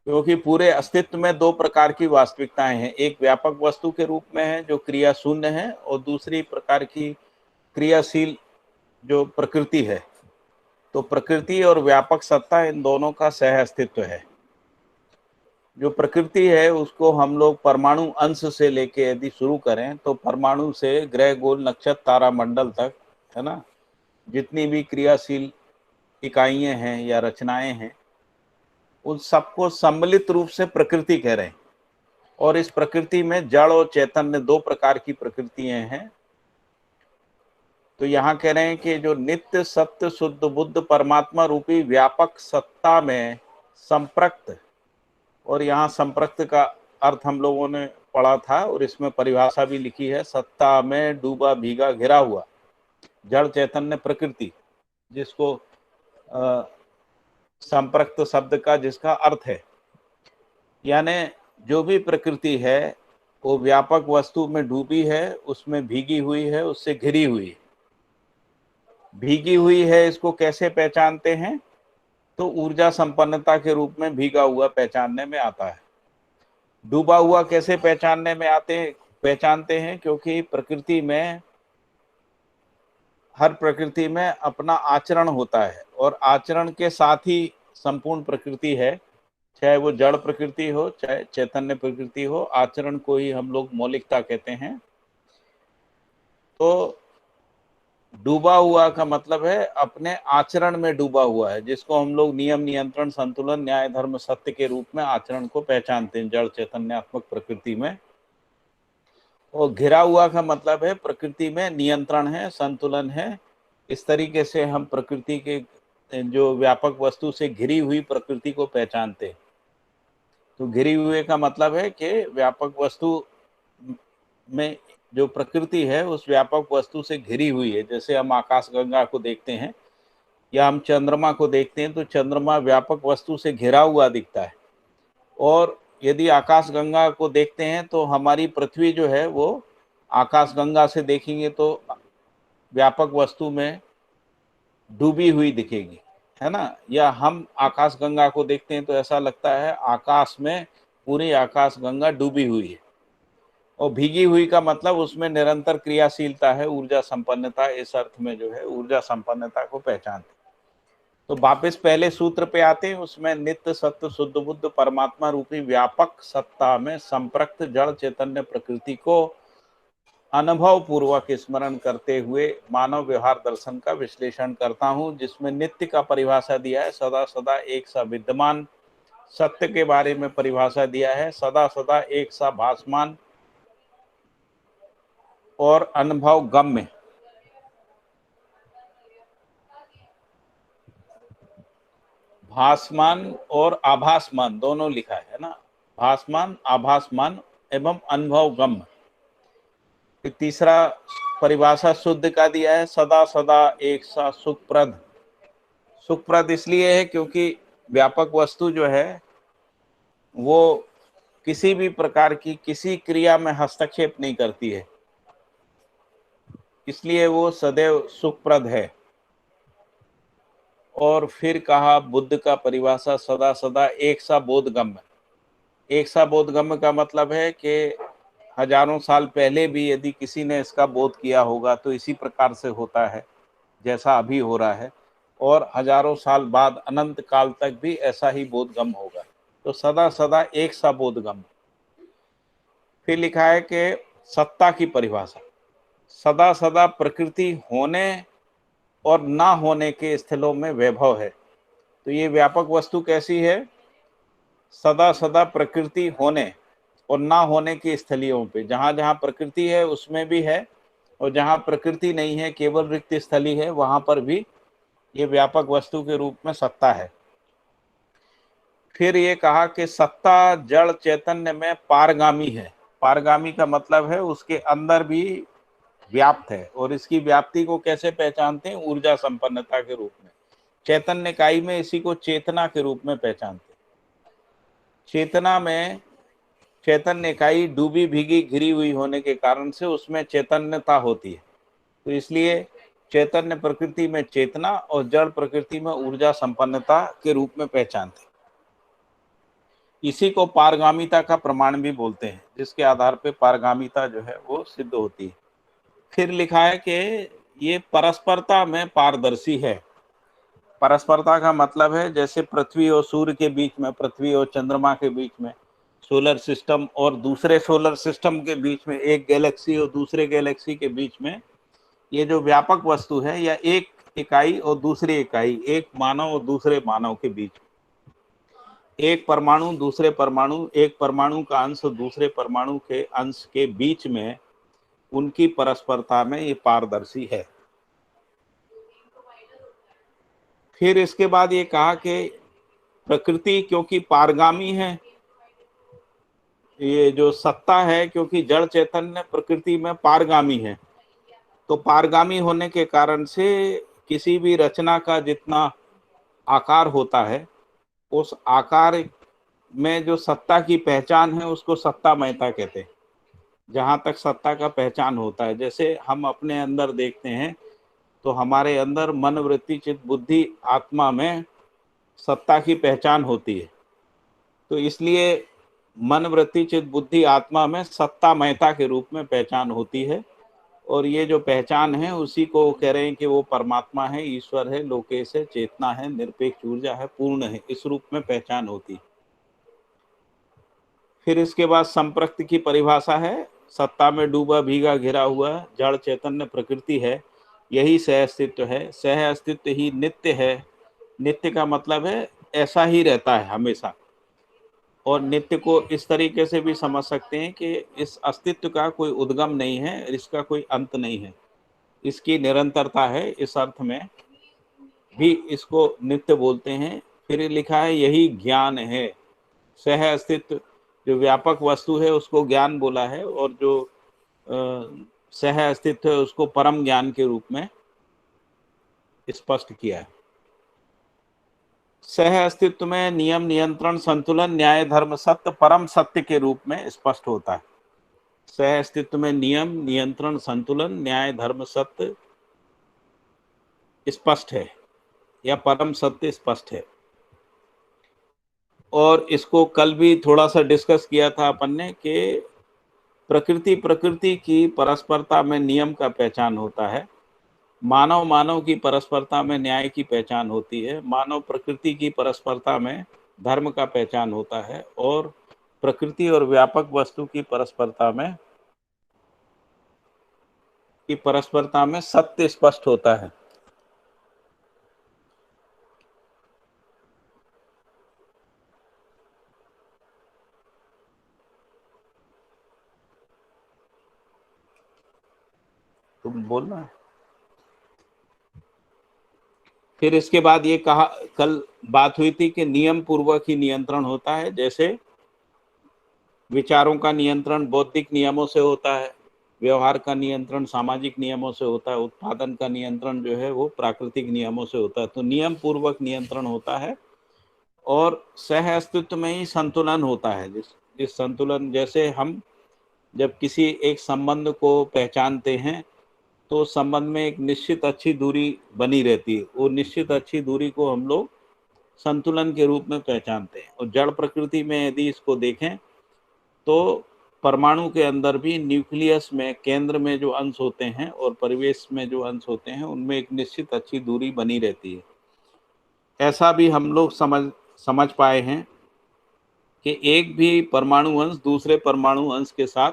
क्योंकि पूरे अस्तित्व में दो प्रकार की वास्तविकताएं हैं, एक व्यापक वस्तु के रूप में है जो क्रिया शून्य है, और दूसरी प्रकार की क्रियाशील जो प्रकृति है। तो प्रकृति और व्यापक सत्ता, इन दोनों का सह अस्तित्व है। जो प्रकृति है उसको हम लोग परमाणु अंश से लेके यदि शुरू करें तो परमाणु से ग्रह गोल नक्षत्र तारा मंडल तक, है ना, जितनी भी क्रियाशील इकाइयां हैं या रचनाएं हैं, उन सबको सम्मिलित रूप से प्रकृति कह रहे हैं। और इस प्रकृति में जड़ और चैतन्य दो प्रकार की प्रकृतियां हैं। तो यहाँ कह रहे हैं कि जो नित्य सत्य शुद्ध बुद्ध परमात्मा रूपी व्यापक सत्ता में संप्रक्त, और यहाँ संप्रक्त का अर्थ हम लोगों ने पढ़ा था और इसमें परिभाषा भी लिखी है, सत्ता में डूबा भीगा घिरा हुआ जड़ चैतन्य प्रकृति, जिसको संप्रक्त शब्द का जिसका अर्थ है, यानी जो भी प्रकृति है वो व्यापक वस्तु में डूबी है, उसमें भीगी हुई है, उससे घिरी हुई है। भीगी हुई है इसको कैसे पहचानते हैं? तो ऊर्जा संपन्नता के रूप में भीगा हुआ पहचानने में आता है। डूबा हुआ कैसे पहचानते हैं? क्योंकि प्रकृति में, हर प्रकृति में अपना आचरण होता है, और आचरण के साथ ही संपूर्ण प्रकृति है, चाहे वो जड़ प्रकृति हो चाहे चैतन्य प्रकृति हो, आचरण को ही हम लोग मौलिकता कहते हैं। तो डूबा हुआ का मतलब है अपने आचरण में डूबा हुआ है, जिसको हम लोग नियम नियंत्रण संतुलन न्याय धर्म सत्य के रूप में आचरण को पहचानते हैं जड़ चैतन्यात्मक प्रकृति में। और घिरा हुआ का मतलब है प्रकृति में नियंत्रण है, संतुलन है। इस तरीके से हम प्रकृति के जो व्यापक वस्तु से घिरी हुई प्रकृति को पहचानते हैं। तो घिरी हुए का मतलब है कि व्यापक वस्तु में जो प्रकृति है उस व्यापक वस्तु से घिरी हुई है। जैसे हम आकाशगंगा को देखते हैं या हम चंद्रमा को देखते हैं, तो चंद्रमा व्यापक वस्तु से घिरा हुआ दिखता है। और यदि आकाशगंगा को देखते हैं तो हमारी पृथ्वी जो है वो आकाशगंगा से देखेंगे तो व्यापक वस्तु में डूबी हुई दिखेगी, है ना। या हम आकाशगंगा को देखते हैं तो ऐसा लगता है आकाश में पूरी आकाशगंगा डूबी हुई है। और भीगी हुई का मतलब उसमें निरंतर क्रियाशीलता है, ऊर्जा संपन्नता। इस अर्थ में जो है ऊर्जा संपन्नता को पहचानते। तो वापस पहले सूत्र पे आते हैं, उसमें नित्य सत्य शुद्ध बुद्ध परमात्मा रूपी व्यापक सत्ता में संप्रक्त जड़ चैतन्य प्रकृति को अनुभव पूर्वक स्मरण करते हुए मानव व्यवहार दर्शन का विश्लेषण करता हूं, जिसमें नित्य का परिभाषा दिया है, सदा सदा एक सा विद्यमान। सत्य के बारे में परिभाषा दिया है, सदा सदा एक सा भासमान और अनुभव गम्य। भासमान और आभासमान दोनों लिखा है ना, भासमान आभासमान एवं अनुभव गम्य। तीसरा परिभाषा शुद्ध का दिया है, सदा सदा एक सा सुखप्रद। सुखप्रद इसलिए है क्योंकि व्यापक वस्तु जो है वो किसी भी प्रकार की किसी क्रिया में हस्तक्षेप नहीं करती है, इसलिए वो सदैव सुखप्रद है। और फिर कहा बुद्ध का परिभाषा सदा सदा एक सा बोधगम्य। एक सा बोधगम्य का मतलब है कि हजारों साल पहले भी यदि किसी ने इसका बोध किया होगा तो इसी प्रकार से होता है जैसा अभी हो रहा है, और हजारों साल बाद अनंत काल तक भी ऐसा ही बोधगम्य होगा। तो सदा सदा एक सा बोधगम्य। फिर लिखा है कि सत्ता की परिभाषा, सदा सदा प्रकृति होने और ना होने के स्थलों में वैभव है। तो ये व्यापक वस्तु कैसी है? सदा सदा प्रकृति होने और ना होने की स्थलियों पे, जहां जहां प्रकृति है उसमें भी है, और जहां प्रकृति नहीं है केवल रिक्त स्थली है वहां पर भी ये व्यापक वस्तु के रूप में सत्ता है। फिर ये कहा कि सत्ता जड़ चैतन्य में पारगामी है। पारगामी का मतलब है उसके अंदर भी व्याप्त है, और इसकी व्याप्ति को कैसे पहचानते हैं? ऊर्जा संपन्नता के रूप में। चैतन्य इकाई में इसी को चेतना के रूप में पहचानते हैं। चेतना में चैतन्य इकाई डूबी भीगी घिरी हुई होने के कारण से उसमें चैतन्यता होती है, तो इसलिए चैतन्य प्रकृति में चेतना और जड़ प्रकृति में ऊर्जा संपन्नता के रूप में पहचानते हैं। इसी को पारगामिता का प्रमाण भी बोलते हैं, जिसके आधार पे पारगामिता जो है वो सिद्ध होती है। फिर लिखा है कि ये परस्परता में पारदर्शी है। परस्परता का मतलब है जैसे पृथ्वी और सूर्य के बीच में, पृथ्वी और चंद्रमा के बीच में, सोलर सिस्टम और दूसरे सोलर सिस्टम के बीच में, एक गैलेक्सी और दूसरे गैलेक्सी के बीच में ये जो व्यापक वस्तु है, या एक इकाई और दूसरी इकाई, एक मानव और दूसरे मानव के बीच, एक परमाणु दूसरे परमाणु, एक परमाणु का अंश दूसरे परमाणु के अंश के बीच में उनकी परस्परता में ये पारदर्शी है। फिर इसके बाद ये कहा कि प्रकृति क्योंकि पारगामी है, ये जो सत्ता है क्योंकि जड़ चैतन्य प्रकृति में पारगामी है, तो पारगामी होने के कारण से किसी भी रचना का जितना आकार होता है, उस आकार में जो सत्ता की पहचान है उसको सत्तामयता कहते हैं। जहां तक सत्ता का पहचान होता है, जैसे हम अपने अंदर देखते हैं तो हमारे अंदर मन, वृत्ति, चित्त, बुद्धि, आत्मा में सत्ता की पहचान होती है। तो इसलिए मन, वृत्ति, चित्त, बुद्धि, आत्मा में सत्तामयता के रूप में पहचान होती है। और ये जो पहचान है उसी को कह रहे हैं कि वो परमात्मा है, ईश्वर है, लोकेश है, चेतना है, निरपेक्ष ऊर्जा है, पूर्ण है, इस रूप में पहचान होती है। फिर इसके बाद संप्रक्त की परिभाषा है, सत्ता में डूबा भीगा घिरा हुआ जड़ चैतन्य प्रकृति है, यही सह अस्तित्व है। सह अस्तित्व ही नित्य है। नित्य का मतलब है ऐसा ही रहता है हमेशा। और नित्य को इस तरीके से भी समझ सकते हैं कि इस अस्तित्व का कोई उद्गम नहीं है, इसका कोई अंत नहीं है, इसकी निरंतरता है। इस अर्थ में भी इसको नित्य बोलते हैं। फिर लिखा है यही ज्ञान है। सह अस्तित्व जो व्यापक वस्तु है उसको ज्ञान बोला है, और जो सह अस्तित्व है उसको परम ज्ञान के रूप में स्पष्ट किया है। सह अस्तित्व में नियम, नियंत्रण, संतुलन, न्याय, धर्म, सत्य परम सत्य के रूप में स्पष्ट होता है। सह अस्तित्व में नियम, नियंत्रण, संतुलन, न्याय, धर्म, सत्य स्पष्ट है, या परम सत्य स्पष्ट है। और इसको कल भी थोड़ा सा डिस्कस किया था अपन ने कि प्रकृति की परस्परता में नियम का पहचान होता है, मानव मानव की परस्परता में न्याय की पहचान होती है, मानव प्रकृति की परस्परता में धर्म का पहचान होता है, और प्रकृति और व्यापक वस्तु की परस्परता में सत्य स्पष्ट होता है। तुम बोलना। फिर इसके बाद ये कहा, कल बात हुई थी कि नियम पूर्वक ही नियंत्रण होता है। जैसे विचारों का नियंत्रण बौद्धिक नियमों से होता है, व्यवहार का नियंत्रण सामाजिक नियमों से होता है, उत्पादन का नियंत्रण जो है वो प्राकृतिक नियमों से होता है। तो नियम पूर्वक नियंत्रण होता है। और सह अस्तित्व में ही संतुलन होता है। जिस संतुलन, जैसे हम जब किसी एक संबंध को पहचानते हैं तो संबंध में एक निश्चित अच्छी दूरी बनी रहती है, वो निश्चित अच्छी दूरी को हम लोग संतुलन के रूप में पहचानते हैं। और जड़ प्रकृति में यदि इसको देखें तो परमाणु के अंदर भी न्यूक्लियस में, केंद्र में जो अंश होते हैं और परिवेश में जो अंश होते हैं, उनमें एक निश्चित अच्छी दूरी बनी रहती है। ऐसा भी हम लोग समझ पाए हैं कि एक भी परमाणु अंश दूसरे परमाणु अंश के साथ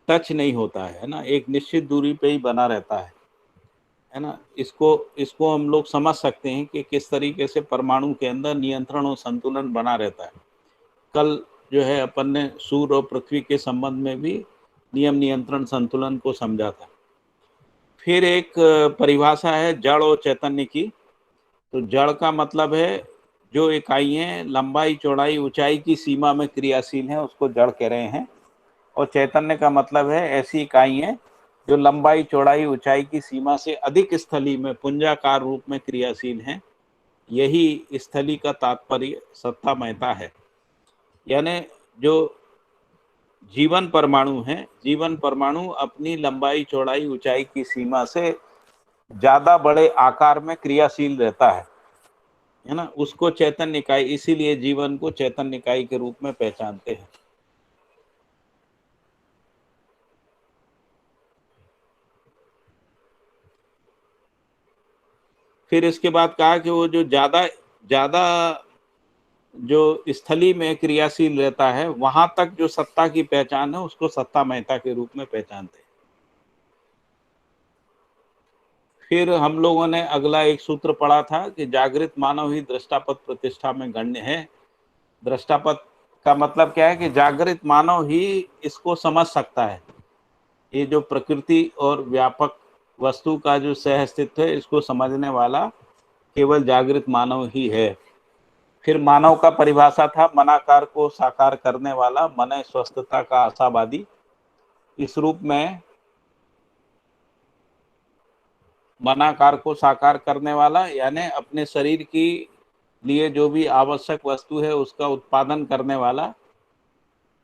टच नहीं होता है ना, एक निश्चित दूरी पे ही बना रहता है ना। इसको हम लोग समझ सकते हैं कि किस तरीके से परमाणु के अंदर नियंत्रण और संतुलन बना रहता है। कल जो है अपन ने सूर्य और पृथ्वी के संबंध में भी नियम, नियंत्रण, संतुलन को समझा था। फिर एक परिभाषा है जड़ और चैतन्य की। तो जड़ का मतलब है जो इकाइयाँ लंबाई, चौड़ाई, ऊंचाई की सीमा में क्रियाशील हैं उसको जड़ कह रहे हैं। और चैतन्य का मतलब है ऐसी इकाइयाँ जो लंबाई, चौड़ाई, ऊंचाई की सीमा से अधिक स्थली में पुंजाकार रूप में क्रियाशील हैं, यही स्थली का तात्पर्य सत्तामयता है। यानी जो जीवन परमाणु है, जीवन परमाणु अपनी लंबाई, चौड़ाई, ऊंचाई की सीमा से ज्यादा बड़े आकार में क्रियाशील रहता है। है ना, उसको चैतन्य इकाई, इसीलिए जीवन को चैतन्य इकाई के रूप में पहचानते हैं। फिर इसके बाद कहा कि वो जो ज्यादा ज्यादा जो स्थली में क्रियाशील रहता है, वहां तक जो सत्ता की पहचान है उसको सत्तामयता के रूप में पहचानते हैं। फिर हम लोगों ने अगला एक सूत्र पढ़ा था कि जागृत मानव ही दृष्टापत प्रतिष्ठा में गण्य है। दृष्टापत का मतलब क्या है कि जागृत मानव ही इसको समझ सकता है। ये जो प्रकृति और व्यापक वस्तु का जो सह अस्तित्व है, इसको समझने वाला केवल जागृत मानव ही है। फिर मानव का परिभाषा था मनाकार को साकार करने वाला, मन स्वस्थता का आशावादी। इस रूप में मनाकार को साकार करने वाला यानी अपने शरीर की लिए जो भी आवश्यक वस्तु है उसका उत्पादन करने वाला,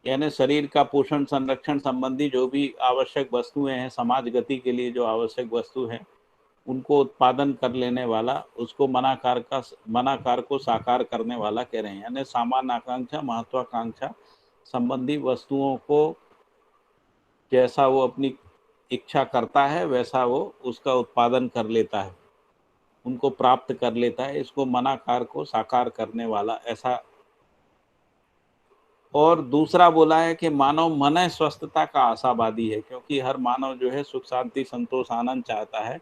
यानी शरीर का पोषण संरक्षण संबंधी जो भी आवश्यक वस्तुएं हैं, समाज गति के लिए जो आवश्यक वस्तु है उनको उत्पादन कर लेने वाला, उसको मनाकार को साकार करने वाला कह रहे हैं। यानी सामान्य आकांक्षा महत्वाकांक्षा संबंधी वस्तुओं को जैसा वो अपनी इच्छा करता है वैसा वो उसका उत्पादन कर लेता है, उनको प्राप्त कर लेता है। इसको मनाकार को साकार करने वाला ऐसा। और दूसरा बोला है कि मानव मन स्वस्थता का आशावादी है, क्योंकि हर मानव जो है सुख शांति संतोष आनंद चाहता है।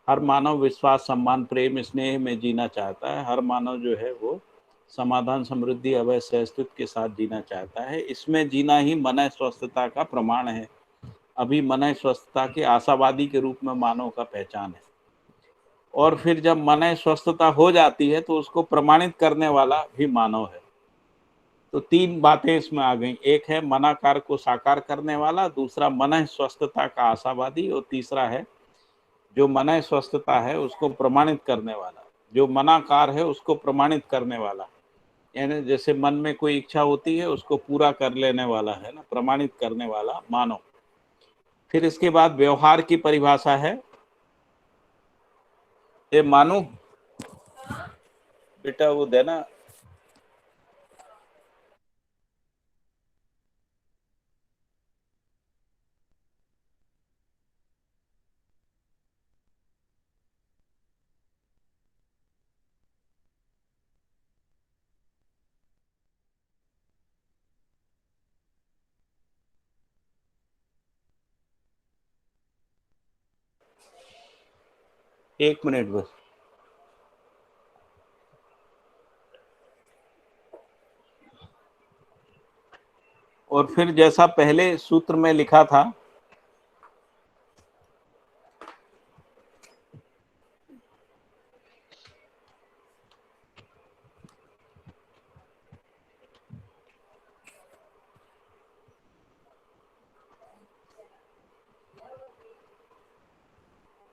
हर मानव विश्वास सम्मान प्रेम स्नेह में जीना चाहता है। हर मानव जो है वो समाधान समृद्धि अभय सहस्तित्व के साथ जीना चाहता है। इसमें जीना ही मन स्वस्थता का प्रमाण है। अभी मन स्वस्थता के आशावादी के रूप में मानव का पहचान है। और फिर जब मन स्वस्थता हो जाती है तो उसको प्रमाणित करने वाला भी मानव है। तो तीन बातें इसमें आ गई, एक है मनाकार को साकार करने वाला, दूसरा मन स्वस्थता का आशावादी, और तीसरा है जो मन स्वस्थता है उसको प्रमाणित करने वाला, जो मनाकार है उसको प्रमाणित करने वाला। यानी जैसे मन में कोई इच्छा होती है उसको पूरा कर लेने वाला है ना, प्रमाणित करने वाला मानव। फिर इसके बाद व्यवहार की परिभाषा है। ये मानो बेटा वो देना। 1 मिनट बस। और फिर जैसा पहले सूत्र में लिखा था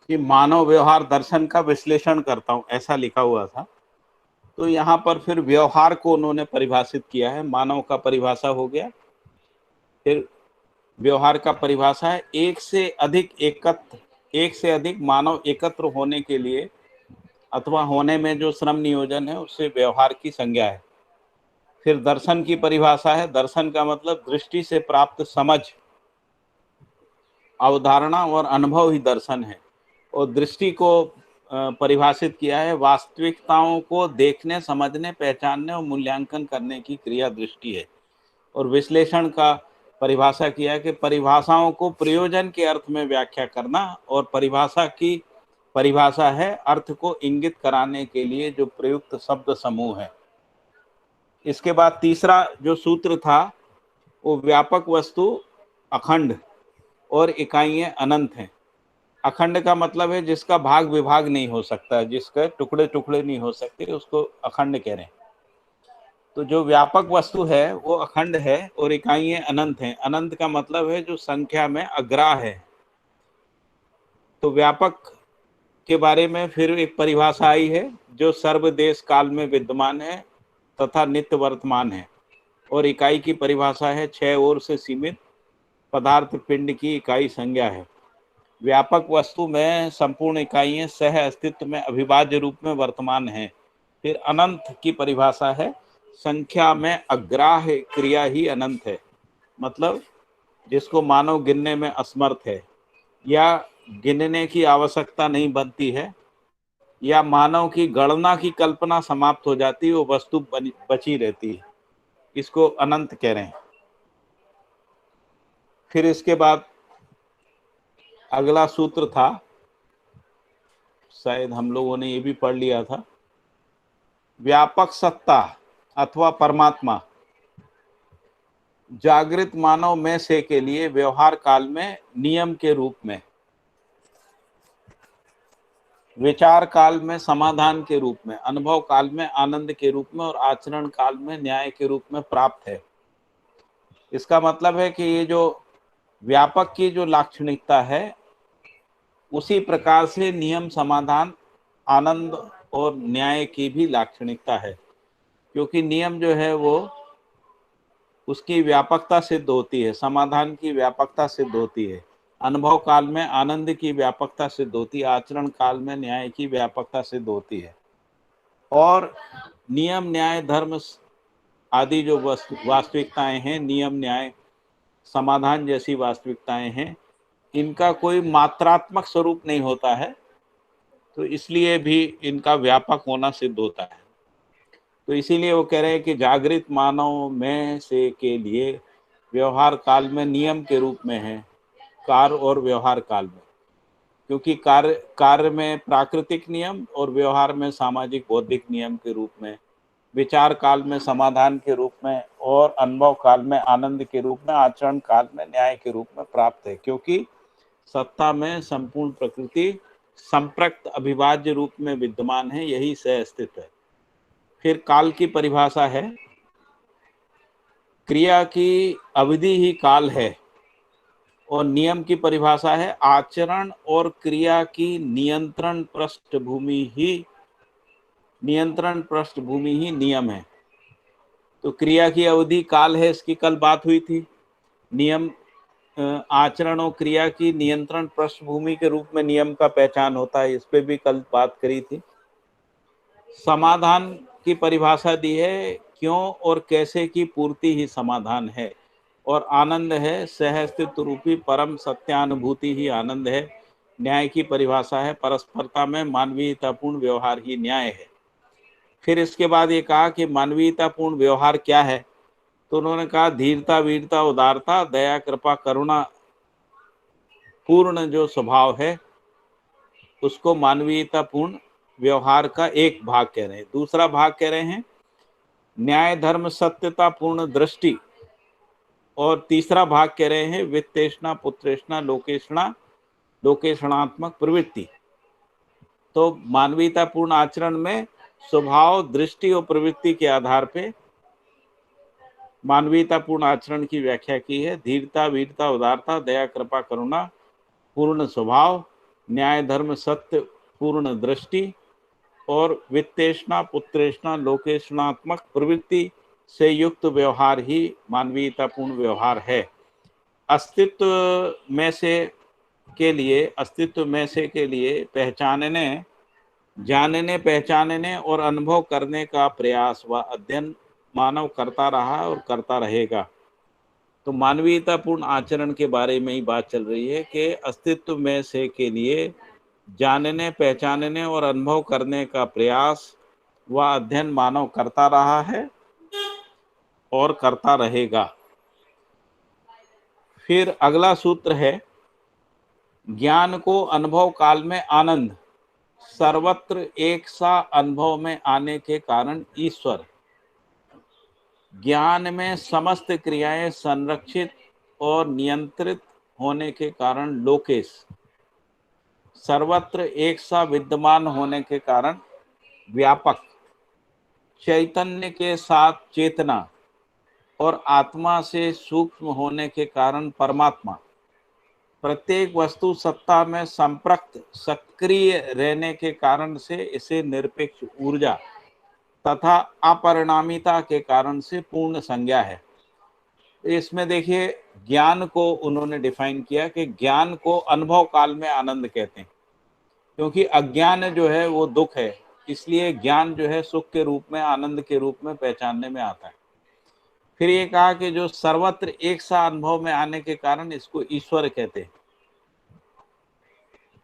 कि मानव व्यवहार दर्शन का विश्लेषण करता हूं, ऐसा लिखा हुआ था। तो यहाँ पर फिर व्यवहार को उन्होंने परिभाषित किया है। मानव का परिभाषा हो गया। फिर व्यवहार का परिभाषा है एक से अधिक मानव एकत्र होने के लिए अथवा होने में जो श्रम नियोजन है उससे व्यवहार की संज्ञा है। फिर दर्शन की परिभाषा है। दर्शन का मतलब दृष्टि से प्राप्त समझ, अवधारणा और अनुभव ही दर्शन है। और दृष्टि को परिभाषित किया है, वास्तविकताओं को देखने समझने पहचानने और मूल्यांकन करने की क्रिया दृष्टि है। और विश्लेषण का परिभाषा किया है कि परिभाषाओं को प्रयोजन के अर्थ में व्याख्या करना, और परिभाषा की परिभाषा है अर्थ को इंगित कराने के लिए जो प्रयुक्त शब्द समूह है। इसके बाद तीसरा जो सूत्र था वो व्यापक वस्तु अखंड और इकाइयां अनंत हैं। अखंड का मतलब है जिसका भाग विभाग नहीं हो सकता, जिसके टुकड़े टुकड़े नहीं हो सकते, उसको अखंड कह रहे हैं। तो जो व्यापक वस्तु है वो अखंड है और इकाइयां अनंत हैं। अनंत का मतलब है जो संख्या में अग्राह है। तो व्यापक के बारे में फिर एक परिभाषा आई है जो सर्व देश काल में विद्यमान है तथा नित्य वर्तमान है। और इकाई की परिभाषा है 6 ओर से सीमित पदार्थ पिंड की इकाई संज्ञा है। व्यापक वस्तु में संपूर्ण इकाइयां सह अस्तित्व में अविभाज्य रूप में वर्तमान हैं। फिर अनंत की परिभाषा है संख्या में अग्राह्य क्रिया ही अनंत है, मतलब जिसको मानव गिनने में असमर्थ है या गिनने की आवश्यकता नहीं बनती है या मानव की गणना की कल्पना समाप्त हो जाती है, वो वस्तु बची रहती है, इसको अनंत कह रहे हैं। फिर इसके बाद अगला सूत्र था, शायद हम लोगों ने ये भी पढ़ लिया था, व्यापक सत्ता अथवा परमात्मा जागृत मानव में से के लिए व्यवहार काल में नियम के रूप में, विचार काल में समाधान के रूप में, अनुभव काल में आनंद के रूप में और आचरण काल में न्याय के रूप में प्राप्त है। इसका मतलब है कि ये जो व्यापक की जो लाक्षणिकता है उसी प्रकार से नियम, समाधान, आनंद और न्याय की भी लाक्षणिकता है, क्योंकि नियम जो है वो उसकी व्यापकता सिद्ध होती है, समाधान की व्यापकता सिद्ध होती है, अनुभव काल में आनंद की व्यापकता सिद्ध होती है, आचरण काल में न्याय की व्यापकता सिद्ध होती है। और नियम, न्याय, धर्म आदि जो वास्तविकताएं हैं, नियम, न्याय, समाधान जैसी वास्तविकताएं हैं, इनका कोई मात्रात्मक स्वरूप नहीं होता है, तो इसलिए भी इनका व्यापक होना सिद्ध होता है। तो इसीलिए वो कह रहे हैं कि जागृत मानव में से के लिए व्यवहार काल में नियम के रूप में है, कार्य और व्यवहार काल में, क्योंकि कार्य में प्राकृतिक नियम और व्यवहार में सामाजिक बौद्धिक नियम के रूप में, विचार काल में समाधान के रूप में और अनुभव काल में आनंद के रूप में, आचरण काल में न्याय के रूप में प्राप्त है, क्योंकि सत्ता में संपूर्ण प्रकृति संप्रक्त अविभाज्य रूप में विद्यमान है, यही सह अस्तित्व है। फिर काल की परिभाषा है, क्रिया की अवधि ही काल है, और नियम की परिभाषा है आचरण और क्रिया की नियंत्रण पृष्ठभूमि ही नियम है। तो क्रिया की अवधि काल है, इसकी कल बात हुई थी। नियम आचरण और क्रिया की नियंत्रण पृष्ठभूमि के रूप में नियम का पहचान होता है, इस पे भी कल बात करी थी। समाधान की परिभाषा दी है, क्यों और कैसे की पूर्ति ही समाधान है, और आनंद है सह अस्तित्व रूपी परम सत्यानुभूति ही आनंद है। न्याय की परिभाषा है परस्परता में मानवीयतापूर्ण व्यवहार ही न्याय है। फिर इसके बाद ये कहा कि मानवीयतापूर्ण व्यवहार क्या है, तो उन्होंने कहा धीरता, वीरता, उदारता, दया, कृपा, करुणा पूर्ण जो स्वभाव है उसको मानवीयतापूर्ण व्यवहार का एक भाग कह रहे हैं। दूसरा भाग कह रहे हैं न्याय, धर्म, सत्यता, पूर्ण दृष्टि, और तीसरा भाग कह रहे हैं वित्तेषणा, पुत्रेषणा, लोकेषणात्मक प्रवृत्ति। तो मानवीयतापूर्ण आचरण में स्वभाव, दृष्टि और प्रवृत्ति के आधार पे मानवीयतापूर्ण आचरण की व्याख्या की है। धीरता, वीरता, उदारता, दया, कृपा, करुणा, पूर्ण स्वभाव, न्याय, धर्म, सत्य, पूर्ण दृष्टि और वित्तेषणा, पुत्रेषणा, लोकेषणात्मक प्रवृत्ति से युक्त व्यवहार ही मानवीयतापूर्ण व्यवहार है। अस्तित्व में से के लिए पहचानने, जानने, पहचानने और अनुभव करने का प्रयास व अध्ययन मानव करता रहा और करता रहेगा। तो मानवीयतापूर्ण आचरण के बारे में ही बात चल रही है कि अस्तित्व में से के लिए जानने, पहचानने और अनुभव करने का प्रयास व अध्ययन मानव करता रहा है और करता रहेगा। फिर अगला सूत्र है, ज्ञान को अनुभव काल में आनंद, सर्वत्र एक सा अनुभव में आने के कारण ईश्वर, ज्ञान में समस्त क्रियाएं संरक्षित और नियंत्रित होने के कारण लोकेश, सर्वत्र एक सा विद्यमान होने के कारण व्यापक, चैतन्य के साथ चेतना और आत्मा से सूक्ष्म होने के कारण परमात्मा, प्रत्येक वस्तु सत्ता में संप्रक्त सक्रिय रहने के कारण से इसे निरपेक्ष ऊर्जा तथा अपरिणामिता के कारण से पूर्ण संज्ञा है। इसमें देखिए ज्ञान को उन्होंने डिफाइन किया कि ज्ञान को अनुभव काल में आनंद कहते हैं, क्योंकि अज्ञान जो है वो दुख है, इसलिए ज्ञान जो है सुख के रूप में, आनंद के रूप में पहचानने में आता है। फिर ये कहा कि जो सर्वत्र एक सा अनुभव में आने के कारण इसको ईश्वर कहते हैं।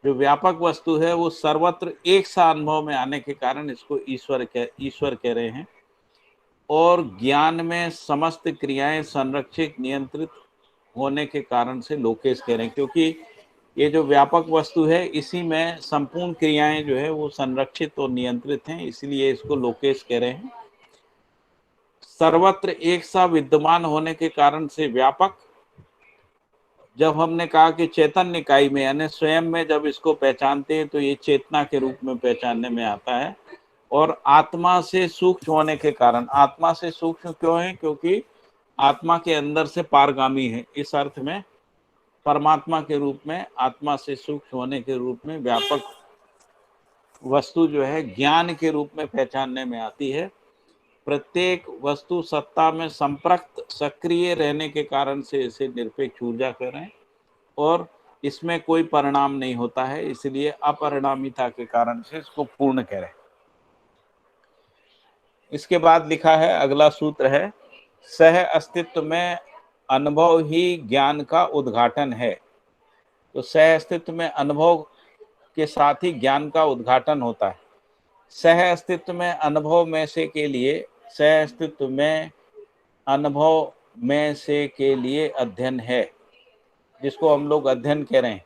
जो व्यापक वस्तु है वो सर्वत्र एक सा अनुभव में आने के कारण इसको ईश्वर कह रहे हैं। और ज्ञान में समस्त क्रियाएं संरक्षित नियंत्रित होने के कारण से लोकेश कह रहे हैं, क्योंकि ये जो व्यापक वस्तु है इसी में संपूर्ण क्रियाएं जो है वो संरक्षित और नियंत्रित हैं, इसलिए इसको लोकेश कह रहे हैं। सर्वत्र एक सा विद्यमान होने के कारण से व्यापक। जब हमने कहा कि चैतन्य इकाई में यानी स्वयं में जब इसको पहचानते हैं तो ये चेतना के रूप में पहचानने में आता है। और आत्मा से सूक्ष्म होने के कारण, आत्मा से सूक्ष्म क्यों है? क्योंकि आत्मा के अंदर से पारगामी है। इस अर्थ में परमात्मा के रूप में, आत्मा से सूक्ष्म होने के रूप में व्यापक वस्तु जो है ज्ञान के रूप में पहचानने में आती है। प्रत्येक वस्तु सत्ता में संप्रक्त सक्रिय रहने के कारण से इसे निरपेक्ष ऊर्जा कह रहे हैं और इसमें कोई परिणाम नहीं होता है, इसलिए अपरिणामिता के कारण से इसको पूर्ण कह रहे हैं। इसके बाद लिखा है, अगला सूत्र है, सह अस्तित्व में अनुभव ही ज्ञान का उद्घाटन है। तो सह अस्तित्व में अनुभव के साथ ही ज्ञान का उद्घाटन होता है। सह अस्तित्व में अनुभव में से के लिए, सह अस्तित्व में अनुभव में से के लिए अध्ययन है, जिसको हम लोग अध्ययन कह रहे हैं।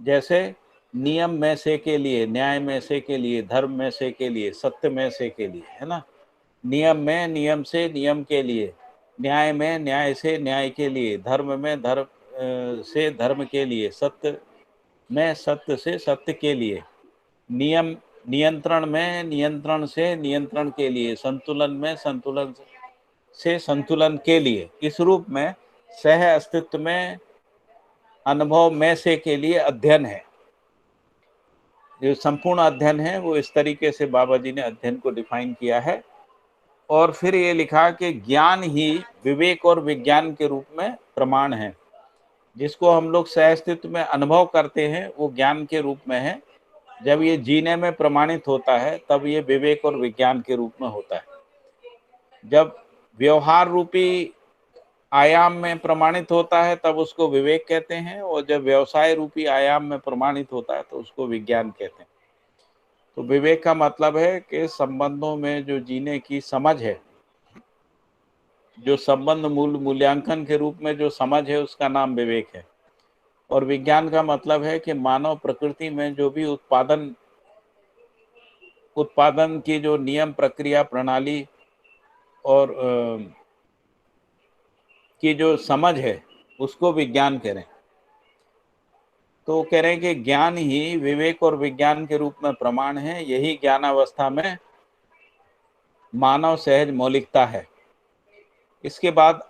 जैसे नियम में से के लिए, न्याय में से के लिए, धर्म में से के लिए, सत्य में से के लिए, है ना। नियम में नियम से नियम के लिए, न्याय में न्याय से न्याय के लिए, धर्म में धर्म से धर्म के लिए, सत्य में सत्य से सत्य के लिए, नियम नियंत्रण में नियंत्रण से नियंत्रण के लिए, संतुलन में संतुलन से संतुलन के लिए। इस रूप में सह अस्तित्व में अनुभव में से के लिए अध्ययन है। जो संपूर्ण अध्ययन है वो इस तरीके से बाबा जी ने अध्ययन को डिफाइन किया है। और फिर ये लिखा कि ज्ञान ही विवेक और विज्ञान के रूप में प्रमाण है। जिसको हम लोग सह अस्तित्व में अनुभव करते हैं वो ज्ञान के रूप में है। जब ये जीने में प्रमाणित होता है तब ये विवेक और विज्ञान के रूप में होता है। जब व्यवहार रूपी आयाम में प्रमाणित होता है तब उसको विवेक कहते हैं, और जब व्यवसाय रूपी आयाम में प्रमाणित होता है तो उसको विज्ञान कहते हैं। तो विवेक का मतलब है कि संबंधों में जो जीने की समझ है, जो संबंध मूल्यांकन के रूप में जो समझ है उसका नाम विवेक है। और विज्ञान का मतलब है कि मानव प्रकृति में जो भी उत्पादन की जो नियम, प्रक्रिया, प्रणाली और की जो समझ है उसको विज्ञान कह रहे हैं। तो कह रहे हैं कि ज्ञान ही विवेक और विज्ञान के रूप में प्रमाण है। यही ज्ञानावस्था में मानव सहज मौलिकता है। इसके बाद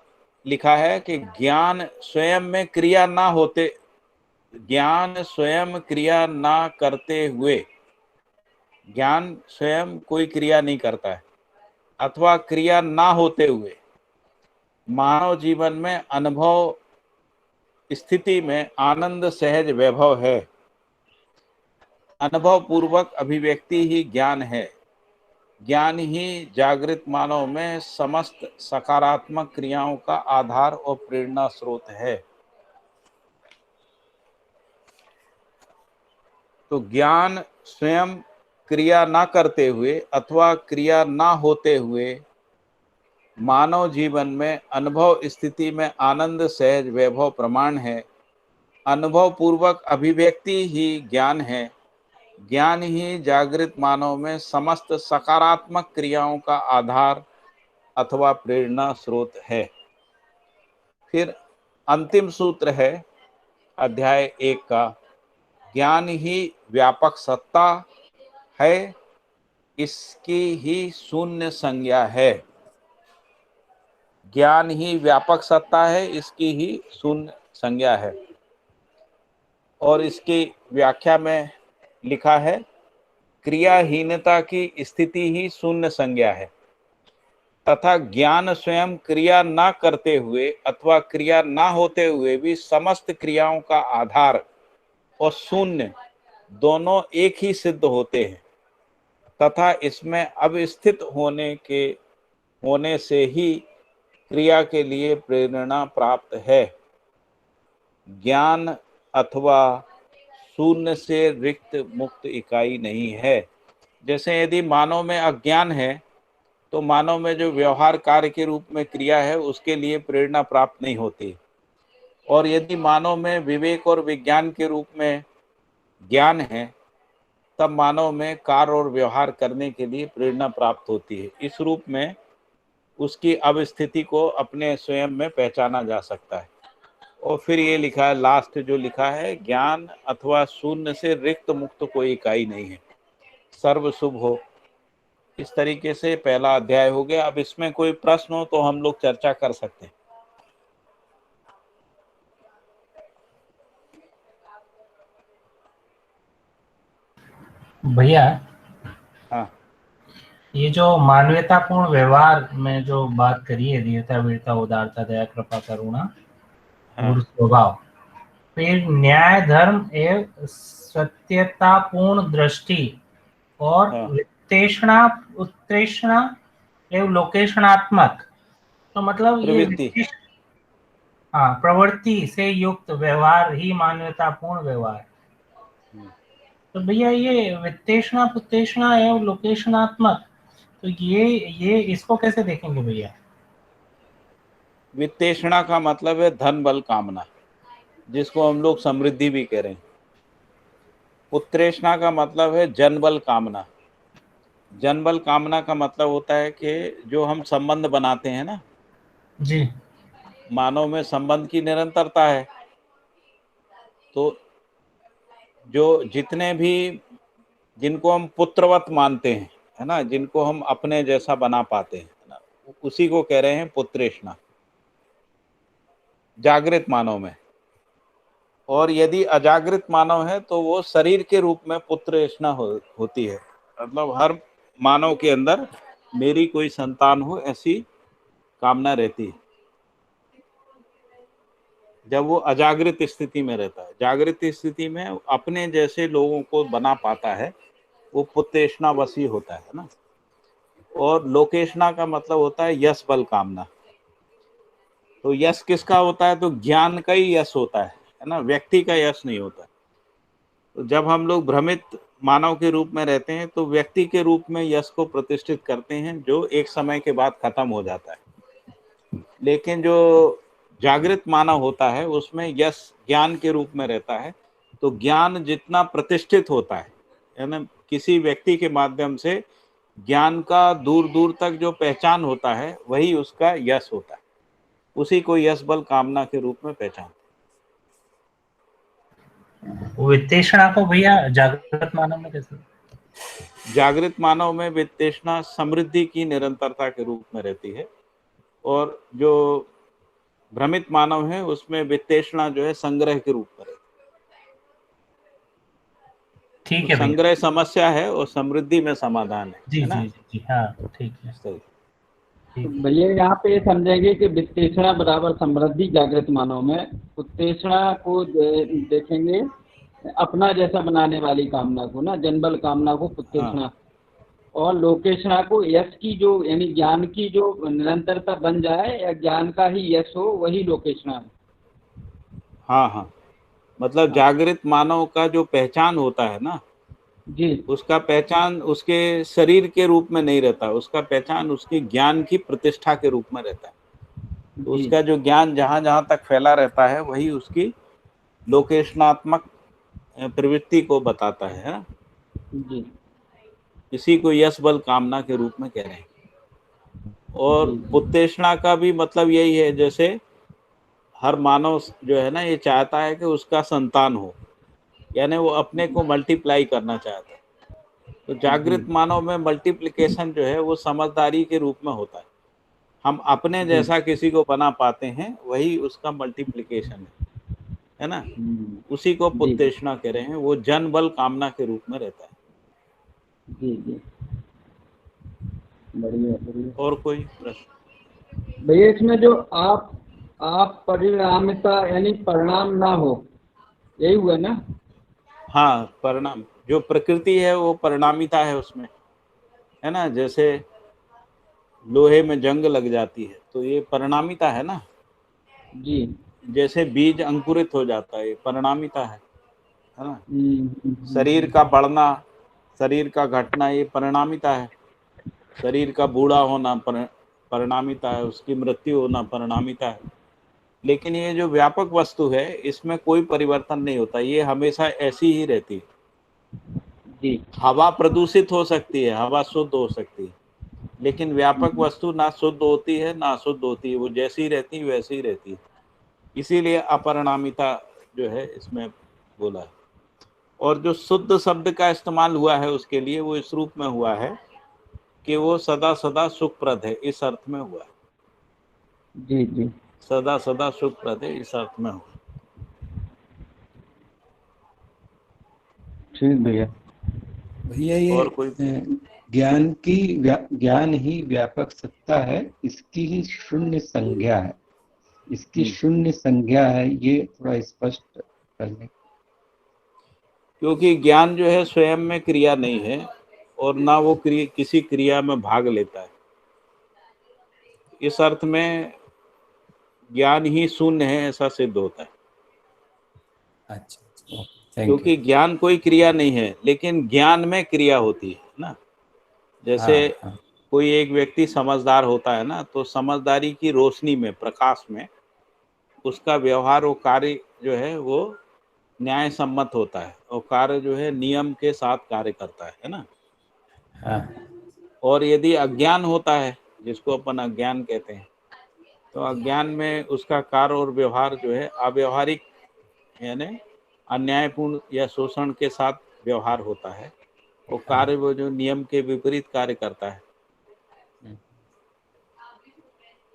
लिखा है कि ज्ञान स्वयं क्रिया ना करते हुए, ज्ञान स्वयं कोई क्रिया नहीं करता है अथवा क्रिया ना होते हुए मानव जीवन में अनुभव स्थिति में आनंद सहज वैभव है। अनुभव पूर्वक अभिव्यक्ति ही ज्ञान है। ज्ञान ही जागृत मानव में समस्त सकारात्मक क्रियाओं का आधार और प्रेरणा स्रोत है। तो ज्ञान स्वयं क्रिया ना करते हुए अथवा क्रिया ना होते हुए मानव जीवन में अनुभव स्थिति में आनंद सहज वैभव प्रमाण है। अनुभव पूर्वक अभिव्यक्ति ही ज्ञान है। ज्ञान ही जागृत मानव में समस्त सकारात्मक क्रियाओं का आधार अथवा प्रेरणा स्रोत है। फिर अंतिम सूत्र है अध्याय 1 का, ज्ञान ही व्यापक सत्ता है, इसकी ही शून्य संज्ञा है। ज्ञान ही व्यापक सत्ता है, इसकी ही शून्य संज्ञा है। और इसकी व्याख्या में लिखा है, क्रियाहीनता की स्थिति ही शून्य संज्ञा है तथा ज्ञान स्वयं क्रिया ना करते हुए अथवा क्रिया ना होते हुए भी समस्त क्रियाओं का आधार और शून्य दोनों एक ही सिद्ध होते हैं। तथा इसमें अवस्थित होने से ही क्रिया के लिए प्रेरणा प्राप्त है। ज्ञान अथवा शून्य से रिक्त मुक्त इकाई नहीं है। जैसे यदि मानव में अज्ञान है तो मानव में जो व्यवहार कार्य के रूप में क्रिया है उसके लिए प्रेरणा प्राप्त नहीं होती। और यदि मानव में विवेक और विज्ञान के रूप में ज्ञान है तब मानव में कार्य और व्यवहार करने के लिए प्रेरणा प्राप्त होती है। इस रूप में उसकी अवस्थिति को अपने स्वयं में पहचाना जा सकता है। और फिर ये लिखा है, लास्ट जो लिखा है, ज्ञान अथवा शून्य से रिक्त मुक्त कोई इकाई नहीं है, सर्व शुभ हो। इस तरीके से पहला अध्याय हो गया। अब इसमें कोई प्रश्न हो तो हम लोग चर्चा कर सकते हैं। भैया हाँ ये जो मानवतापूर्ण व्यवहार में जो बात करी है, दीनता वीरता उदारता दया कृपा करुणा और स्वभाव, फिर न्याय धर्म एवं सत्यतापूर्ण दृष्टि और वित्तेषणा उत्तेषणा एवं लोकेशनात्मक, तो मतलब ये प्रवृत्ति से युक्त व्यवहार ही मानवतापूर्ण व्यवहार। तो भैया ये वित्तेषणा पुत्तेषणा एवं लोकेशनात्मक, तो ये इसको कैसे देखेंगे भैया? वित्तेषणा का मतलब है धन बल कामना, जिसको हम लोग समृद्धि भी कह रहे हैं। उत्तरेषणा का मतलब है जन बल कामना। जन बल कामना का मतलब होता है कि जो हम संबंध बनाते हैं ना जी, मानव में संबंध की निरंतरता है। तो जो जितने भी जिनको हम पुत्रवत मानते हैं, है ना, जिनको हम अपने जैसा बना पाते हैं, है ना, उसी को कह रहे हैं पुत्रेषणा जागृत मानव में। और यदि अजागृत मानव है तो वो शरीर के रूप में पुत्रेषणा होती है। मतलब हर मानव के अंदर मेरी कोई संतान हो ऐसी कामना रहती है जब वो अजागृत स्थिति में रहता है। जागृत स्थिति में अपने जैसे लोगों को बना पाता है, वो पुत्रेषणावशी होता है ना। और लोकेशना का मतलब होता है यश बल कामना। तो यश किसका होता है? तो ज्ञान का ही यश होता है ना, व्यक्ति का यश नहीं होता। तो जब हम लोग भ्रमित मानव के रूप में रहते हैं तो व्यक्ति के रूप में यश को प्रतिष्ठित करते हैं, जो एक समय के बाद खत्म हो जाता है। लेकिन जो जागृत मानव होता है उसमें यश ज्ञान के रूप में रहता है। तो ज्ञान जितना प्रतिष्ठित होता है ना, किसी व्यक्ति के माध्यम से ज्ञान का दूर दूर तक जो पहचान होता है वही उसका यश होता है। उसी को यश बल कामना के रूप में पहचानते हैं। वित्तेषणा को भैया जागृत मानव में कैसे? जागृत मानव में वित्तेषणा समृद्धि की निरंतरता के रूप में रहती है। और जो भ्रमित मानव है उसमें वित्तेषणा जो है संग्रह के रूप में रहती है। ठीक तो है भैया, संग्रह समस्या है और समृद्धि में समाधान जी है जी ना। जी जी, हाँ ठीक है। तो भैया यहाँ पे ये समझेंगे कि वित्तेषणा बराबर समृद्धि जागृत मानव में, उत्तेषणा को देखेंगे अपना जैसा बनाने वाली कामना को ना, जनबल कामना को पुत्तेषणा, और लोकेशणा को यश की जो यानी ज्ञान की जो निरंतरता बन जाए या ज्ञान का ही यश हो वही लोकेशणा है। हाँ हाँ, मतलब जागृत मानव का जो पहचान होता है ना जी, उसका पहचान उसके शरीर के रूप में नहीं रहता, उसका पहचान उसके ज्ञान की प्रतिष्ठा के रूप में रहता है। तो जी, उसका जो ज्ञान जहां जहां तक फैला रहता है वही उसकी लोकेशनात्मक प्रवृत्ति को बताता है ना। जी, इसी को यश बल कामना के रूप में कह रहे हैं। और जी, पुत्तेषणा का भी मतलब यही है, जैसे हर मानव जो है ना ये चाहता है कि उसका संतान हो, यानी वो अपने को मल्टीप्लाई करना चाहता है। तो जी, जागृत मानव में मल्टीप्लिकेशन जो है वो समझदारी के रूप में होता है। हम अपने जी, जैसा किसी को बना पाते हैं वही उसका मल्टीप्लिकेशन है ना। उसी को जी, पुत्तेषणा कह रहे हैं, वो जन बल कामना के रूप में रहता है। जी, जी, बढ़िया बढ़िया। और कोई प्रश्न? भैया इसमें जो आप परिणामिता यानी परिणाम ना हो, यही हुआ ना? हाँ, परिणाम जो प्रकृति है वो परिणामिता है उसमें। है ना। जैसे लोहे में जंग लग जाती है तो ये परिणामिता है ना। जी। जैसे बीज अंकुरित हो जाता है, ये परिणामिता है ना। शरीर हम्म। का बढ़ना, शरीर का घटना, ये परिणामिता है। शरीर का बूढ़ा होना परिणामिता है, उसकी मृत्यु होना परिणामिता है। लेकिन ये जो व्यापक वस्तु है इसमें कोई परिवर्तन नहीं होता, ये हमेशा ऐसी ही रहती है। जी। हवा प्रदूषित हो सकती है, हवा शुद्ध हो सकती है, लेकिन व्यापक वस्तु ना शुद्ध होती है ना अशुद्ध होती है, वो जैसी रहती है वैसी ही रहती है। इसीलिए अपरिणामिता जो है इसमें बोला है। और जो शुद्ध शब्द का इस्तेमाल हुआ है उसके लिए वो इस रूप में हुआ है कि वो सदा सदा सुखप्रद है, इस अर्थ में हुआ है। जी। जी। सदा सदा सुखप्रद है, इस अर्थ में हुआ। ठीक भैया। भैया ये और कोई ज्ञान ही व्यापक सत्ता है, इसकी ही शून्य संज्ञा है, इसकी शून्य संज्ञा है, ये थोड़ा स्पष्ट करने। क्योंकि ज्ञान जो है स्वयं में क्रिया नहीं है और ना वो किसी क्रिया में भाग लेता है। इस अर्थ में ज्ञान ही शून्य है ऐसा सिद्ध होता है। अच्छा, थैंक यू। क्योंकि ज्ञान कोई क्रिया नहीं है, लेकिन ज्ञान में क्रिया होती है ना। जैसे हाँ। कोई एक व्यक्ति समझदार होता है ना, तो समझदारी की रोशनी में, प्रकाश में उसका व्यवहार और कार्य जो है वो न्याय सम्मत होता है और कार्य जो है नियम के साथ कार्य करता है ना। हाँ। और यदि अज्ञान होता है, जिसको अपन अज्ञान कहते हैं, तो अज्ञान में उसका कार्य और व्यवहार जो है अव्यवहारिक, यानी अन्यायपूर्ण या शोषण के साथ व्यवहार होता है और कार्य वो जो नियम के विपरीत कार्य करता है।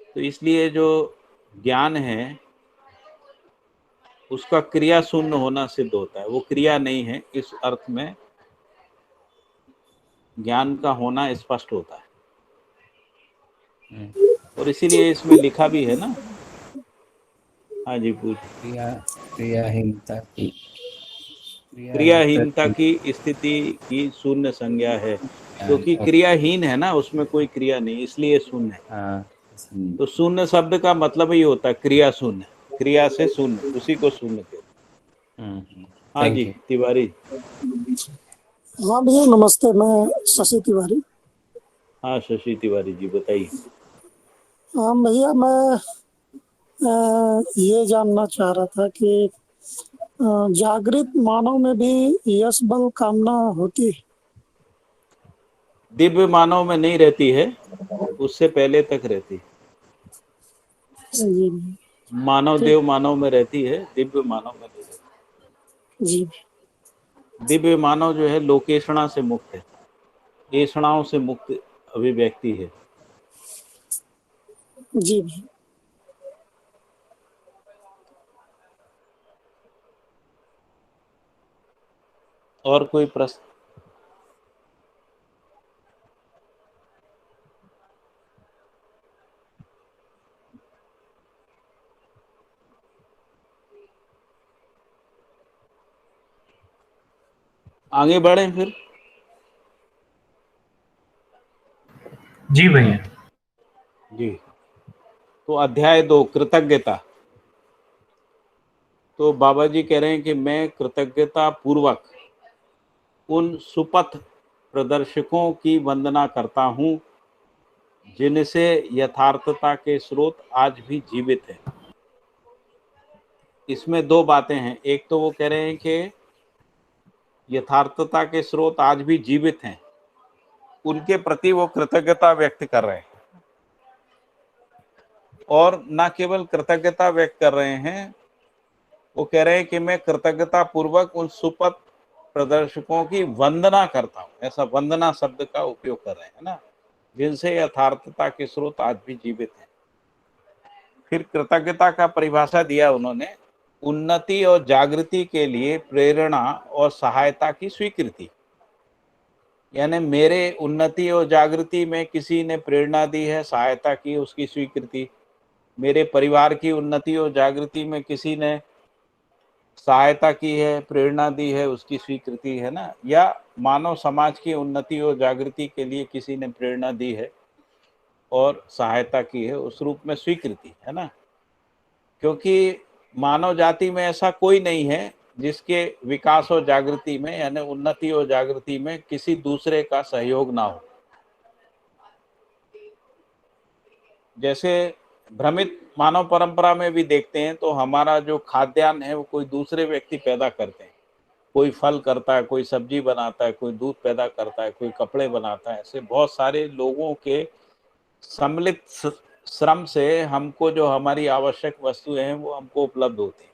तो इसलिए जो ज्ञान है उसका क्रिया शून्य होना सिद्ध होता है, वो क्रिया नहीं है, इस अर्थ में ज्ञान का होना स्पष्ट होता है। और इसीलिए इसमें लिखा भी है ना। हाँ जी, पूछ। क्रियाहीनता क्रियाहीनता की स्थिति की शून्य संज्ञा है, क्योंकि क्रियाहीन है ना, उसमें कोई क्रिया नहीं, इसलिए शून्य है। हाँ। तो शून्य शब्द का मतलब ही होता है क्रिया शून्य, क्रिया से शून्य, उसी को शून्य कहते हैं। हाँ जी, तिवारी। हाँ भैया नमस्ते, मैं शशि तिवारी। हाँ शशि तिवारी जी, बताइए। हाँ भैया, मैं ये जानना चाह रहा था कि जागृत मानव में भी यश बल कामना होती है? दिव्य मानव में नहीं रहती है, उससे पहले तक रहती है। जी मानव देव मानव में रहती है, दिव्य मानव में नहीं रहती। जी। दिव्य मानव जो है लोकेषणा से मुक्त है, ऐषणाओं से मुक्त अभिव्यक्ति है। जी भैया। और कोई प्रश्न? आगे बढ़ें फिर। जी भैया। जी, तो अध्याय 2 कृतज्ञता। तो बाबा जी कह रहे हैं कि मैं कृतज्ञता पूर्वक उन सुपथ प्रदर्शकों की वंदना करता हूं जिनसे यथार्थता के स्रोत आज भी जीवित हैं। इसमें दो बातें हैं। एक तो वो कह रहे हैं कि यथार्थता के स्रोत आज भी जीवित हैं, उनके प्रति वो कृतज्ञता व्यक्त कर रहे हैं। और न केवल कृतज्ञता व्यक्त कर रहे हैं, वो कह रहे हैं कि मैं कृतज्ञता पूर्वक उन सुपथ प्रदर्शकों की वंदना करता हूं। ऐसा वंदना शब्द का उपयोग कर रहे हैं ना, जिनसे यथार्थता के स्रोत आज भी जीवित हैं। फिर कृतज्ञता का परिभाषा दिया उन्होंने, उन्नति और जागृति के लिए प्रेरणा और सहायता की स्वीकृति। यानी मेरे उन्नति और जागृति में किसी ने प्रेरणा दी है, सहायता की, उसकी स्वीकृति। मेरे परिवार की उन्नति और जागृति में किसी ने सहायता की है, प्रेरणा दी है, उसकी स्वीकृति है ना, या मानव समाज की उन्नति और जागृति के लिए किसी ने प्रेरणा दी है और सहायता की है, उस रूप में स्वीकृति है ना। क्योंकि मानव जाति में ऐसा कोई नहीं है जिसके विकास और जागृति में, यानी उन्नति और जागृति में किसी दूसरे का सहयोग ना हो। जैसे भ्रमित मानव परंपरा में भी देखते हैं तो हमारा जो खाद्यान्न है वो कोई दूसरे व्यक्ति पैदा करते हैं। कोई फल करता है, कोई सब्जी बनाता है, कोई दूध पैदा करता है, कोई कपड़े बनाता है। ऐसे बहुत सारे लोगों के सम्मिलित श्रम से हमको जो हमारी आवश्यक वस्तुएं हैं वो हमको उपलब्ध होती हैं।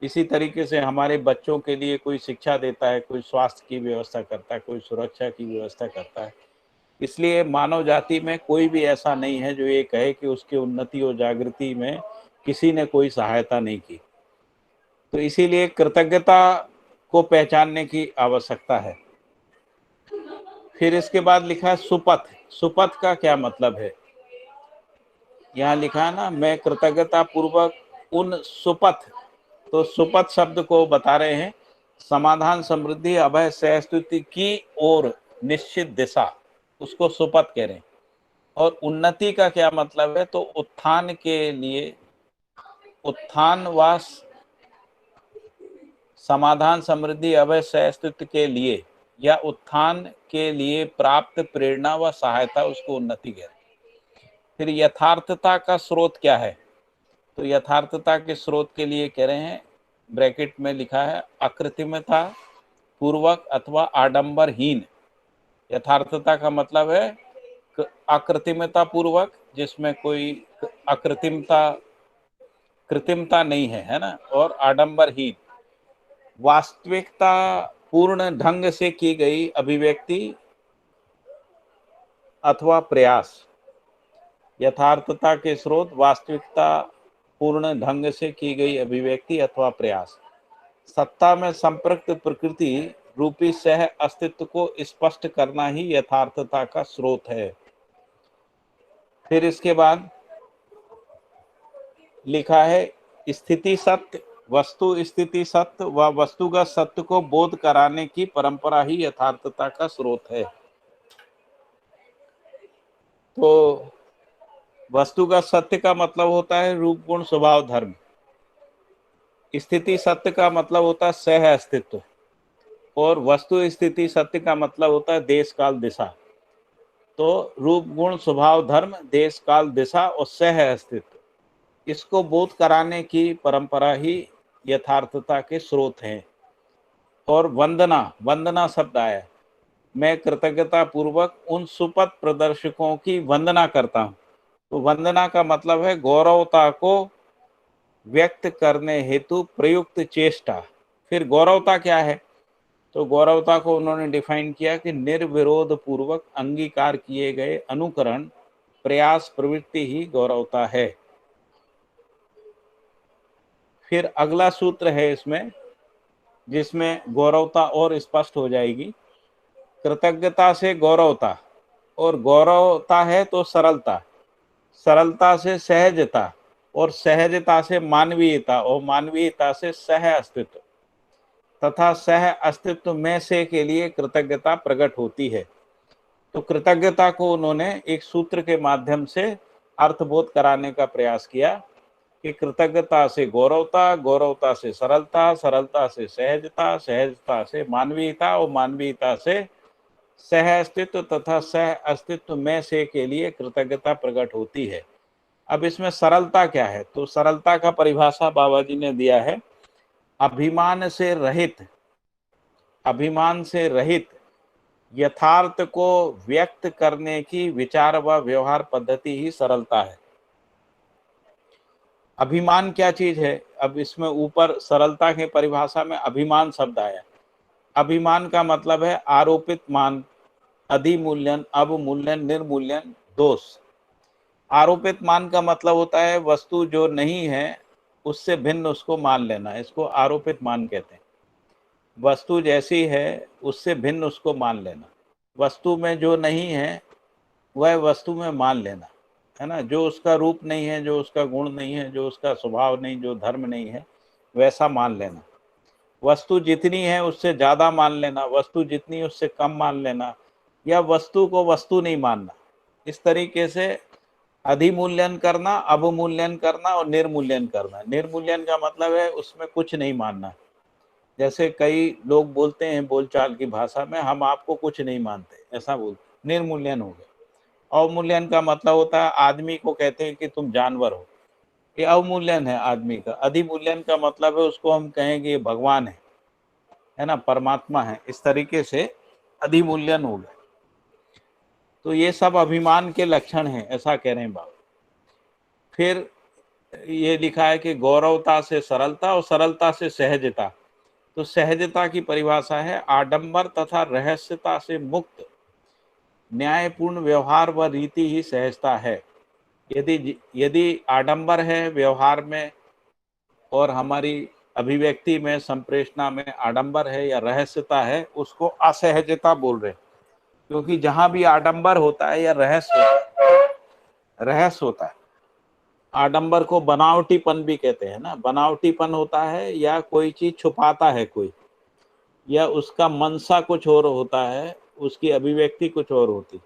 इसी तरीके से हमारे बच्चों के लिए कोई शिक्षा देता है, कोई स्वास्थ्य की व्यवस्था करता है, कोई सुरक्षा की व्यवस्था करता है। इसलिए मानव जाति में कोई भी ऐसा नहीं है जो ये कहे कि उसकी उन्नति और जागृति में किसी ने कोई सहायता नहीं की। तो इसीलिए कृतज्ञता को पहचानने की आवश्यकता है। फिर इसके बाद लिखा है सुपथ। सुपथ का क्या मतलब है? यहाँ लिखा है ना, मैं कृतज्ञता पूर्वक उन सुपथ, तो सुपथ शब्द को बता रहे हैं समाधान, समृद्धि, अभय, सहस्तुति की और निश्चित दिशा, उसको सुपथ कह रहे हैं। और उन्नति का क्या मतलब है? तो उत्थान के लिए, उत्थान व समाधान, समृद्धि, अभय, सहस्तित्व के लिए या उत्थान के लिए प्राप्त प्रेरणा व सहायता, उसको उन्नति कहते हैं। फिर यथार्थता का स्रोत क्या है? तो यथार्थता के स्रोत के लिए कह रहे हैं, ब्रैकेट में लिखा है, अकृत्रिमता पूर्वक अथवा आडंबरहीन। यथार्थता का मतलब है अकृत्रिमता पूर्वक, जिसमें कोई कृत्रिमता नहीं है ना, और आडंबरहीन, वास्तविकता पूर्ण ढंग से की गई अभिव्यक्ति अथवा प्रयास। यथार्थता के स्रोत वास्तविकता पूर्ण ढंग से की गई अभिव्यक्ति अथवा प्रयास। सत्ता में संपृक्त प्रकृति रूपी सह अस्तित्व को स्पष्ट करना ही यथार्थता का स्रोत है। फिर इसके बाद लिखा है स्थिति सत्य, वस्तु स्थिति सत्य व वस्तुगत सत्य को बोध कराने की परंपरा ही यथार्थता का स्रोत है। तो वस्तुगत सत्य का मतलब होता है रूप गुण स्वभाव धर्म। स्थिति सत्य का मतलब होता है सह अस्तित्व, और वस्तु स्थिति सत्य का मतलब होता है देश काल दिशा। तो रूप गुण स्वभाव धर्म, देश काल दिशा और सह अस्तित्व, इसको बोध कराने की परंपरा ही यथार्थता के स्रोत हैं। और वंदना, वंदना शब्द आया, मैं कृतज्ञता पूर्वक उन सुपथ प्रदर्शकों की वंदना करता हूं। तो वंदना का मतलब है गौरवता को व्यक्त करने हेतु प्रयुक्त चेष्टा। फिर गौरवता क्या है? तो गौरवता को उन्होंने डिफाइन किया कि निर्विरोध पूर्वक अंगीकार किए गए अनुकरण, प्रयास, प्रवृत्ति ही गौरवता है। फिर अगला सूत्र है इसमें, जिसमें गौरवता और स्पष्ट हो जाएगी। कृतज्ञता से गौरवता, और गौरवता है तो सरलता, सरलता से सहजता, और सहजता से मानवीयता, और मानवीयता से सह अस्तित्व, तथा सह अस्तित्व में से के लिए कृतज्ञता प्रकट होती है। तो कृतज्ञता को उन्होंने एक सूत्र के माध्यम से अर्थबोध कराने का प्रयास किया कि कृतज्ञता से गौरवता, गौरवता से सरलता, सरलता से सहजता, सहजता से मानवीयता, और मानवीयता से सह अस्तित्व, तथा सह अस्तित्व में से के लिए कृतज्ञता प्रकट होती है। अब इसमें सरलता क्या है? तो सरलता का परिभाषा बाबा जी ने दिया है, अभिमान से रहित, अभिमान से रहित यथार्थ को व्यक्त करने की विचार व व्यवहार पद्धति ही सरलता है। अभिमान क्या चीज है? अब इसमें ऊपर सरलता के परिभाषा में अभिमान शब्द आया। अभिमान का मतलब है आरोपित मान, अधिमूल्यन, अवमूल्यन, निर्मूल्यन, दोष। आरोपित मान का मतलब होता है वस्तु जो नहीं है उससे भिन्न उसको मान लेना, इसको आरोपित मान कहते हैं। वस्तु जैसी है उससे भिन्न उसको मान लेना, वस्तु में जो नहीं है वह वस्तु में मान लेना, है ना। जो उसका रूप नहीं है, जो उसका गुण नहीं है, जो उसका स्वभाव नहीं, जो धर्म नहीं है, वैसा मान लेना। वस्तु जितनी है उससे ज्यादा मान लेना, वस्तु जितनी उससे कम मान लेना, या वस्तु को वस्तु नहीं मानना। इस तरीके से अधिमूल्यन करना, अवमूल्यन करना और निर्मूल्यन करना। निर्मूल्यन का मतलब है उसमें कुछ नहीं मानना। जैसे कई लोग बोलते हैं बोलचाल की भाषा में, हम आपको कुछ नहीं मानते, ऐसा बोलते, निर्मूल्यन हो गया। अवमूल्यन का मतलब होता है आदमी को कहते हैं कि तुम जानवर हो, ये अवमूल्यन है आदमी का। अधिमूल्यन का मतलब है उसको हम कहेंगे ये भगवान है ना, परमात्मा है, इस तरीके से अधिमूल्यन हो गया। तो ये सब अभिमान के लक्षण हैं, ऐसा कह रहे हैं बाबा। फिर ये लिखा है कि गौरवता से सरलता और सरलता से सहजता। तो सहजता की परिभाषा है आडंबर तथा रहस्यता से मुक्त न्यायपूर्ण व्यवहार व रीति ही सहजता है। यदि आडंबर है व्यवहार में और हमारी अभिव्यक्ति में, संप्रेषणा में आडंबर है या रहस्यता है, उसको असहजता बोल रहे हैं। क्योंकि जहां भी आडंबर होता है या रहस्य होता है, आडंबर को बनावटीपन भी कहते हैं ना, बनावटीपन होता है या कोई चीज छुपाता है कोई, या उसका मनसा कुछ और होता है, उसकी अभिव्यक्ति कुछ और होती,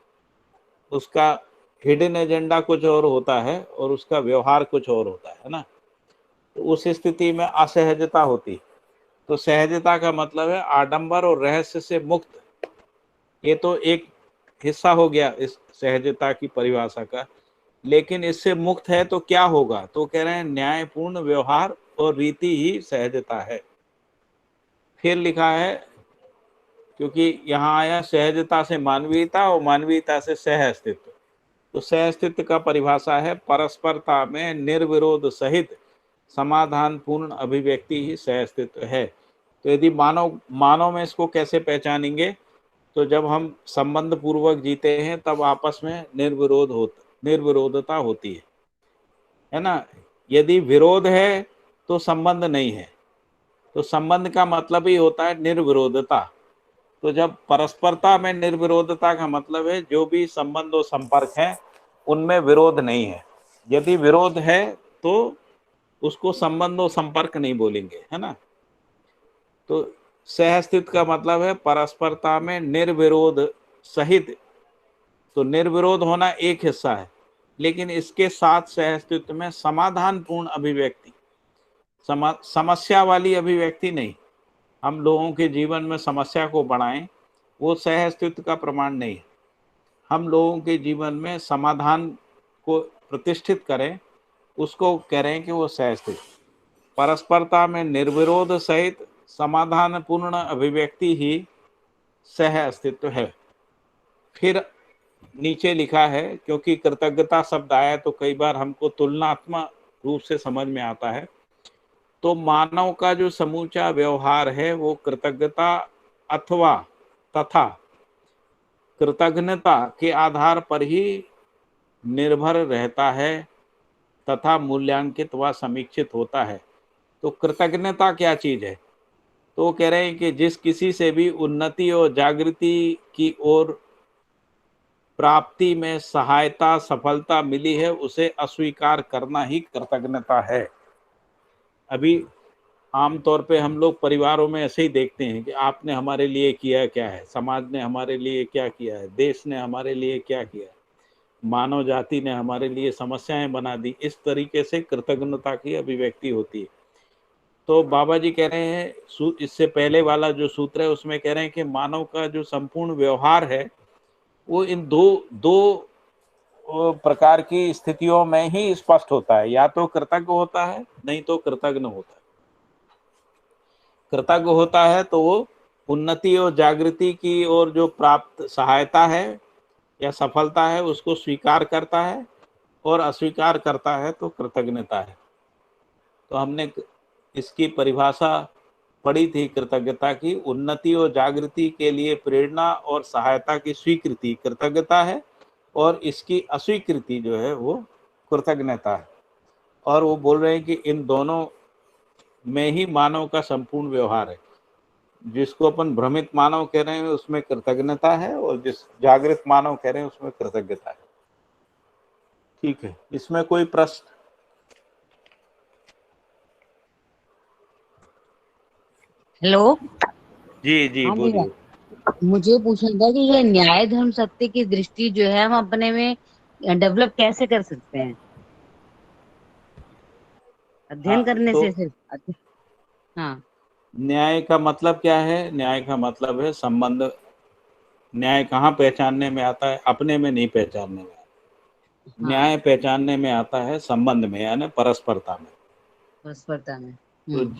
उसका हिडन एजेंडा कुछ और होता है और उसका व्यवहार कुछ और होता है ना। तो उस स्थिति में असहजता होती। तो सहजता का मतलब है आडंबर और रहस्य से मुक्त। ये तो एक हिस्सा हो गया इस सहजता की परिभाषा का। लेकिन इससे मुक्त है तो क्या होगा, तो कह रहे हैं न्यायपूर्ण व्यवहार और रीति ही सहजता है। फिर लिखा है, क्योंकि यहाँ आया सहजता से मानवीयता और मानवीयता से सह अस्तित्व। तो सह अस्तित्व का परिभाषा है परस्परता में निर्विरोध सहित समाधान पूर्ण अभिव्यक्ति ही सह अस्तित्व है। तो यदि मानव में इसको कैसे पहचानेंगे, तो जब हम संबंध पूर्वक जीते हैं तब आपस में निर्विरोधता होती है ना। यदि विरोध है तो संबंध नहीं है, तो संबंध का मतलब ही होता है निर्विरोधता। तो जब परस्परता में निर्विरोधता का मतलब है जो भी संबंध और संपर्क है उनमें विरोध नहीं है। यदि विरोध है तो उसको संबंध और संपर्क नहीं बोलेंगे, है ना। तो सहअस्तित्व का मतलब है परस्परता में निर्विरोध सहित। तो निर्विरोध होना एक हिस्सा है, लेकिन इसके साथ सहअस्तित्व में समाधान पूर्ण अभिव्यक्ति, समस्या वाली अभिव्यक्ति नहीं। हम लोगों के जीवन में समस्या को बढ़ाएं, वो सहअस्तित्व का प्रमाण नहीं है। हम लोगों के जीवन में समाधान को प्रतिष्ठित करें, उसको कह रहे हैं कि वो सहअस्तित्व। परस्परता में निर्विरोध सहित समाधान पूर्ण अभिव्यक्ति ही सह अस्तित्व है। फिर नीचे लिखा है, क्योंकि कृतज्ञता शब्द आया तो कई बार हमको तुलनात्मक रूप से समझ में आता है। तो मानव का जो समूचा व्यवहार है वो कृतज्ञता अथवा तथा कृतज्ञता के आधार पर ही निर्भर रहता है तथा मूल्यांकित व समीक्षित होता है। तो कृतज्ञता क्या चीज है, तो कह रहे हैं कि जिस किसी से भी उन्नति और जागृति की ओर प्राप्ति में सहायता सफलता मिली है उसे अस्वीकार करना ही कृतज्ञता है। अभी आमतौर पे हम लोग परिवारों में ऐसे ही देखते हैं कि आपने हमारे लिए किया क्या है, समाज ने हमारे लिए क्या किया है, देश ने हमारे लिए क्या किया है, मानव जाति ने हमारे लिए समस्याएं बना दी। इस तरीके से कृतज्ञता की अभिव्यक्ति होती है। तो बाबा जी कह रहे हैं, इससे पहले वाला जो सूत्र है उसमें कह रहे हैं कि मानव का जो संपूर्ण व्यवहार है वो इन दो प्रकार की स्थितियों में ही स्पष्ट होता है, या तो कृतज्ञ होता है नहीं तो कृतज्ञ होता है। कृतज्ञ होता है तो वो उन्नति और जागृति की ओर जो प्राप्त सहायता है या सफलता है उसको स्वीकार करता है, और अस्वीकार करता है तो कृतज्ञता है। तो हमने इसकी परिभाषा पढ़ी थी कृतज्ञता की, उन्नति और जागृति के लिए प्रेरणा और सहायता की स्वीकृति कृतज्ञता है, और इसकी अस्वीकृति जो है वो कृतज्ञता है। और वो बोल रहे हैं कि इन दोनों में ही मानव का संपूर्ण व्यवहार है। जिसको अपन भ्रमित मानव कह रहे हैं उसमें कृतज्ञता है, और जिस जागृत मानव कह रहे हैं उसमें कृतज्ञता है। ठीक है, इसमें कोई प्रश्न? हेलो। जी जी हाँ भैया, बोलिए। मुझे पूछना था कि ये न्याय धर्म सत्य की दृष्टि जो है हम अपने में डेवलप कैसे कर सकते हैं? हाँ अध्ययन करने तो से सिर्फ हाँ। न्याय का मतलब क्या है? न्याय का मतलब है संबंध। न्याय कहाँ पहचानने में आता है? अपने में नहीं पहचानने में आता। हाँ, न्याय पहचानने में आता है संबंध में, यानी परस्परता में। परस्परता में। तो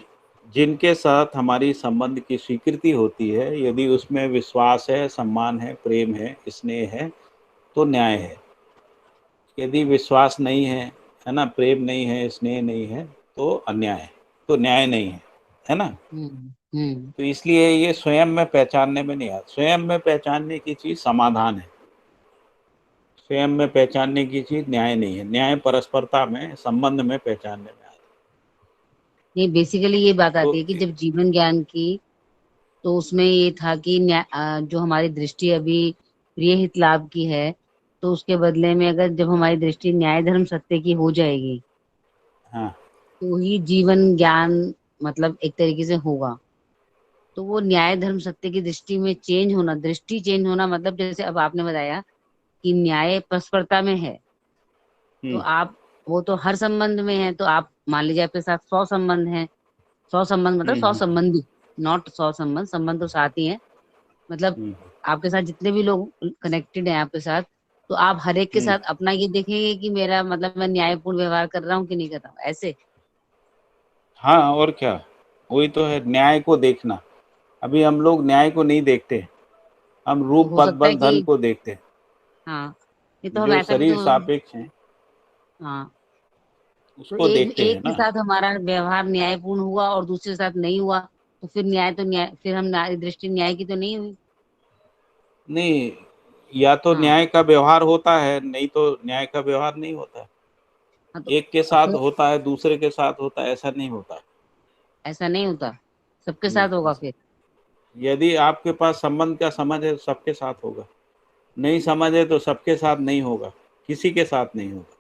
जिनके साथ हमारी संबंध की स्वीकृति होती है, यदि उसमें विश्वास है, सम्मान है, प्रेम है, स्नेह है, तो न्याय है। यदि विश्वास नहीं है ना, प्रेम नहीं है, स्नेह नहीं है, तो अन्याय है, तो न्याय नहीं है ना। हम्म। तो इसलिए ये स्वयं में पहचानने में नहीं आता। स्वयं में पहचानने की चीज समाधान है, स्वयं में पहचानने की चीज न्याय नहीं है। न्याय परस्परता में, संबंध में पहचानने में आता ये बेसिकली ये बात है। आती है कि जब जीवन ज्ञान की, तो उसमें ये था कि जो हमारी दृष्टि अभी प्रिय हित लाभ की है, तो उसके बदले में अगर जब हमारी दृष्टि न्याय धर्म सत्य की हो जाएगी, हाँ तो ही जीवन ज्ञान मतलब एक तरीके से होगा। तो वो न्याय धर्म सत्य की दृष्टि में चेंज होना, दृष्टि चेंज होना, मतलब जैसे अब आपने बताया कि न्याय परस्परता में है, तो हम्म आप वो तो हर संबंध में है, तो आप मान लीजिए आपके साथ 100 संबंध हैं। 100 संबंध मतलब 100 हम्म संबंधी, नॉट 100 संबंध, संबंध तो साथ ही है। मतलब हम्म आपके साथ जितने भी लोग कनेक्टेड हैं आपके साथ, तो आप हर एक के हम्म। साथ अपना ये देखेंगे कि मेरा मतलब मैं न्यायपूर्ण व्यवहार कर रहा हूँ कि नहीं कर रहा हूँ, ऐसे। हाँ और क्या, वही तो है न्याय को देखना। अभी हम लोग न्याय को नहीं देखते, हम तो रूप हो पद सकता है बल धन कि को देखते हैं, हाँ, ये तो हम जो ऐसा भी शरीर तो सापेक्ष है हाँ। तो उसको एक देखते एक हैं के ना। साथ हमारा व्यवहार न्यायपूर्ण हुआ और दूसरे के साथ नहीं हुआ, तो फिर न्याय तो न्याय, फिर हम दृष्टि न्याय की तो नहीं हुई। नहीं, या तो हाँ। न्याय का व्यवहार होता है, नहीं तो न्याय का व्यवहार नहीं होता। हाँ, तो एक के अब साथ तो होता है, दूसरे के साथ होता है, ऐसा नहीं होता। ऐसा नहीं होता, सबके नहीं साथ होगा ऐसा, फिर। यदि आपके पास संबंध का समझ है तो सबके साथ होगा, नहीं समझ है तो सबके साथ नहीं होगा, किसी के साथ नहीं होगा।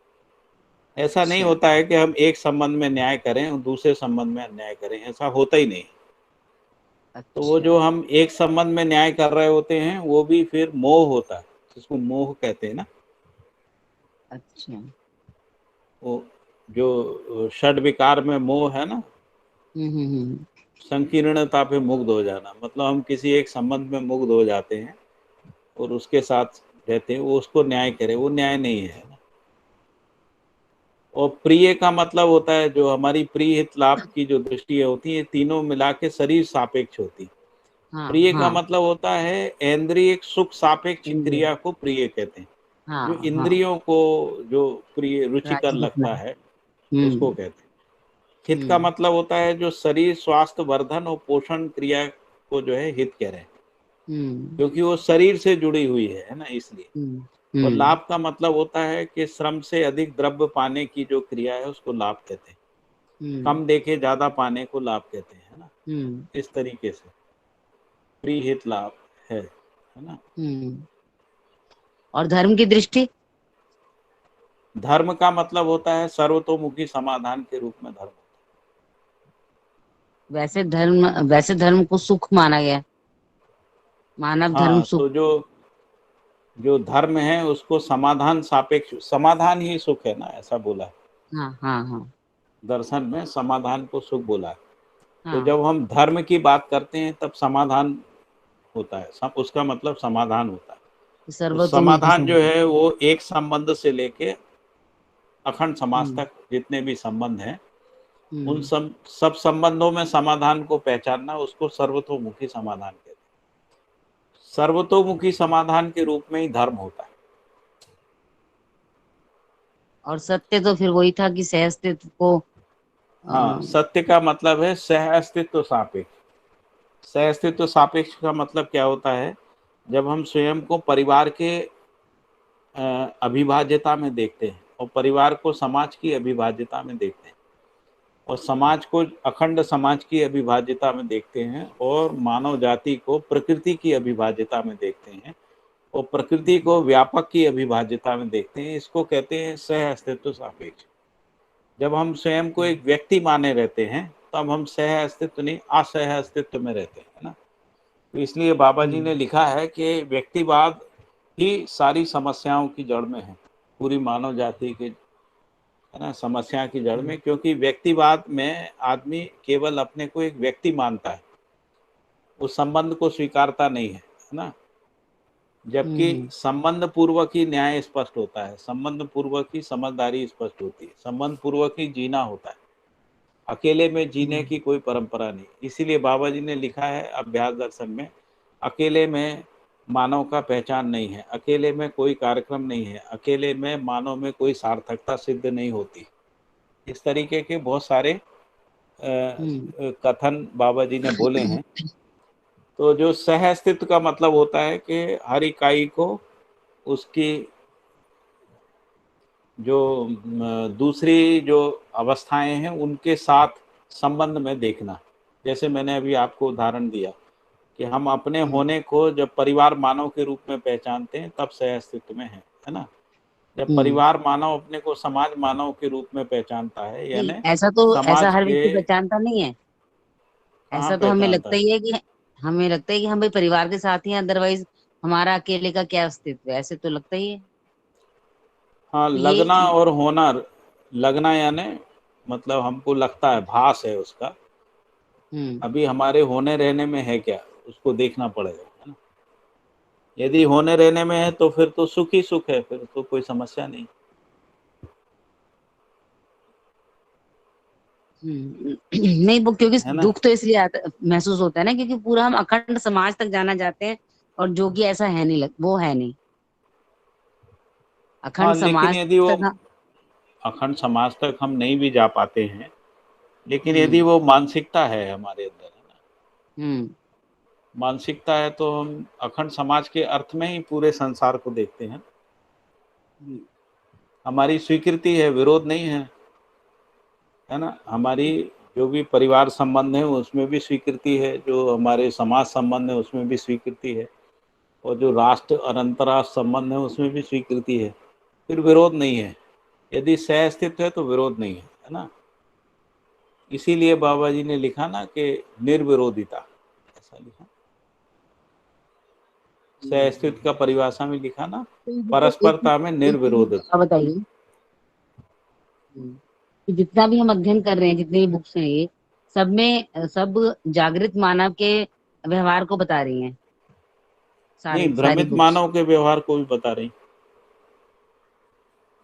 ऐसा नहीं अच्छा। होता है कि हम एक संबंध में न्याय करें और दूसरे संबंध में अन्याय करें, ऐसा होता ही नहीं। तो वो अच्छा। जो हम एक संबंध में न्याय कर रहे होते हैं, वो भी फिर मोह होता है, जिसको मोह कहते हैं ना। अच्छा। वो जो षड विकार में मोह है ना, हम्म। संकीर्णता पे मुग्ध हो जाना, मतलब हम किसी एक संबंध में मुग्ध हो जाते हैं और उसके साथ रहते हैं, वो उसको न्याय करे, वो न्याय नहीं है ना। और प्रिय का मतलब होता है जो हमारी प्रिय हित लाभ की जो दृष्टि होती है, तीनों मिला के शरीर सापेक्ष होती। हाँ प्रिय का हाँ। मतलब होता है इंद्रिय सुख सापेक्ष इंद्रिय। क्रिया को प्रिय कहते हैं। जो हाँ हाँ। इंद्रियों को जो प्रिय रुचिकर राज्य जितना लगता है। है, उसको हम्म। कहते हैं। हित का हम्म। मतलब होता है जो शरीर स्वास्थ्य वर्धन और पोषण क्रिया को जो है हित कह रहे हैं, हम्म। क्योंकि वो शरीर से जुड़ी हुई है ना, इसलिए। हम्म। और हम्म। लाभ का मतलब होता है कि श्रम से अधिक द्रव्य पाने की जो क्रिया है उसको लाभ कहते हैं। हम्म। कम देके ज्यादा पाने को लाभ कहते हैं, है ना। हम्म। इस तरीके से प्रीहित लाभ है ना। हम्म। और धर्म की दृष्टि? धर्म का मतलब होता है सर्वतोमुखी समाधान के रूप में धर्म। वैसे धर्म को सुख माना गया, मानव धर्म हाँ सुख। तो जो जो धर्म है उसको समाधान सापेक्ष, समाधान ही सुख है ना, ऐसा बोला है हाँ हाँ हाँ। दर्शन में, समाधान को सुख बोला है। तो हाँ, जब हम धर्म की बात करते हैं तब समाधान होता है, उसका मतलब समाधान होता है। तो सर्वतोमुखी समाधान जो समाधान। है वो एक संबंध से लेके अखंड समाज हम्म। तक जितने भी संबंध हैं, उन हम्म। सब संबंधों में समाधान को पहचानना, उसको सर्वतोमुखी समाधान कहते हैं। सर्वतोमुखी समाधान के रूप में ही धर्म होता है। और सत्य तो फिर वही था कि सह अस्तित्व को हाँ, अ, सत्य का मतलब है सह अस्तित्व सापेक्ष। सह अस्तित्व सापेक्ष का मतलब क्या होता है? जब हम स्वयं को परिवार के अविभाज्यता में देखते हैं और परिवार को समाज की अविभाज्यता में देखते हैं और समाज को अखंड समाज की अविभाज्यता में देखते हैं और मानव जाति को प्रकृति की अविभाज्यता में देखते हैं और प्रकृति को व्यापक की अविभाज्यता में देखते हैं, इसको कहते हैं सह अस्तित्व सापेक्ष। जब हम स्वयं को एक व्यक्ति माने रहते हैं तब हम सह अस्तित्व नहीं असह अस्तित्व में रहते हैं, है ना। तो इसलिए बाबा जी ने लिखा है कि व्यक्तिवाद ही सारी समस्याओं की जड़ में है, पूरी मानव जाति के, है ना, समस्या की जड़ में। क्योंकि व्यक्तिवाद में आदमी केवल अपने को एक व्यक्ति मानता है, उस संबंध को स्वीकारता नहीं है ना। जबकि संबंध पूर्वक ही न्याय स्पष्ट होता है, संबंध पूर्वक ही समझदारी स्पष्ट होती है, संबंध पूर्वक ही जीना होता है, अकेले में जीने की कोई परंपरा नहीं। इसीलिए बाबा जी ने लिखा है अभ्यास दर्शन में, अकेले में मानव का पहचान नहीं है, अकेले में कोई कार्यक्रम नहीं है, अकेले में मानव में कोई सार्थकता सिद्ध नहीं होती। इस तरीके के बहुत सारे कथन बाबा जी ने बोले हैं। तो जो सह अस्तित्व का मतलब होता है कि हर इकाई को उसकी जो दूसरी जो अवस्थाएं हैं उनके साथ संबंध में देखना। जैसे मैंने अभी आपको उदाहरण दिया कि हम अपने होने को जब परिवार मानव के रूप में पहचानते हैं तब सह अस्तित्व में है ना। जब परिवार मानव अपने को समाज मानव के रूप में पहचानता है, यानी ऐसा तो ऐसा समाज हर के व्यक्ति पहचानता नहीं है। ऐसा तो हमें लगता ही है कि हम भाई परिवार के साथ ही हैं, अदरवाइज हमारा अकेले का क्या अस्तित्व है, ऐसे तो लगता ही है। हाँ, तो लगना ये और होना, लगना यानी मतलब हमको लगता है, भास है उसका। अभी हमारे होने रहने में है क्या, उसको देखना पड़ेगा, है ना। यदि होने रहने में है तो फिर तो सुख ही सुख है, फिर तो कोई समस्या नहीं। नहीं, वो क्योंकि है ना। दुख तो इसलिए महसूस होता है ना, क्योंकि पूरा हम अखंड समाज तक जाना चाहते हैं, और जो कि ऐसा है नहीं, वो है नहीं हाँ, अखंड लेकिन समाज यदि वो तक। अखंड समाज तक हम नहीं भी जा पाते हैं, लेकिन यदि वो मानसिकता है हमारे अंदर, है ना, मानसिकता है, तो हम अखंड समाज के अर्थ में ही पूरे संसार को देखते हैं। हमारी स्वीकृति है, विरोध नहीं है ना। हमारी जो भी परिवार संबंध है उसमें भी स्वीकृति है, जो हमारे समाज संबंध है उसमें भी स्वीकृति है, और जो राष्ट्र और अंतर्राष्ट्र संबंध है उसमें भी स्वीकृति है, फिर विरोध नहीं है। यदि सह अस्तित्व है तो विरोध नहीं है ना। इसीलिए बाबा जी ने लिखा ना कि निर्विरोधिता, ऐसा लिखा। सह अस्तित्व का परिभाषा में लिखा ना, परस्परता में निर्विरोधता। बताइए कि जितना भी हम अध्ययन कर रहे हैं, जितने भी बुक्स हैं, ये सब में सब जागृत मानव के व्यवहार को बता रही हैं, नहीं, सारी भ्रमित बुक्स। मानव के व्यवहार को भी बता रही,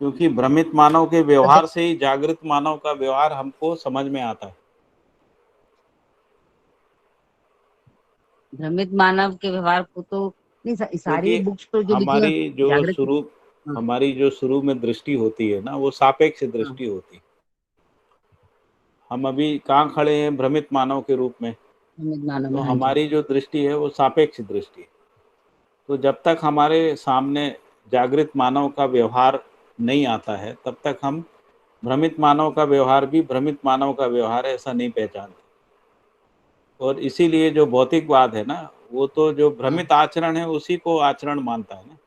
क्योंकि भ्रमित मानव के व्यवहार से ही जागृत मानव का व्यवहार हमको समझ में आता है। भ्रमित मानव के व्यवहार को तो नहीं, सारी क्योंकि बुक्स तो जो लिखी है हमारी जो जागृत। शुरू हाँ, हमारी जो शुरू में दृष्टि होती है ना, वो सापेक्ष हाँ, दृष्टि होती है। हम अभी कहाँ खड़े हैं, भ्रमित मानव के रूप में, भ्रमित मानव तो में, हाँ जी। हमारी जो दृष्टि है वो सापेक्ष दृष्टि है। तो जब तक हमारे सामने जागृत मानव का व्यवहार नहीं आता है, तब तक हम भ्रमित मानव का व्यवहार भी भ्रमित मानव का व्यवहार है ऐसा नहीं पहचानते। और इसीलिए जो भौतिकवाद है ना, वो तो जो भ्रमित आचरण है उसी को आचरण मानता है ना।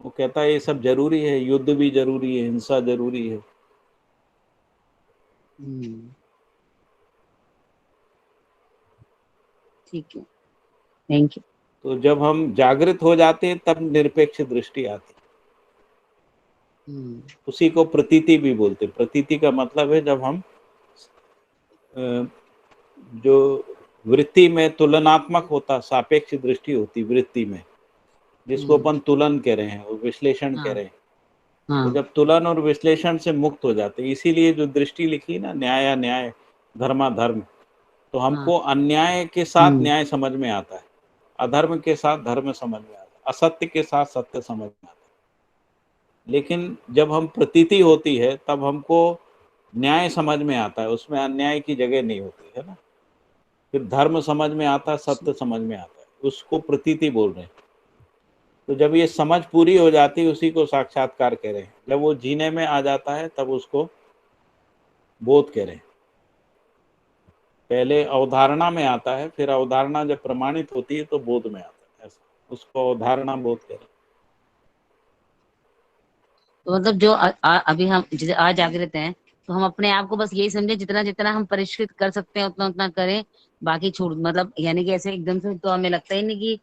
वो कहता है ये सब जरूरी है, युद्ध भी जरूरी है, हिंसा जरूरी है। ठीक है, थैंक यू। तो जब हम जागृत हो जाते हैं तब निरपेक्ष दृष्टि आती है। उसी को प्रतीति भी बोलते हैं। प्रतीति का मतलब है जब हम जो वृत्ति में तुलनात्मक होता, सापेक्ष दृष्टि होती वृत्ति में, जिसको अपन तुलन कह रहे हैं और विश्लेषण कह रहे हैं। तो जब तुलन और विश्लेषण से मुक्त हो जाते हैं, इसीलिए जो दृष्टि लिखी ना, न्याय न्याय धर्मा धर्म, तो हमको अन्याय के साथ न्याय समझ में आता है, अधर्म के साथ धर्म समझ में आता है, असत्य के साथ सत्य समझ में आता है। लेकिन जब हम प्रतीति होती है तब हमको न्याय समझ में आता है, उसमें अन्याय की जगह नहीं होती है ना। फिर धर्म समझ में आता है, सत्य समझ में आता है, उसको प्रतीति बोल रहे हैं। तो जब ये समझ पूरी हो जाती है, उसी को साक्षात्कार कह रहे हैं। जब वो जीने में आ जाता है तब उसको बोध कह रहे हैं। पहले अवधारणा में आता है, फिर अवधारणा जब प्रमाणित होती है तो बोध में आता है, ऐसा उसको अवधारणा बोध कह रहे हैं। तो मतलब जो अभी हम जैसे आज जागृत हैं, तो हम अपने आप को बस यही समझे जितना जितना हम परिष्कृत कर सकते हैं उतना उतना करें, बाकी छोड़, मतलब यानी कि ऐसे एकदम से तो हमें लगता ही नहीं कि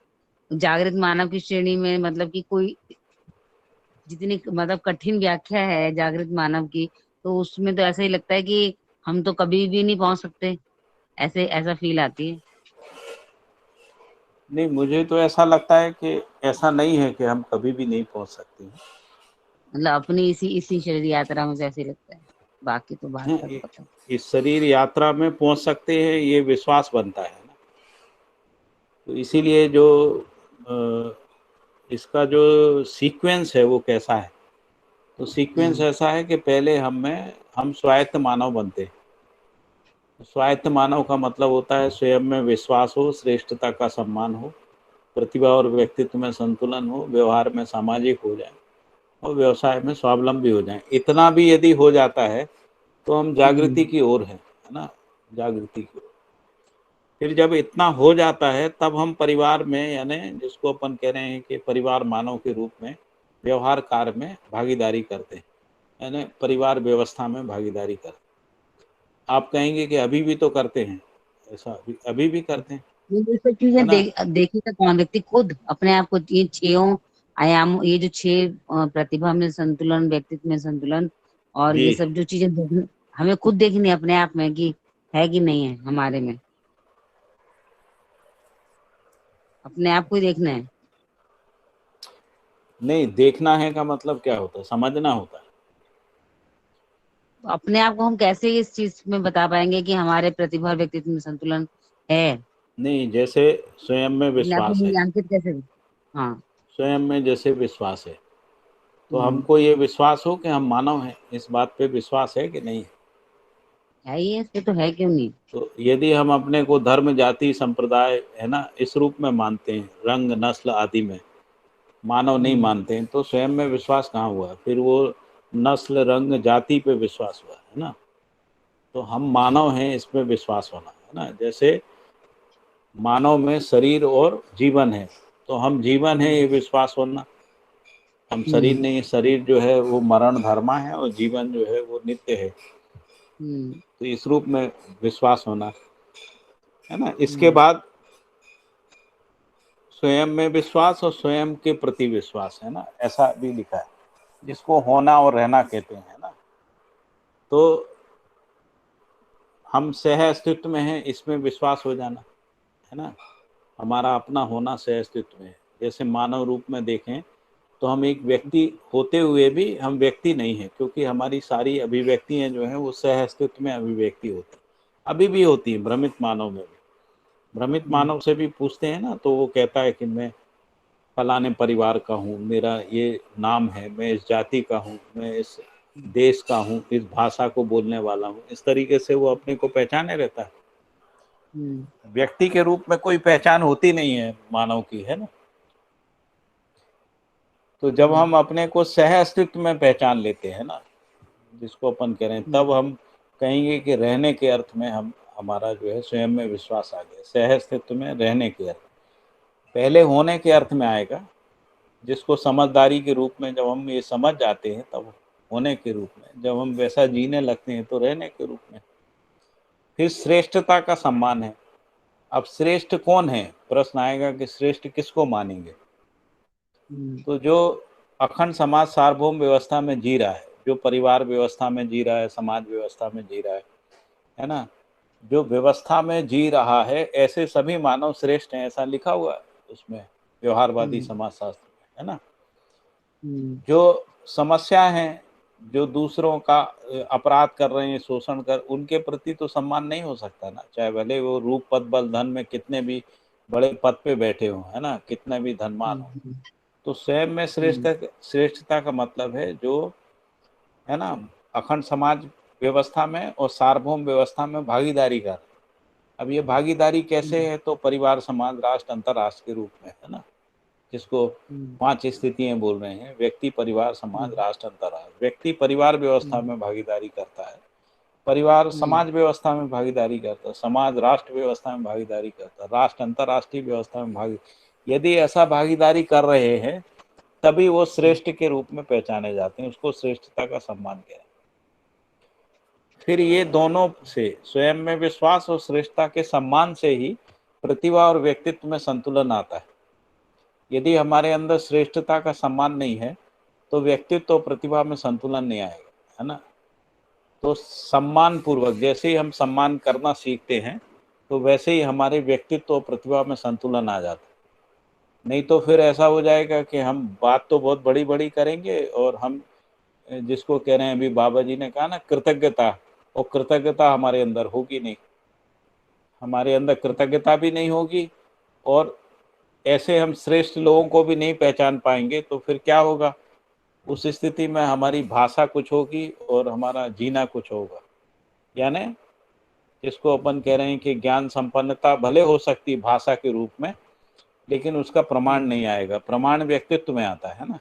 जागृत मानव की श्रेणी में मतलब कि कोई जितनी मतलब कठिन व्याख्या है जागृत मानव की, तो उसमें तो ऐसा ही लगता है कि हम तो कभी भी नहीं पहुंच सकते, ऐसे ऐसा फील आती है। नहीं, मुझे तो ऐसा लगता है कि ऐसा नहीं है कि हम कभी भी नहीं पहुंच सकते मतलब अपनी इसी इसी शरीर यात्रा में ऐसे ही लगता है, बाकी तो बात का तो हैं। पता नहीं। इस शरीर यात्रा में पहुंच सकते हैं, ये विश्वास बनता है ना। तो इसीलिए जो इसका जो सीक्वेंस है वो कैसा है, तो सीक्वेंस ऐसा है कि पहले हम स्वायत्त मानव बनते हैं। स्वायत्त मानव का मतलब होता है स्वयं में विश्वास हो, श्रेष्ठता का सम्मान हो, प्रतिभा और व्यक्तित्व में संतुलन हो, व्यवहार में सामाजिक हो जाए और व्यवसाय में स्वावलंबी हो जाए। इतना भी यदि हो जाता है तो हम जागृति की ओर है ना, जागृति की ओर। फिर जब इतना हो जाता है तब हम परिवार में, यानी जिसको अपन कह रहे हैं कि परिवार मानव के रूप में व्यवहार कार्य में भागीदारी करते हैं, यानी परिवार व्यवस्था में भागीदारी करते हैं। आप कहेंगे कि अभी भी तो करते हैं, ऐसा अभी भी करते हैं, ये सब है चीजें ना। देखेगा कौन व्यक्ति खुद अपने आप को, ये छयों आयाम, ये जो 6 प्रतिभा में संतुलन, व्यक्तित्व में संतुलन, और जी, ये सब जो चीजें हमें खुद देखनी है अपने आप में कि है कि नहीं है हमारे में, अपने आप को ही देखना है। नहीं, देखना है का मतलब क्या होता है, समझना होता है। तो अपने आप को हम कैसे इस चीज में बता पाएंगे कि हमारे प्रतिभा और व्यक्तित्व में संतुलन है? नहीं, जैसे स्वयं में अपने आप को विश्वास है, मूल्यांकित कैसे? हाँ। स्वयं में जैसे विश्वास है, तो हम्म। हमको ये विश्वास हो कि हम मानव हैं, इस बात पे विश्वास है कि नहीं है। है ही है, इससे तो है क्यों नहीं। तो यदि हम अपने को धर्म, जाति, संप्रदाय, है ना, इस रूप में मानते हैं, रंग, नस्ल आदि में मानव नहीं मानते हैं, तो स्वयं में विश्वास कहाँ हुआ, फिर वो नस्ल, रंग, जाति पे विश्वास हुआ, है ना। तो हम मानव हैं, इसमें विश्वास होना, है ना। जैसे मानव में शरीर और जीवन है, तो हम जीवन है ये विश्वास होना। हम शरीर नहीं, शरीर जो है वो मरण धर्मा है और जीवन जो है वो नित्य है, तो इस रूप में विश्वास होना, है ना। इसके बाद स्वयं में विश्वास और स्वयं के प्रति विश्वास, है ना, ऐसा भी लिखा है, जिसको होना और रहना कहते हैं ना। तो हम सह अस्तित्व में हैं, इसमें विश्वास हो जाना, है ना। हमारा अपना होना सह अस्तित्व में है। जैसे मानव रूप में देखें तो हम एक व्यक्ति होते हुए भी हम व्यक्ति नहीं है, क्योंकि हमारी सारी अभिव्यक्तियां जो हैं वो सह अस्तित्व में अभिव्यक्ति होती, अभी भी होती है भ्रमित मानव में भी। भ्रमित मानव से भी पूछते हैं ना, तो वो कहता है कि मैं फलाने परिवार का हूँ, मेरा ये नाम है, मैं इस जाति का हूँ, मैं इस देश का हूँ, इस भाषा को बोलने वाला हूँ, इस तरीके से वो अपने को पहचाने रहता है। व्यक्ति के रूप में कोई पहचान होती नहीं है मानव की, है ना। तो जब हम अपने को सह अस्तित्व में पहचान लेते हैं ना, जिसको अपन कह रहे हैं, तब हम कहेंगे कि रहने के अर्थ में हमारा जो है स्वयं में विश्वास आ गया। सह अस्तित्व में रहने के अर्थ, पहले होने के अर्थ में आएगा, जिसको समझदारी के रूप में जब हम ये समझ जाते हैं तब होने के रूप में, जब हम वैसा जीने लगते हैं तो रहने के रूप में। फिर श्रेष्ठता का सम्मान है। अब श्रेष्ठ कौन है, प्रश्न आएगा कि श्रेष्ठ किसको मानेंगे। तो जो अखंड समाज सार्वभौम व्यवस्था में जी रहा है, जो परिवार व्यवस्था में जी रहा है, समाज व्यवस्था में जी रहा है ना, जो व्यवस्था में जी रहा है, ऐसे सभी मानव श्रेष्ठ हैं, ऐसा लिखा हुआ है उसमें, व्यवहारवादी समाज शास्त्र में, है ना। जो समस्या है, जो दूसरों का अपराध कर रहे हैं, शोषण कर, उनके प्रति तो सम्मान नहीं हो सकता ना, चाहे भले वो रूप, पद, बल, धन में कितने भी बड़े पद पे बैठे हो, है ना, कितने भी धनवान हो। तो स्वयं में श्रेष्ठता का मतलब है जो, है ना, अखंड समाज व्यवस्था में और सार्वभौम व्यवस्था में भागीदारी कर। अब ये भागीदारी कैसे है, तो परिवार, समाज, राष्ट्र, अंतरराष्ट्र के रूप में, है ना, जिसको 5 स्थितियां बोल रहे हैं, व्यक्ति, परिवार, समाज, राष्ट्र, अंतरराष्ट्र। व्यक्ति परिवार व्यवस्था में भागीदारी करता है, परिवार समाज व्यवस्था में भागीदारी करता है, समाज राष्ट्र व्यवस्था में भागीदारी करता है, राष्ट्र अंतरराष्ट्रीय व्यवस्था में यदि ऐसा भागीदारी कर रहे हैं तभी वो श्रेष्ठ के रूप में पहचाने जाते हैं, उसको श्रेष्ठता का सम्मान करें। फिर ये दोनों से, स्वयं में विश्वास और श्रेष्ठता के सम्मान से ही प्रतिभा और व्यक्तित्व में संतुलन आता है। यदि हमारे अंदर श्रेष्ठता का सम्मान नहीं है तो व्यक्तित्व और प्रतिभा में संतुलन नहीं आएगा, है ना। तो सम्मान पूर्वक जैसे ही हम सम्मान करना सीखते हैं तो वैसे ही हमारे व्यक्तित्व और प्रतिभा में संतुलन आ जाता है। नहीं तो फिर ऐसा हो जाएगा कि हम बात तो बहुत बड़ी बड़ी करेंगे और हम जिसको कह रहे हैं, अभी बाबा जी ने कहा ना, कृतज्ञता, और कृतज्ञता हमारे अंदर होगी नहीं, हमारे अंदर कृतज्ञता भी नहीं होगी और ऐसे हम श्रेष्ठ लोगों को भी नहीं पहचान पाएंगे। तो फिर क्या होगा, उस स्थिति में हमारी भाषा कुछ होगी और हमारा जीना कुछ होगा। यानी जिसको अपन कह रहे हैं कि ज्ञान संपन्नता भले हो सकती भाषा के रूप में, लेकिन उसका प्रमाण नहीं आएगा। प्रमाण व्यक्तित्व में आता है ना,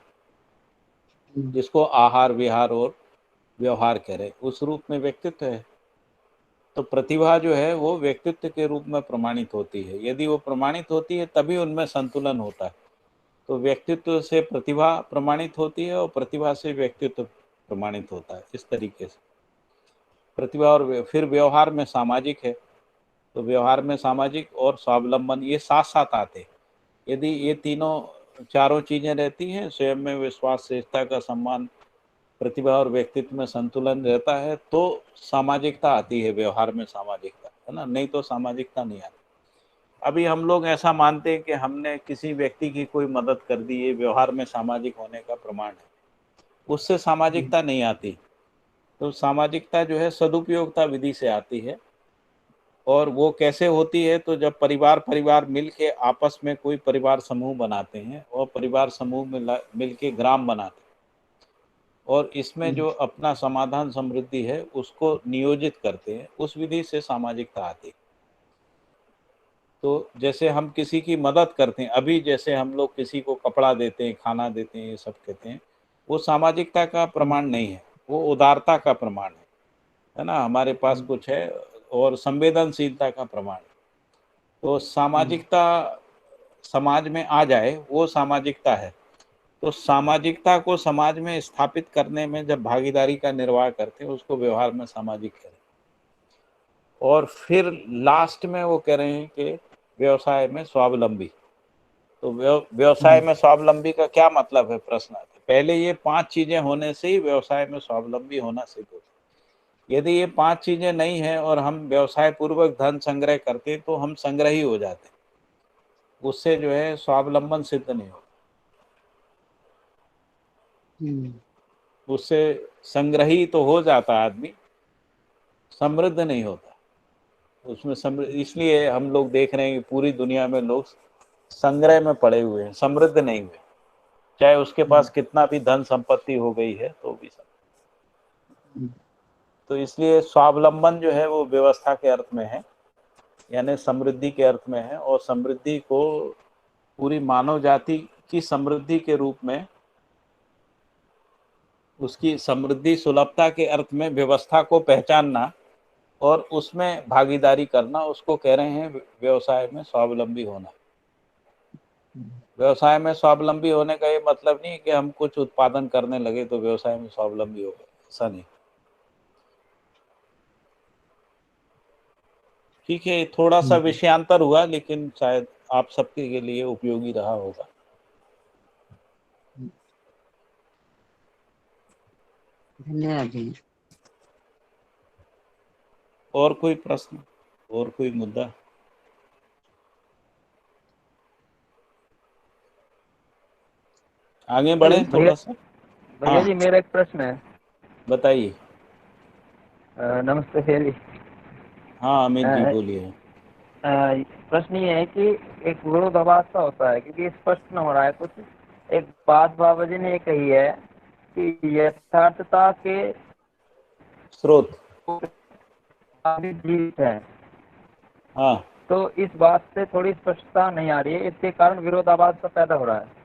जिसको आहार विहार और व्यवहार कह रहे, उस रूप में व्यक्तित्व है। तो प्रतिभा जो है वो व्यक्तित्व के रूप में प्रमाणित होती है। यदि वो प्रमाणित होती है तभी उनमें संतुलन होता है। तो व्यक्तित्व से प्रतिभा प्रमाणित होती है और प्रतिभा से व्यक्तित्व प्रमाणित होता है। इस तरीके से प्रतिभा और फिर व्यवहार में सामाजिक है। तो व्यवहार में सामाजिक और स्वावलंबन ये साथ साथ आते। यदि ये तीनों चारों चीजें रहती हैं, स्वयं में विश्वास, श्रेष्ठता का सम्मान, प्रतिभा और व्यक्तित्व में संतुलन रहता है, तो सामाजिकता आती है। व्यवहार में सामाजिकता, है ना, नहीं तो सामाजिकता नहीं आती। अभी हम लोग ऐसा मानते हैं कि हमने किसी व्यक्ति की कोई मदद कर दी, ये व्यवहार में सामाजिक होने का प्रमाण है, उससे सामाजिकता नहीं आती। तो सामाजिकता जो है सदुपयोगता विधि से आती है। और वो कैसे होती है, तो जब परिवार मिल के आपस में कोई परिवार समूह बनाते हैं और परिवार समूह में मिल के ग्राम बनाते हैं और इसमें जो अपना समाधान समृद्धि है उसको नियोजित करते हैं, उस विधि से सामाजिकता आती है। तो जैसे हम किसी की मदद करते हैं, अभी जैसे हम लोग किसी को कपड़ा देते हैं, खाना देते हैं, ये सब कहते हैं, वो सामाजिकता का प्रमाण नहीं है, वो उदारता का प्रमाण है ना। हमारे पास कुछ है और संवेदनशीलता का प्रमाण। तो सामाजिकता समाज में आ जाए वो सामाजिकता है। तो सामाजिकता को समाज में स्थापित करने में जब भागीदारी का निर्वाह करते हैं उसको व्यवहार में सामाजिक करें। और फिर लास्ट में वो कह रहे हैं कि व्यवसाय में स्वावलंबी। तो व्यवसाय में स्वावलंबी का क्या मतलब है, प्रश्न आता है। पहले ये 5 चीजें होने से ही व्यवसाय में स्वावलंबी होना सिद्ध होता है। यदि ये 5 चीजें नहीं है और हम व्यवसाय पूर्वक धन संग्रह करते हैं तो हम संग्रही हो जाते हैं, उससे जो है स्वावलंबन सिद्ध नहीं होता, उससे संग्रही तो हो जाता आदमी, समृद्ध नहीं होता उसमें। समृद्ध इसलिए हम लोग देख रहे हैं कि पूरी दुनिया में लोग संग्रह में पड़े हुए हैं, समृद्ध नहीं हुए, चाहे उसके पास कितना भी धन संपत्ति हो गई है तो भी। तो इसलिए स्वावलंबन जो है वो व्यवस्था के अर्थ में है, यानी समृद्धि के अर्थ में है। और समृद्धि को पूरी मानव जाति की समृद्धि के रूप में, उसकी समृद्धि सुलभता के अर्थ में व्यवस्था को पहचानना और उसमें भागीदारी करना, उसको कह रहे हैं व्यवसाय में स्वावलंबी होना। व्यवसाय में स्वावलंबी होने का ये मतलब नहीं कि हम कुछ उत्पादन करने लगे तो व्यवसाय में स्वावलंबी हो गए, ऐसा नहीं। ठीक है, थोड़ा सा विषयांतर हुआ लेकिन शायद आप सबके के लिए उपयोगी रहा होगा। धन्यवाद जी। और कोई प्रश्न, और कोई मुद्दा? आगे बढ़े थोड़ा सा। भैया जी मेरा एक प्रश्न है। बताइए। नमस्ते भैया जी। हाँ अमित जी बोलिए। प्रश्न ये है कि एक विरोधाभास सा होता है, क्योंकि स्पष्ट न हो रहा है कुछ। एक बात बाबा जी ने ये कही है कि यथार्थता के स्रोत जीवित है। हाँ, तो इस बात से थोड़ी स्पष्टता नहीं आ रही है, इसके कारण विरोधाभास सा पैदा हो रहा है।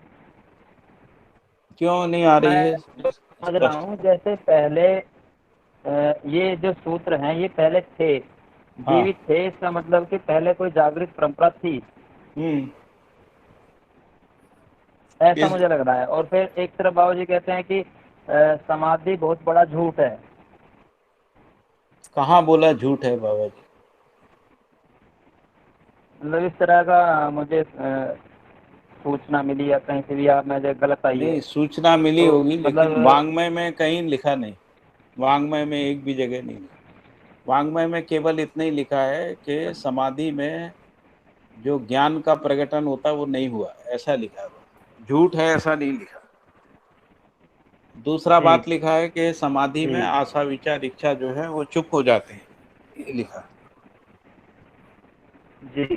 क्यों नहीं आ रही है? मैं समझ रहा हूँ, जैसे पहले ये जो सूत्र हैं ये पहले थे, जीवित थे, इसका मतलब कि पहले कोई जागृत परंपरा थी, ऐसा मुझे लग रहा है। और फिर एक तरफ बाबा जी कहते हैं कि समाधि बहुत बड़ा झूठ है। कहाँ बोला झूठ है बाबा जी? मतलब इस तरह का मुझे सूचना मिली या कहीं से भी आप मुझे गलत आई है नहीं, सूचना मिली तो होगी, लेकिन मतलब वांग्मय में कहीं लिखा नहीं। वांग्मय में एक भी जगह नहीं लिखा। वांग्मय में केवल इतना ही लिखा है कि समाधि में जो ज्ञान का प्रकटन होता है वो नहीं हुआ, ऐसा लिखा है। झूठ है ऐसा नहीं लिखा। दूसरा जी बात लिखा है कि समाधि में जी आशा विचार इच्छा जो है वो चुप हो जाते हैं, ये लिखा है। जी।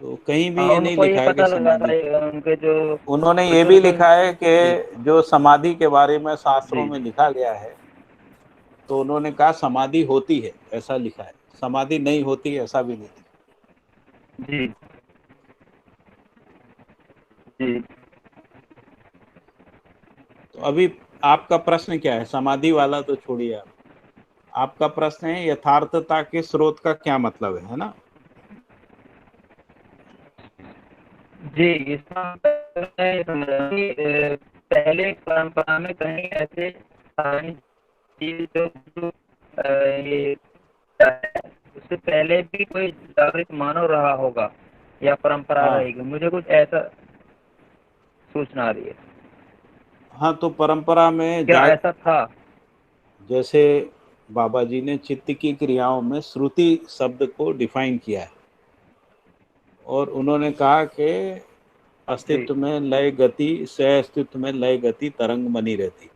तो कहीं भी हाँ, ये नहीं उनको ये लिखा है कि पता लगा समाधि। था उनके जो उन्होंने ये भी बुजुर्ग लिखा है जी कि जो समाधि के बारे में शास्त्रों जी में लिखा गया है, तो उन्होंने कहा समाधि होती है, ऐसा लिखा है। समाधि नहीं होती ऐसा भी नहीं लिखा। जी जी। तो अभी आपका प्रश्न क्या है? समाधि वाला तो छोड़िए आप। आपका प्रश्न है यथार्थता के स्रोत का क्या मतलब है ना? जी, इसका मतलब मैं ये समझ रहा हूँ कि पहले परंपरा में कहीं ऐसे सारी चीज जो ये उससे पहले भी कोई जागृत मानव रहा होगा या परंपरा हाँ रहेगी, मुझे कुछ ऐसा सूचना आ रही है। हाँ, तो परंपरा में क्या ऐसा था? जैसे बाबा जी ने चित्त की क्रियाओं में श्रुति शब्द को डिफाइन किया है, और उन्होंने कहा कि जी अस्तित्व में लय गति, सह अस्तित्व में लय गति तरंग बनी रहती।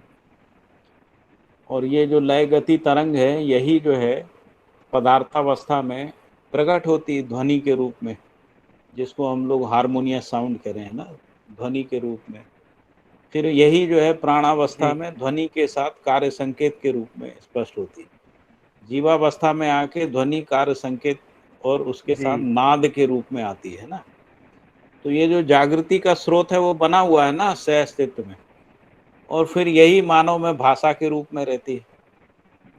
और ये जो लय गति तरंग है, यही जो है पदार्थावस्था में प्रकट होती ध्वनि के रूप में, जिसको हम लोग हारमोनियस साउंड कह रहे हैं ना, ध्वनि के रूप में। फिर यही जो है प्राणावस्था जी में ध्वनि के साथ कार्य संकेत के रूप में स्पष्ट होती। जीवावस्था में आके ध्वनि कार्य संकेत और उसके जी साथ नाद के रूप में आती है ना। तो ये जो जागृति का स्रोत है वो बना हुआ है ना सह अस्तित्व में, और फिर यही मानव में भाषा के रूप में रहती है।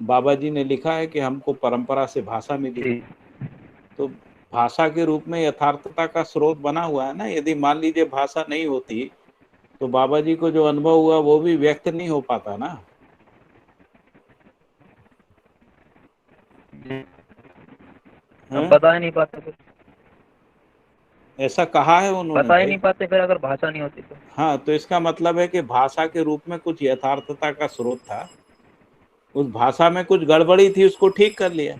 बाबा जी ने लिखा है कि हमको परंपरा से भाषा मिली, जी तो भाषा के रूप में यथार्थता का स्रोत बना हुआ है ना। यदि मान लीजिए भाषा नहीं होती, तो बाबा जी को जो अनुभव हुआ वो भी व्यक्त नहीं हो पाता ना। जी। अब है? बता ही नहीं पाते फिर, ऐसा कहा है उन्होंने बता ही भाई। नहीं पाते फिर अगर भाषा नहीं होती तो। हाँ, तो इसका मतलब है कि भाषा के रूप में कुछ यथार्थता का स्रोत था, उस भाषा में कुछ गड़बड़ी थी, उसको ठीक कर लिया।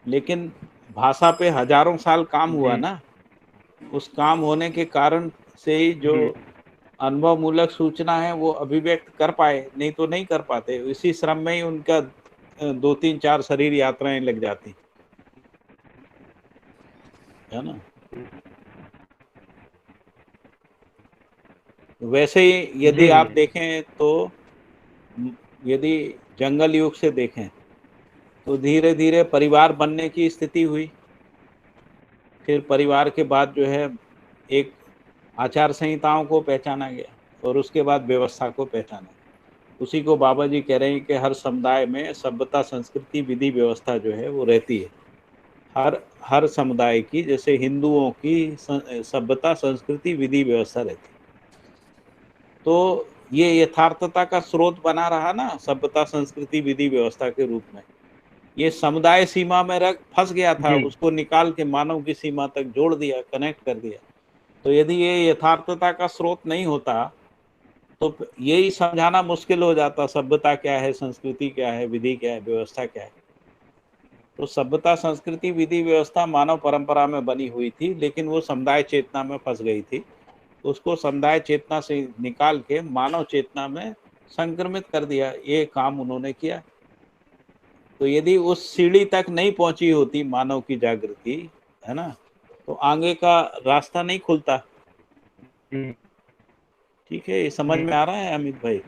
लेकिन भाषा पे हजारों साल काम हुआ जी ना, उस काम होने के कारण से ही जो जी अनुभव मूलक सूचना है वो अभिव्यक्त कर पाए, नहीं तो नहीं कर पाते। इसी श्रम में ही उनका 2 3 4 शरीर यात्राएं लग जाती है ना। वैसे ही यदि जी आप देखें तो यदि जंगल युग से देखें तो धीरे धीरे परिवार बनने की स्थिति हुई। फिर परिवार के बाद जो है एक आचार संहिताओं को पहचाना गया, और उसके बाद व्यवस्था को पहचाना गया। उसी को बाबा जी कह रहे हैं कि हर समुदाय में सभ्यता संस्कृति विधि व्यवस्था जो है वो रहती है। हर हर समुदाय की, जैसे हिंदुओं की सभ्यता संस्कृति विधि व्यवस्था रहती है। तो ये यथार्थता का स्रोत बना रहा ना सभ्यता संस्कृति विधि व्यवस्था के रूप में। ये समुदाय सीमा में रख फंस गया था, जी उसको निकाल के मानव की सीमा तक जोड़ दिया, कनेक्ट कर दिया। तो यदि ये यथार्थता का स्रोत नहीं होता तो यही समझाना मुश्किल हो जाता, सभ्यता क्या है, संस्कृति क्या है, विधि क्या है, व्यवस्था क्या है। तो सभ्यता संस्कृति विधि व्यवस्था मानव परंपरा में बनी हुई थी, लेकिन वो समुदाय चेतना में फंस गई थी। उसको समुदाय चेतना से निकाल के मानव चेतना में संक्रमित कर दिया, ये काम उन्होंने किया। तो यदि उस सीढ़ी तक नहीं पहुंची होती मानव की जागृति, है ना, तो आगे का रास्ता नहीं खुलता। जी ठीक है, ये समझ जी में आ रहा है अमित भाई?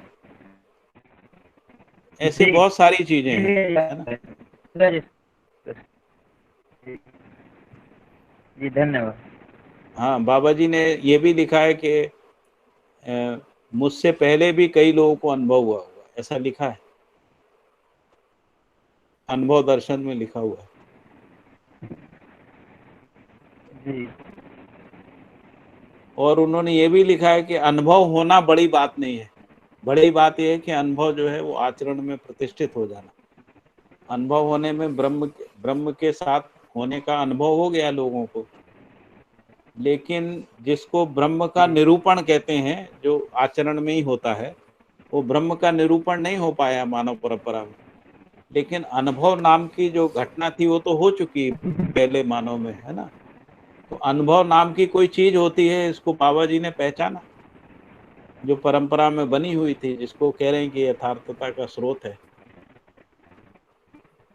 ऐसी जी बहुत सारी चीजें हैं, है ना। जी जी धन्यवाद। हाँ, बाबा जी ने ये भी लिखा है कि मुझसे पहले भी कई लोगों को अनुभव हुआ होगा, ऐसा लिखा है, अनुभव दर्शन में लिखा हुआ है। जी और उन्होंने ये भी लिखा है कि अनुभव होना बड़ी बात नहीं है, बड़ी बात यह है कि अनुभव जो है वो आचरण में प्रतिष्ठित हो जाना। अनुभव होने में ब्रह्म के साथ होने का अनुभव हो गया लोगों को, लेकिन जिसको ब्रह्म का निरूपण कहते हैं, जो आचरण में ही होता है, वो ब्रह्म का निरूपण नहीं हो पाया मानव परंपरा में। लेकिन अनुभव नाम की जो घटना थी वो तो हो चुकी पहले मानव में, है ना। तो अनुभव नाम की कोई चीज होती है, इसको बाबा जी ने पहचाना, जो परंपरा में बनी हुई थी, जिसको कह रहे हैं कि यथार्थता का स्रोत है।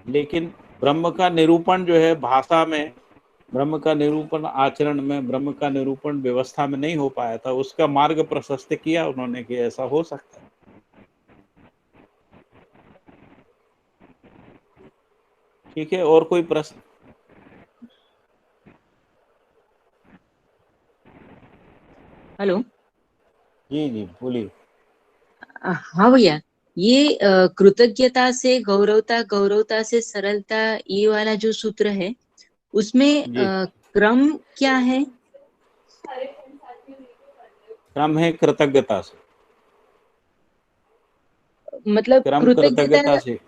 लेकिन ब्रह्म का निरूपण जो है भाषा में, ब्रह्म का निरूपण आचरण में, ब्रह्म का निरूपण व्यवस्था में नहीं हो पाया था। उसका मार्ग प्रशस्त किया उन्होंने कि ऐसा हो सकता है। ठीक है, और कोई प्रश्न? हेलो। जी जी बोलिए। हाँ भैया, ये कृतज्ञता से गौरवता, गौरवता से सरलता, ये वाला जो सूत्र है उसमें जी, क्रम क्या है? क्रम है कृतज्ञता से, मतलब क्रम कृतज्ञता कृतज्ञता से।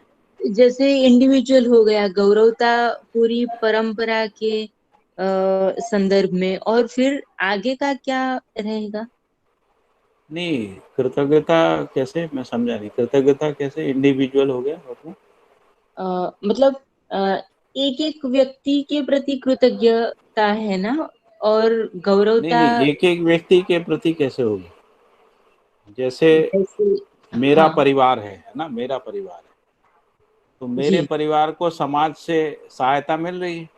जैसे इंडिविजुअल हो गया, गौरवता पूरी परंपरा के संदर्भ में, और फिर आगे का क्या रहेगा? नहीं, कृतज्ञता कैसे, मैं समझा नहीं। कृतज्ञता कैसे इंडिविजुअल हो गया मतलब? मतलब एक एक व्यक्ति के प्रति कृतज्ञता है ना, और नहीं गौरवता नहीं, एक एक व्यक्ति के प्रति कैसे होगी? जैसे जैसे। मेरा हाँ परिवार है ना, मेरा परिवार है, तो मेरे जी। परिवार को समाज से सहायता मिल रही है,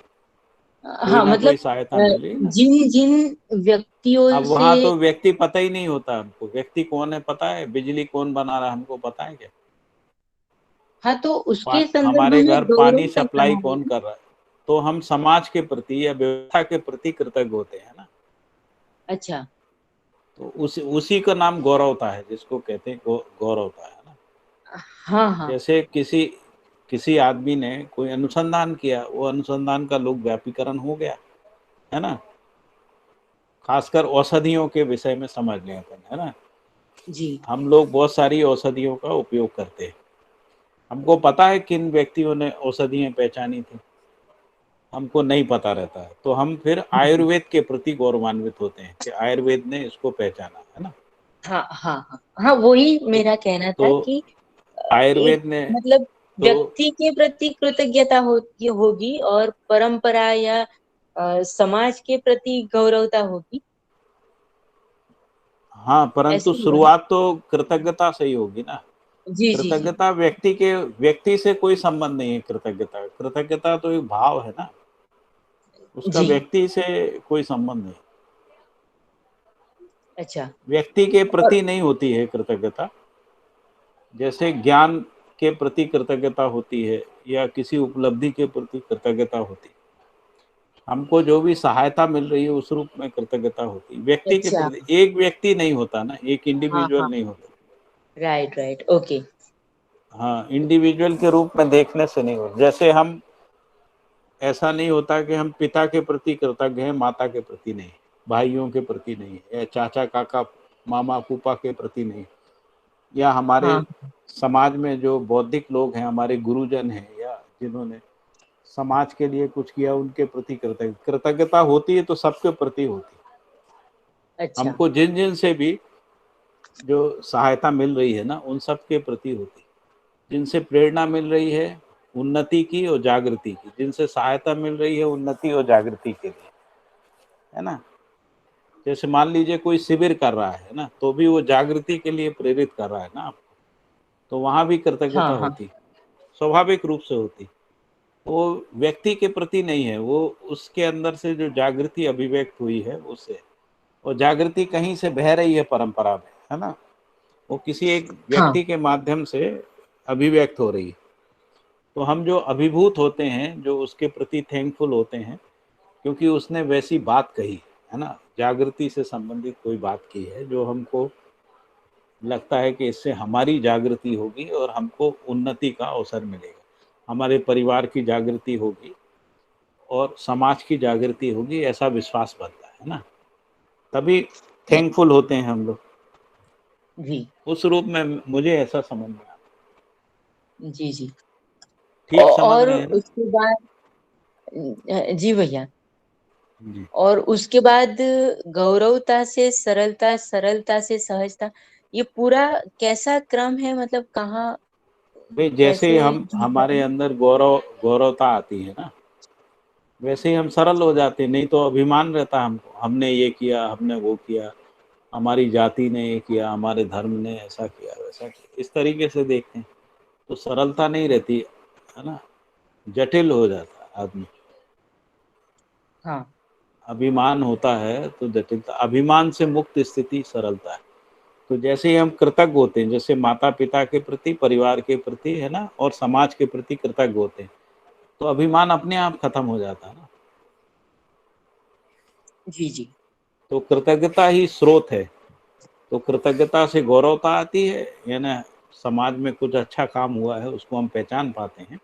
कोई हाँ ना मतलब कोई सहायता मिल रही है ना। जिन जिन व्यक्तियों अब से। वहां तो व्यक्ति पता ही नहीं होता हमको, व्यक्ति कौन है पता है? बिजली कौन बना रहा है हमको पता है क्या? हाँ तो उसके संदर्भ हमारे में घर गौरव पानी का सप्लाई कहा है कौन ना। कर रहा है? तो हम समाज के प्रति या व्यवस्था के प्रति कृतज्ञ होते हैं ना। अच्छा। तो उसी का नाम गौरवता है, जिसको कहते हैं गौरवता, है ना। हाँ हाँ जैसे किसी किसी आदमी ने कोई अनुसंधान किया, वो अनुसंधान का लोक व्यापीकरण हो गया, है ना। खासकर औषधियों के विषय में समझ लें अपन, है ना। जी। हम लोग बहुत सारी औषधियों का उपयोग करते हैं। हमको पता है किन व्यक्तियों ने औषधियां पहचानी थी, हमको नहीं पता रहता है। तो हम फिर आयुर्वेद के प्रति गौरवान्वित होते हैं कि आयुर्वेद ने इसको पहचाना, है ना। हाँ हाँ हाँ हाँ, वही तो, मेरा कहना था तो कि एक आयुर्वेद ने मतलब तो व्यक्ति के प्रति कृतज्ञता होगी, और परंपरा या समाज के प्रति गौरवता होगी। हाँ, परंतु ऐसे ही है ना? शुरुआत तो कृतज्ञता से ही होगी ना। जी जी जी। कृतज्ञता व्यक्ति से कोई संबंध नहीं है। कृतज्ञता कृतज्ञता तो एक भाव है ना, उसका जी। व्यक्ति से कोई संबंध नहीं। अच्छा। व्यक्ति के और प्रति नहीं होती है कृतज्ञता। जैसे ज्ञान के प्रति कृतज्ञता होती है, या किसी उपलब्धि के प्रति कृतज्ञता होती है। हमको जो भी सहायता मिल रही है उस रूप में कृतज्ञता होती है। व्यक्ति के अच्छा। प्रति, एक व्यक्ति नहीं होता ना, एक हाँ हाँ, इंडिविजुअल नहीं होता। Right right, okay. हाँ, इंडिविजुअल के रूप में देखने से नहीं होता। जैसे हम, ऐसा नहीं होता कि हम पिता के प्रति कृतज्ञ हैं, माता के प्रति नहीं, भाइयों के प्रति नहीं, या चाचा काका मामा फूफा के प्रति नहीं, या हमारे हाँ समाज में जो बौद्धिक लोग हैं, हमारे गुरुजन हैं, या जिन्होंने समाज के लिए कुछ किया, उनके प्रति कृतज्ञता होती है। तो सबके प्रति होती है। अच्छा। हमको जिन जिन से भी जो सहायता मिल रही है ना, उन सब के प्रति होती है। जिनसे प्रेरणा मिल रही है उन्नति की और जागृति की, जिनसे सहायता मिल रही है उन्नति और जागृति के लिए, है ना। जैसे मान लीजिए कोई शिविर कर रहा है ना, तो भी वो जागृति के लिए प्रेरित कर रहा है ना आपको, तो वहां भी कृतज्ञता हाँ हाँ होती, स्वाभाविक रूप से होती। वो व्यक्ति के प्रति नहीं है, वो उसके अंदर से जो जागृति अभिव्यक्त हुई है उससे। और जागृति कहीं से बह रही है परंपरा में, है ना। वो किसी एक हाँ व्यक्ति के माध्यम से अभिव्यक्त हो रही है। तो हम जो अभिभूत होते हैं, जो उसके प्रति थैंकफुल होते हैं, क्योंकि उसने वैसी बात कही, है ना, जागृति से संबंधित कोई बात की है, जो हमको लगता है कि इससे हमारी जागृति होगी और हमको उन्नति का अवसर मिलेगा, हमारे परिवार की जागृति होगी और समाज की जागृति होगी, ऐसा विश्वास बनता है ना। तभी थैंकफुल होते हैं हम लोग। जी उस रूप में मुझे ऐसा समझ में आता। जी जी। ठीक समझ और रहे हैं ना? उसके बाद जी भैया, जी और उसके बाद गौरवता से सरलता, सरलता से सहजता, ये पूरा कैसा क्रम है, मतलब कहाँ भाई, जैसे ही कैसे हम की हमारे है? अंदर गौरवता आती है ना, वैसे ही हम सरल हो जाते हैं। नहीं तो अभिमान रहता है हमको, हमने ये किया, हमने वो किया, हमारी जाति ने ये किया, हमारे धर्म ने ऐसा किया, वैसा किया, इस तरीके से देखते हैं तो सरलता नहीं रहती है ना, जटिल हो जाता है आदमी। हाँ अभिमान होता है तो जटिलता, अभिमान से मुक्त स्थिति सरलता है। तो जैसे ही हम कृतज्ञ होते हैं, जैसे माता पिता के प्रति, परिवार के प्रति, है ना, और समाज के प्रति कृतज्ञ होते हैं, तो अभिमान अपने आप खत्म हो जाता है ना। जी जी। तो कृतज्ञता ही स्रोत है। तो कृतज्ञता से गौरवता आती है, यानी समाज में कुछ अच्छा काम हुआ है उसको हम पहचान पाते हैं,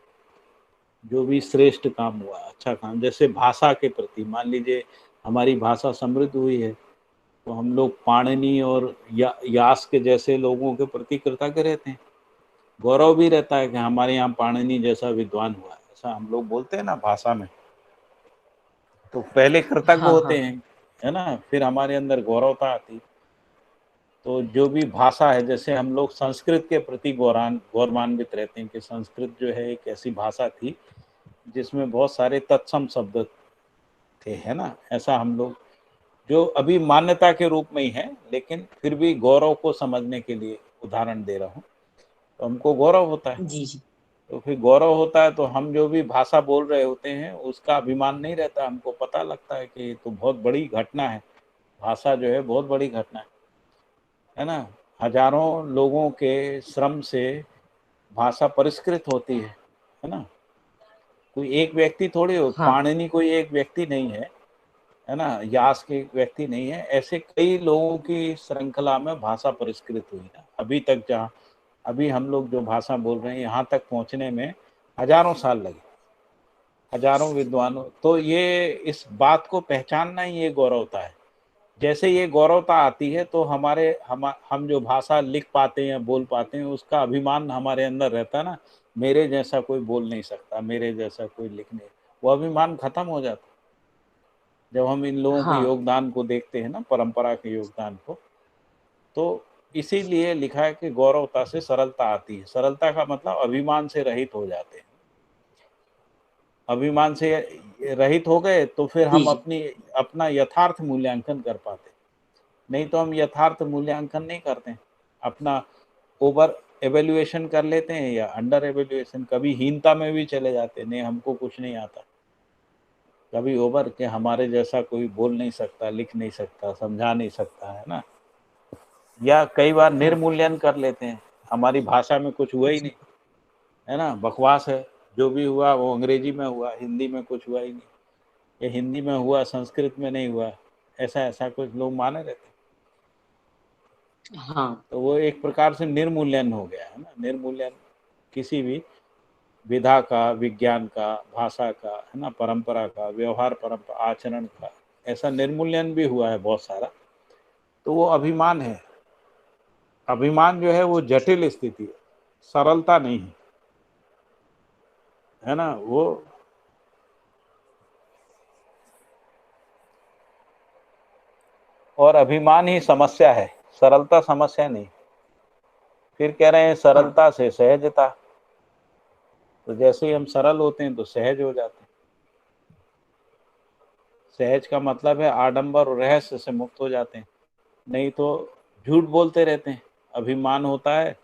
जो भी श्रेष्ठ काम हुआ, अच्छा काम। जैसे भाषा के प्रति, मान लीजिए हमारी भाषा समृद्ध हुई है, तो हम लोग पाणिनि और यास के जैसे लोगों के प्रति कृतज्ञ रहते हैं। गौरव भी रहता है कि हमारे यहाँ पाणिनि जैसा विद्वान हुआ है, ऐसा हम लोग बोलते हैं ना भाषा में। तो पहले कृतज्ञ हाँ होते हाँ। हैं, है ना, फिर हमारे अंदर गौरवता आती। तो जो भी भाषा है, जैसे हम लोग संस्कृत के प्रति गौरवान्वित रहते हैं कि संस्कृत जो है एक ऐसी भाषा थी जिसमें बहुत सारे तत्सम शब्द थे, है ना। ऐसा हम लोग, जो अभी मान्यता के रूप में ही है, लेकिन फिर भी गौरव को समझने के लिए उदाहरण दे रहा हूँ, तो हमको गौरव होता है। जी जी। तो फिर गौरव होता है तो हम जो भी भाषा बोल रहे होते हैं उसका अभिमान नहीं रहता, हमको पता लगता है कि ये तो बहुत बड़ी घटना है, भाषा जो है बहुत बड़ी घटना है ना। हजारों लोगों के श्रम से भाषा परिष्कृत होती है ना। कोई एक व्यक्ति थोड़ी हो, हाँ पाणिनि कोई एक व्यक्ति नहीं है ना, यास के एक व्यक्ति नहीं है, ऐसे कई लोगों की श्रृंखला में भाषा परिष्कृत हुई ना। अभी तक जहाँ अभी हम लोग जो भाषा बोल रहे हैं, यहाँ तक पहुँचने में हजारों साल लगे, हजारों विद्वानों। तो ये इस बात को पहचानना ही ये गौरवता है। जैसे ये गौरवता आती है तो हम जो भाषा लिख पाते हैं, बोल पाते हैं, उसका अभिमान हमारे अंदर रहता है ना। मेरे जैसा कोई बोल नहीं सकता, मेरे जैसा कोई लिख नहीं, वो अभिमान खत्म हो जाता है जब हम इन लोगों के हाँ। योगदान को देखते हैं ना, परंपरा के योगदान को। तो इसीलिए लिखा है कि गौरवता से सरलता आती है। सरलता का मतलब अभिमान से रहित हो जाते हैं। अभिमान से रहित हो गए तो फिर जी हम जी। अपना यथार्थ मूल्यांकन कर पाते। नहीं तो हम यथार्थ मूल्यांकन नहीं करते, अपना ओवर एवेल्युएशन कर लेते हैं या अंडर एवेल्युएशन, कभी हीनता में भी चले जाते हैं, नहीं हमको कुछ नहीं आता, कभी ओवर के हमारे जैसा कोई बोल नहीं सकता, लिख नहीं सकता, समझा नहीं सकता, है ना। या कई बार हाँ निर्मूल्यन कर लेते हैं, हमारी भाषा में कुछ हुआ ही नहीं, है ना, बकवास है, जो भी हुआ वो अंग्रेजी में हुआ, हिंदी में कुछ हुआ ही नहीं, ये हिंदी में हुआ संस्कृत में नहीं हुआ, ऐसा ऐसा कुछ लोग माने रहते। हाँ। तो वो एक प्रकार से निर्मूल्यन हो गया है ना। निर्मूल्यन किसी भी विधा का, विज्ञान का, भाषा का, है ना, परंपरा का, व्यवहार, परंपरा, आचरण का, ऐसा निर्मूल्यन भी हुआ है बहुत सारा। तो वो अभिमान है। अभिमान जो है वो जटिल स्थिति है, सरलता नहीं है ना। वो और अभिमान ही समस्या है, सरलता समस्या नहीं। फिर कह रहे हैं हाँ सरलता से सहजता। तो जैसे ही हम सरल होते हैं तो सहज हो जाते हैं। सहज का मतलब है आडंबर और रहस्य से मुक्त हो जाते हैं। नहीं तो झूठ बोलते रहते हैं, अभिमान होता है,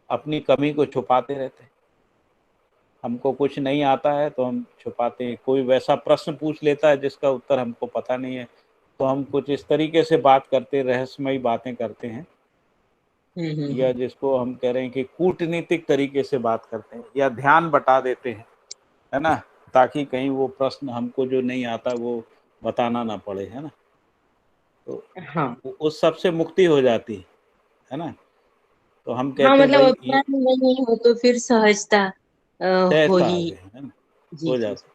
अपनी कमी को छुपाते रहते हैं। हमको कुछ नहीं आता है तो हम छुपाते हैं। कोई वैसा प्रश्न पूछ लेता है जिसका उत्तर हमको पता नहीं है, तो हम कुछ इस तरीके से बात करते, रहस्यमयी बातें करते हैं, या हम्म। जिसको हम कह रहे हैं कि कूटनीतिक तरीके से बात करते हैं, या ध्यान बटा देते हैं, है ना, ताकि कहीं वो प्रश्न हमको जो नहीं आता वो बताना ना पड़े, है ना। तो हाँ उस सब से मुक्ति हो जाती है ना। तो हम हाँ, कहते हैं मतलब भाई ये अभिमान नहीं हो तो फिर सहजता हो सहजता आ ही। गई, है ना, जी हो जी। जाती।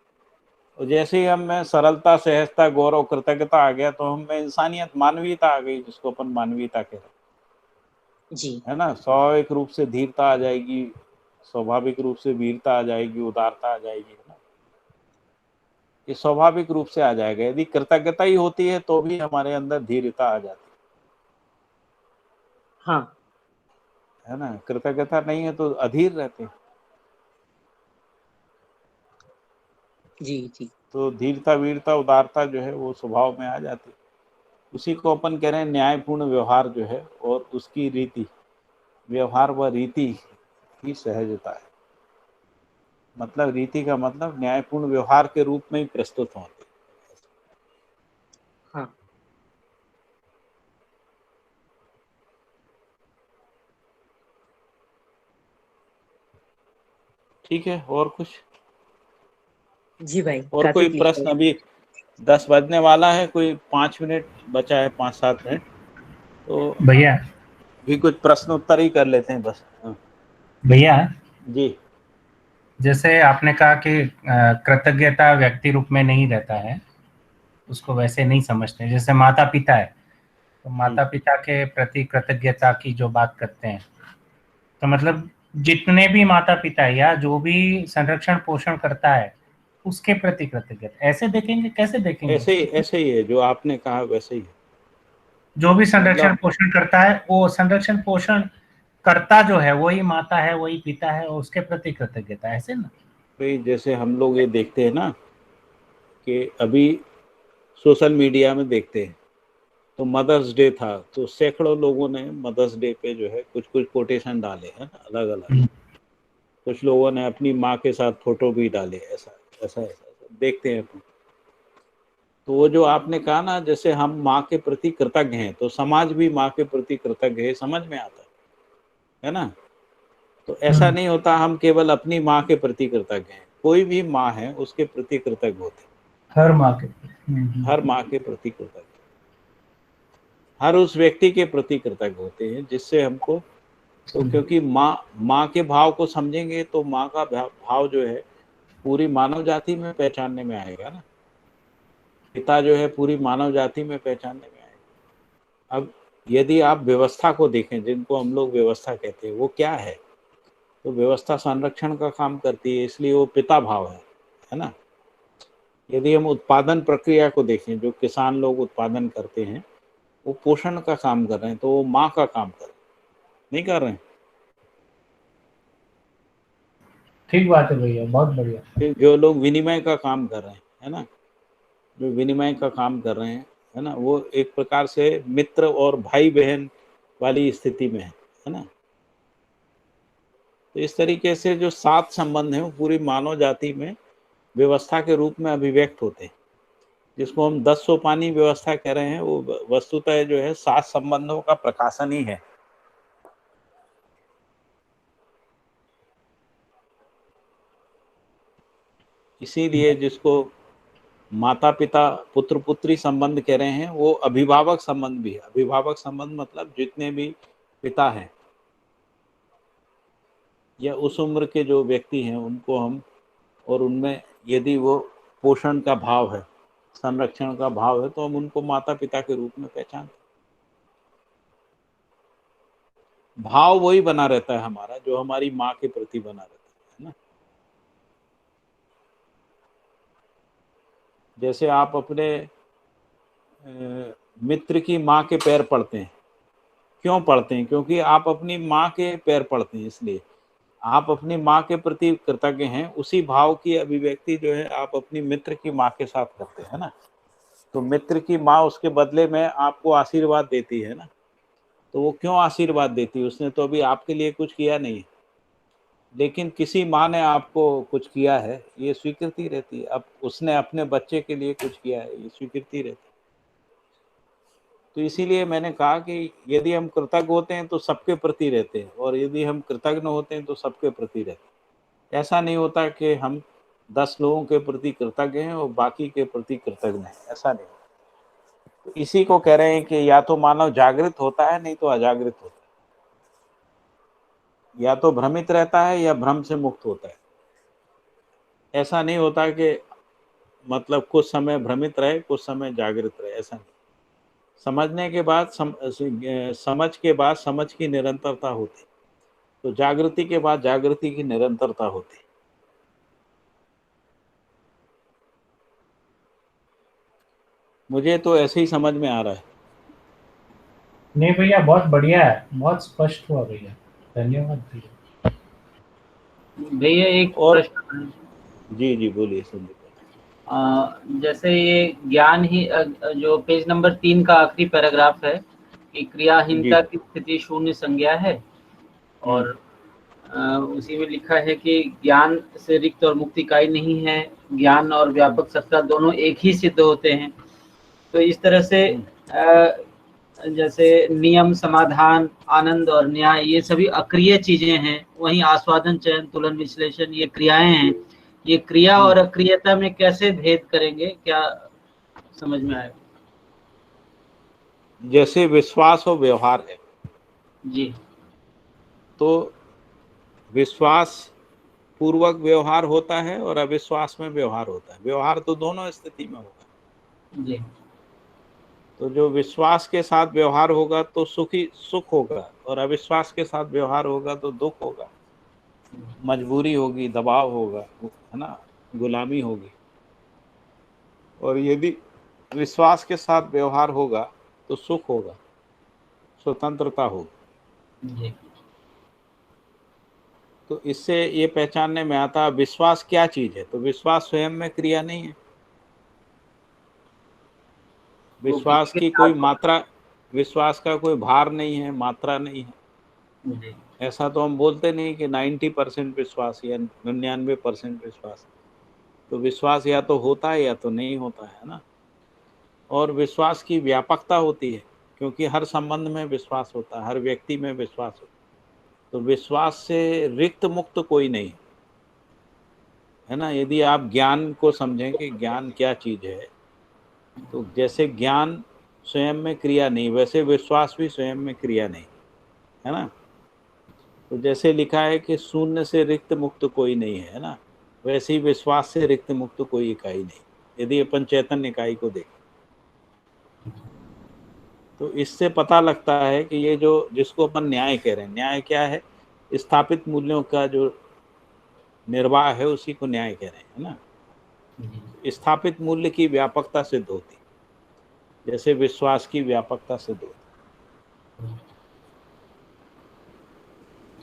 और जैसे ही हम में सरलता, सहजता, गौरव, कृतज्ञता आ गया तो हम में इंसानियत, मानवीयता आ गई, जिसको अपन मानवीयता कहते हैं। जी है ना। स्वाभाविक रूप से धीरता आ जाएगी, स्वाभाविक रूप से वीरता आ जाएगी, उदारता आ जाएगी, है ना। ये स्वाभाविक रूप से आ जाएगा। यदि कृतज्ञता ही होती है तो भी हमारे अंदर धीरता आ जाती हाँ है ना। कृतज्ञता नहीं है तो अधीर रहते हैं। जी जी तो धीरता, वीरता, उदारता जो है वो स्वभाव में आ जाती है। उसी को अपन कह रहे हैं न्यायपूर्ण व्यवहार जो है, और उसकी रीति, व्यवहार व रीति ही सहजता है। मतलब रीति का मतलब न्यायपूर्ण व्यवहार के रूप में ही प्रस्तुत होती है। हाँ ठीक है, और कुछ? जी भाई, और काफी कोई क्लियर प्रश्न? है। अभी 10 बजने वाला है, कोई 5 मिनट बचा है, 5-7 मिनट, तो भैया भी कुछ प्रश्न उत्तर ही कर लेते हैं बस। हाँ। भैया जी जैसे आपने कहा कि कृतज्ञता व्यक्ति रूप में नहीं रहता है, उसको वैसे नहीं समझते। जैसे माता पिता है, तो माता पिता के प्रति कृतज्ञता की जो बात करते हैं, तो मतलब जितने भी माता पिता या जो भी संरक्षण पोषण करता है उसके प्रति कृतज्ञता ऐसे देखेंगे, कैसे देखेंगे? ऐसे ही है, जो आपने कहा वैसे ही है। जो भी संरक्षण मतलब पोषण करता है, वो संरक्षण पोषण करता जो है वही माता है, वही पिता है, और उसके प्रति कृतज्ञता, ऐसे ना। भाई जैसे हम लोग ये देखते हैं ना कि अभी सोशल मीडिया में देखते हैं, तो मदर्स डे था तो सैकड़ों लोगों ने मदर्स डे पे जो है कुछ कुछ कोटेशन डाले हैं ना, अलग अलग। कुछ लोगों ने अपनी माँ के साथ फोटो भी डाले, ऐसा ऐसा ऐसा देखते हैं अपन। तो वो जो आपने कहा ना, जैसे हम माँ के प्रति कृतज्ञ हैं तो समाज भी माँ के प्रति कृतज्ञ है, समझ में आता है ना। तो ऐसा नहीं होता हम केवल अपनी माँ के प्रति कृतज्ञ हैं, कोई भी माँ है उसके प्रति कृतज्ञ होते हैं। हर माँ के हर माँ के प्रति कृतज्ञ, हर उस व्यक्ति के प्रति कृतज्ञ होते हैं जिससे हमको, तो क्योंकि माँ के भाव को समझेंगे तो माँ का भाव जो है पूरी मानव जाति में पहचानने में आएगा ना। पिता जो है पूरी मानव जाति में पहचानने में आएगा। अब यदि आप व्यवस्था को देखें, जिनको हम लोग व्यवस्था कहते हैं, वो क्या है? तो व्यवस्था संरक्षण का काम करती है, इसलिए वो पिता भाव है ना। यदि हम उत्पादन प्रक्रिया को देखें, जो किसान लोग उत्पादन करते हैं वो पोषण का काम कर रहे हैं, तो वो माँ का काम कर रहे हैं, नहीं कर रहे हैं। ठीक बात है भैया, बहुत बढ़िया। फिर जो लोग विनिमय का काम कर रहे हैं, है ना, जो विनिमय का काम कर रहे हैं, है ना, वो एक प्रकार से मित्र और भाई बहन वाली स्थिति में है ना। तो इस तरीके से जो 7 संबंध हैं वो पूरी मानव जाति में व्यवस्था के रूप में अभिव्यक्त होते हैं, जिसको हम 10 सोपानी व्यवस्था कह रहे हैं। वो वस्तुतः जो है 7 संबंधों का प्रकाशन ही है। इसीलिए जिसको माता पिता पुत्र पुत्री संबंध कह रहे हैं, वो अभिभावक संबंध भी है। अभिभावक संबंध मतलब जितने भी पिता हैं या उस उम्र के जो व्यक्ति हैं उनको हम, और उनमें यदि वो पोषण का भाव है, संरक्षण का भाव है, तो हम उनको माता पिता के रूप में पहचानते हैं। भाव वही बना रहता है हमारा जो हमारी माँ के प्रति बना रहता है ना। जैसे आप अपने मित्र की माँ के पैर पड़ते हैं, क्यों पढ़ते हैं? क्योंकि आप अपनी माँ के पैर पढ़ते हैं, इसलिए आप अपनी माँ के प्रति कृतज्ञ हैं। उसी भाव की अभिव्यक्ति जो है आप अपनी मित्र की माँ के साथ करते हैं ना। तो मित्र की माँ उसके बदले में आपको आशीर्वाद देती है ना। तो वो क्यों आशीर्वाद देती है? उसने तो अभी आपके लिए कुछ किया नहीं, लेकिन किसी माँ ने आपको कुछ किया है, ये स्वीकृति रहती है। अब उसने अपने बच्चे के लिए कुछ किया है, ये स्वीकृति रहती है। तो इसीलिए मैंने कहा कि यदि हम कृतज्ञ होते हैं तो सबके प्रति रहते हैं, और यदि हम कृतज्ञ होते हैं तो सबके प्रति रहते हैं। ऐसा नहीं होता कि हम 10 लोगों के प्रति कृतज्ञ हैं और बाकी के प्रति कृतज्ञ हैं, ऐसा नहीं। तो इसी को कह रहे हैं कि या तो मानव जागृत होता है, नहीं तो अजागृत होता है। या तो भ्रमित रहता है या भ्रम से मुक्त होता है। ऐसा नहीं होता कि मतलब कुछ समय भ्रमित रहे कुछ समय जागृत रहे, ऐसा नहीं। समझने के बाद समझ के बाद समझ की निरंतरता होती, तो जागृति के बाद जागृति की निरंतरता होती। मुझे तो ऐसे ही समझ में आ रहा है। नहीं भैया, बहुत बढ़िया है, बहुत स्पष्ट हुआ भैया, धन्यवाद भैया। भैया एक और प्रश्न, जी जी बोलिए संदीप। जैसे ये ज्ञान ही जो पेज नंबर 3 का आखिरी पैराग्राफ है कि क्रियाहीनता जी की स्थिति शून्य संज्ञा है, और उसी में लिखा है कि ज्ञान से रिक्त और मुक्त इकाई नहीं है, ज्ञान और व्यापक सत्ता दोनों एक ही सिद्ध होते हैं। तो इस तरह से जैसे नियम, समाधान, आनंद और न्याय ये सभी अक्रिय चीजें हैं, वहीं आस्वादन, चयन, तुलन, विश्लेषण ये क्रियाएं हैं। ये क्रिया और अक्रियता में कैसे भेद करेंगे, क्या समझ में आएगा? जैसे विश्वास और व्यवहार है जी, तो विश्वास पूर्वक व्यवहार होता है और अविश्वास में व्यवहार होता है। व्यवहार तो दोनों स्थिति में होगा। जी, तो जो विश्वास के साथ व्यवहार होगा तो सुख होगा, और अविश्वास के साथ व्यवहार होगा तो दुख होगा, मजबूरी होगी, दबाव होगा, है ना, गुलामी होगी। और यदि विश्वास के साथ व्यवहार होगा तो सुख होगा, स्वतंत्रता होगी। जी, तो इससे ये पहचानने में आता है विश्वास क्या चीज है। तो विश्वास स्वयं में क्रिया नहीं है। विश्वास की कोई मात्रा, विश्वास का कोई भार नहीं है, मात्रा नहीं है। जी, ऐसा तो हम बोलते नहीं कि 90% विश्वास या 99% विश्वास। तो विश्वास या तो होता है या तो नहीं होता है ना। और विश्वास की व्यापकता होती है, क्योंकि हर संबंध में विश्वास होता है, हर व्यक्ति में विश्वास होता है। तो विश्वास से रिक्त मुक्त कोई नहीं है ना। यदि आप ज्ञान को समझें कि ज्ञान क्या चीज है, तो जैसे ज्ञान स्वयं में क्रिया नहीं, वैसे विश्वास भी स्वयं में क्रिया नहीं, है ना। तो जैसे लिखा है कि शून्य से रिक्त मुक्त कोई नहीं है ना, वैसे ही विश्वास से रिक्त मुक्त कोई इकाई नहीं, यदि अपन चैतन्य इकाई को देखें। तो इससे पता लगता है कि ये जो जिसको अपन न्याय कह रहे हैं, न्याय क्या है? स्थापित मूल्यों का जो निर्वाह है उसी को न्याय कह रहे हैं, है ना। स्थापित मूल्य की व्यापकता सिद्ध होती, जैसे विश्वास की व्यापकता सिद्ध होती।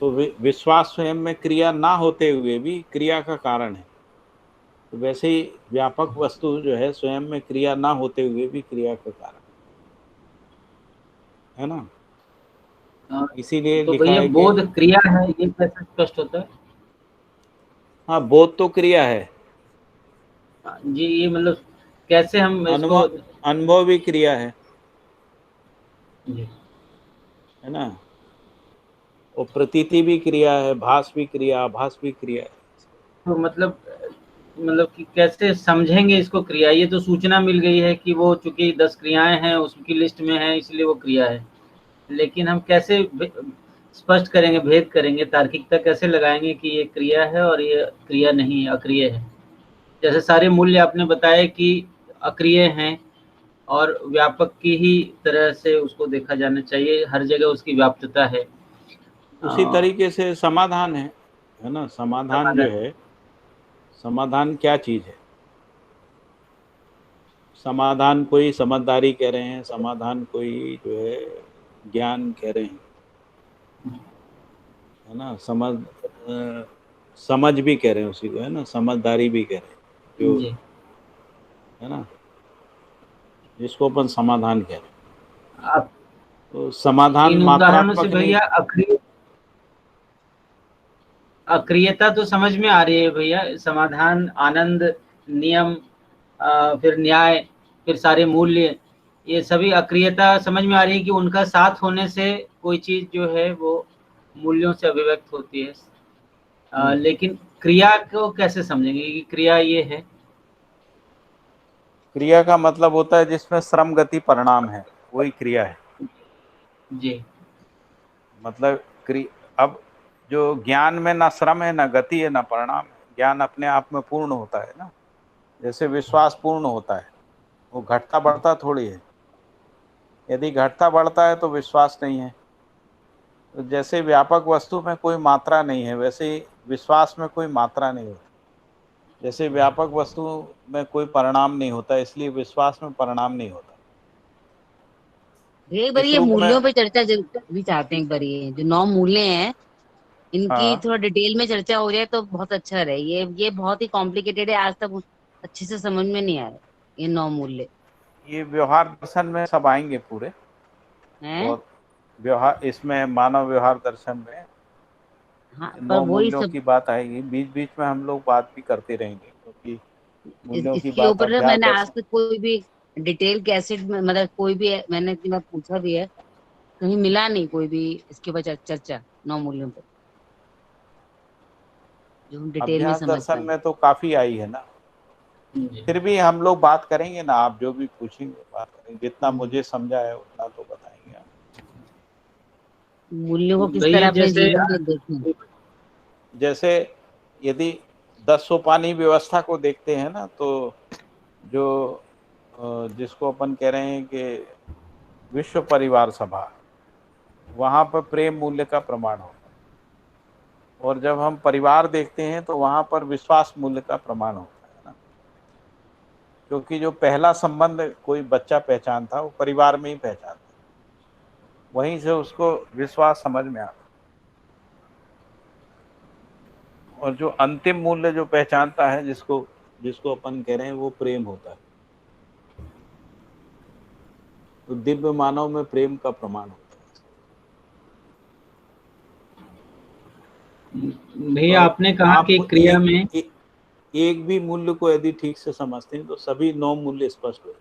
तो विश्वास स्वयं में क्रिया ना होते हुए भी क्रिया का कारण है। तो वैसे ही व्यापक वस्तु जो है स्वयं में क्रिया ना होते हुए भी क्रिया का कारण है ना। इसीलिए तो लिखा भैया है कि बोध क्रिया है, ये कैसे स्पष्ट होता है? हाँ, बोध तो क्रिया है। जी, ये मतलब कैसे हम इसको? अनुभव भी क्रिया है जी, ना। और प्रतीति भी क्रिया है, भास भी क्रिया, आभास भी क्रिया है। तो मतलब कि कैसे समझेंगे इसको क्रिया? ये तो सूचना मिल गई है कि वो चूंकि 10 क्रियाएं हैं उसकी लिस्ट में है, इसलिए वो क्रिया है। लेकिन हम कैसे स्पष्ट करेंगे, भेद करेंगे, तार्किकता कैसे लगाएंगे कि ये क्रिया है और ये क्रिया नहीं है, अक्रिय है? जैसे सारे मूल्य आपने बताया कि अक्रिय हैं और व्यापक की ही तरह से उसको देखा जाना चाहिए, हर जगह उसकी व्याप्तता है। उसी तरीके से समाधान है ना। समाधान जो है, समाधान क्या चीज है? समाधान कोई समझदारी कह रहे हैं, समाधान कोई जो है ज्ञान कह रहे हैं, है ना। समझ भी कह रहे हैं उसी को, है ना। समझदारी भी कह रहे हैं जो, जी, है ना, जिसको अपन समाधान कह रहे हैं। आप तो समाधान इन उदाहरणों से मात्रात्मक नहीं। भैया अक्रियता तो समझ में आ रही है भैया। समाधान, आनंद, नियम, फिर न्याय, फिर सारे मूल्य, ये सभी अक्रियता समझ में आ रही है कि उनका साथ होने से कोई चीज जो है वो मूल्यों से अभिव्यक्त होती है। लेकिन क्रिया को कैसे समझेंगे कि क्रिया ये है? क्रिया का मतलब होता है जिसमें श्रम, गति, परिणाम है, वही क्रिया है। जी, मतलब अब जो ज्ञान में ना श्रम है, ना गति है, ना परिणाम है, ज्ञान अपने आप में पूर्ण होता है ना। जैसे विश्वास पूर्ण होता है, वो घटता बढ़ता थोड़ी है। यदि घटता बढ़ता है तो विश्वास नहीं है। तो जैसे व्यापक वस्तु में कोई मात्रा नहीं है, वैसे ही विश्वास में कोई मात्रा नहीं होती। जैसे व्यापक वस्तु में कोई परिणाम नहीं होता, इसलिए विश्वास में परिणाम नहीं होता। एक बार इस ये रूप में मूल्यों पे चर्चा भी चाहते हैं, एक बार ये जो 9 मूल्य हैं इनकी हाँ, थोड़ा डिटेल में चर्चा हो जाए तो बहुत अच्छा रहे। ये बहुत ही कॉम्प्लिकेटेड है, आज तक अच्छे से समझ में नहीं आया ये 9 मूल्य ये व्यवहार दर्शन में सब आएंगे पूरे। हैं। और व्यवहार इसमें मानव व्यवहार दर्शन में हाँ, पर 9 वही मूल्यों सब की बात आएगी। बीच बीच में हम लोग बात भी करते रहेंगे, क्योंकि मूल्यों की इसके बात ऊपर अभ्यास मैंने आज दर्शन। तक कोई भी डिटेल कैसेट में, मतलब कोई भी मैंने इतनी बार पूछा भी है, कहीं मिला नहीं कोई भी इसके ऊपर चर्चा 9 मूल्यों पे जो हम डिटेल में अभ्यास समझ दर्शन पाए। में तो काफी आई है ना। फिर भी हम लोग बात करेंगे ना, आप जो भी पूछेंगे बात करेंगे, जितना मुझे समझा है उतना तो बताएंगे आप। मूल्यों को किस भैया तरह अपने जैसे जीवन में देखें। जैसे यदि 10 सोपानी व्यवस्था को देखते हैं ना, तो जो जिसको अपन कह रहे हैं कि विश्व परिवार सभा, वहां पर प्रेम मूल्य का प्रमाण होता है। और जब हम परिवार देखते हैं तो वहां पर विश्वास मूल्य का प्रमाण होता है ना। क्योंकि जो पहला संबंध कोई बच्चा पहचानता है वो परिवार में ही पहचानता है, वहीं से उसको विश्वास समझ में आता है। और जो अंतिम मूल्य जो पहचानता है, जिसको जिसको अपन कह रहे हैं, वो प्रेम होता है। तो दिव्य मानव में प्रेम का प्रमाण होता है। भैया और आपने कहा कि आप क्रिया में एक भी मूल्य को यदि ठीक से समझते हैं तो सभी 9 मूल्य स्पष्ट हो जाते हैं।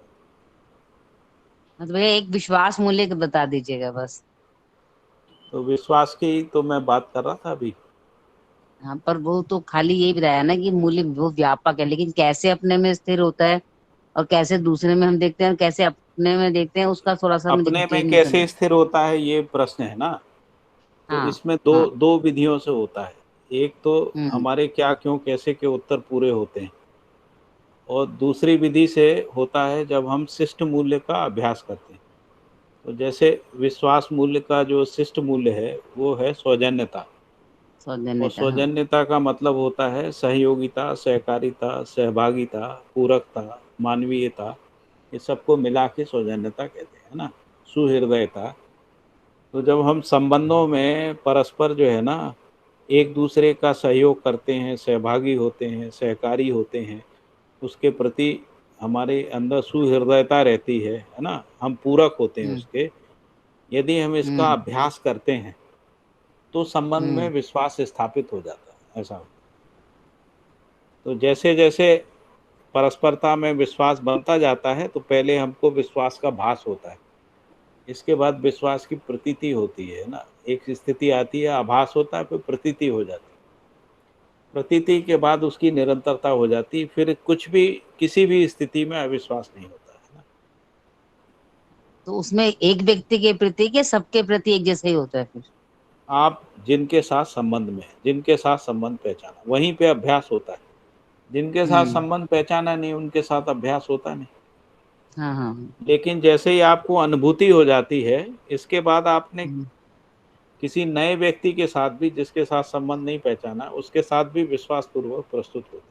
मतलब भैया एक विश्वास मूल्य का बता दीजिएगा बस। तो विश्वास की तो मैं बात कर रहा था अभी। हाँ, पर वो तो खाली यही बताया ना कि मूल्य वो व्यापक है, लेकिन कैसे अपने में स्थिर होता है और कैसे दूसरे में हम देखते हैं और कैसे अपने में देखते हैं, उसका थोड़ा सा मुझे अपने में डिटेल में कैसे समझ। स्थिर होता है ये प्रश्न है ना। तो हाँ। इसमें दो हाँ। दो विधियों से होता है। एक तो हम्म। हमारे क्या क्यों कैसे के उत्तर पूरे होते हैं, और दूसरी विधि से होता है जब हम शिष्ट मूल्य का अभ्यास करते हैं। तो जैसे विश्वास मूल्य का जो शिष्ट मूल्य है वो है सौजन्यता। और सौजन्यता। हाँ। सौजन्यता का मतलब होता है सहयोगिता, सहकारिता, सहभागिता, पूरकता, मानवीयता। ये सबको मिला के सौजन्यता कहते हैं ना। सुहृदयता। तो जब हम संबंधों में परस्पर जो है ना एक दूसरे का सहयोग करते हैं, सहभागी होते हैं, सहकारी होते हैं, उसके प्रति हमारे अंदर सुहृदयता रहती है ना, हम पूरक होते हैं हम्म। उसके। यदि हम इसका हम्म। अभ्यास करते हैं तो संबंध में हम्म। विश्वास स्थापित हो जाता है, ऐसा। तो जैसे जैसे परस्परता में विश्वास बनता जाता है तो पहले हमको विश्वास का भास होता है, इसके बाद विश्वास की प्रतीति होती है ना। एक स्थिति आती है, आभास होता है, फिर प्रतीति हो जाती है। प्रतीति के बाद उसकी निरंतरता हो जाती है, फिर कुछ भी किसी भी स्थिति में अविश्वास नहीं होता है ना। तो उसमें एक व्यक्ति के प्रति के सबके प्रति एक जैसा ही होता है फिर। आप जिनके साथ संबंध में, जिनके साथ संबंध पहचाना, वहीं पे अभ्यास होता है। जिनके साथ हम्म। संबंध पहचाना नहीं, उनके साथ अभ्यास होता नहीं। हाँ हाँ। लेकिन जैसे ही आपको अनुभूति हो जाती है, इसके बाद आपने हम्म। किसी नए व्यक्ति के साथ भी, जिसके साथ संबंध नहीं पहचाना, उसके साथ भी विश्वास पूर्वक प्रस्तुत होते।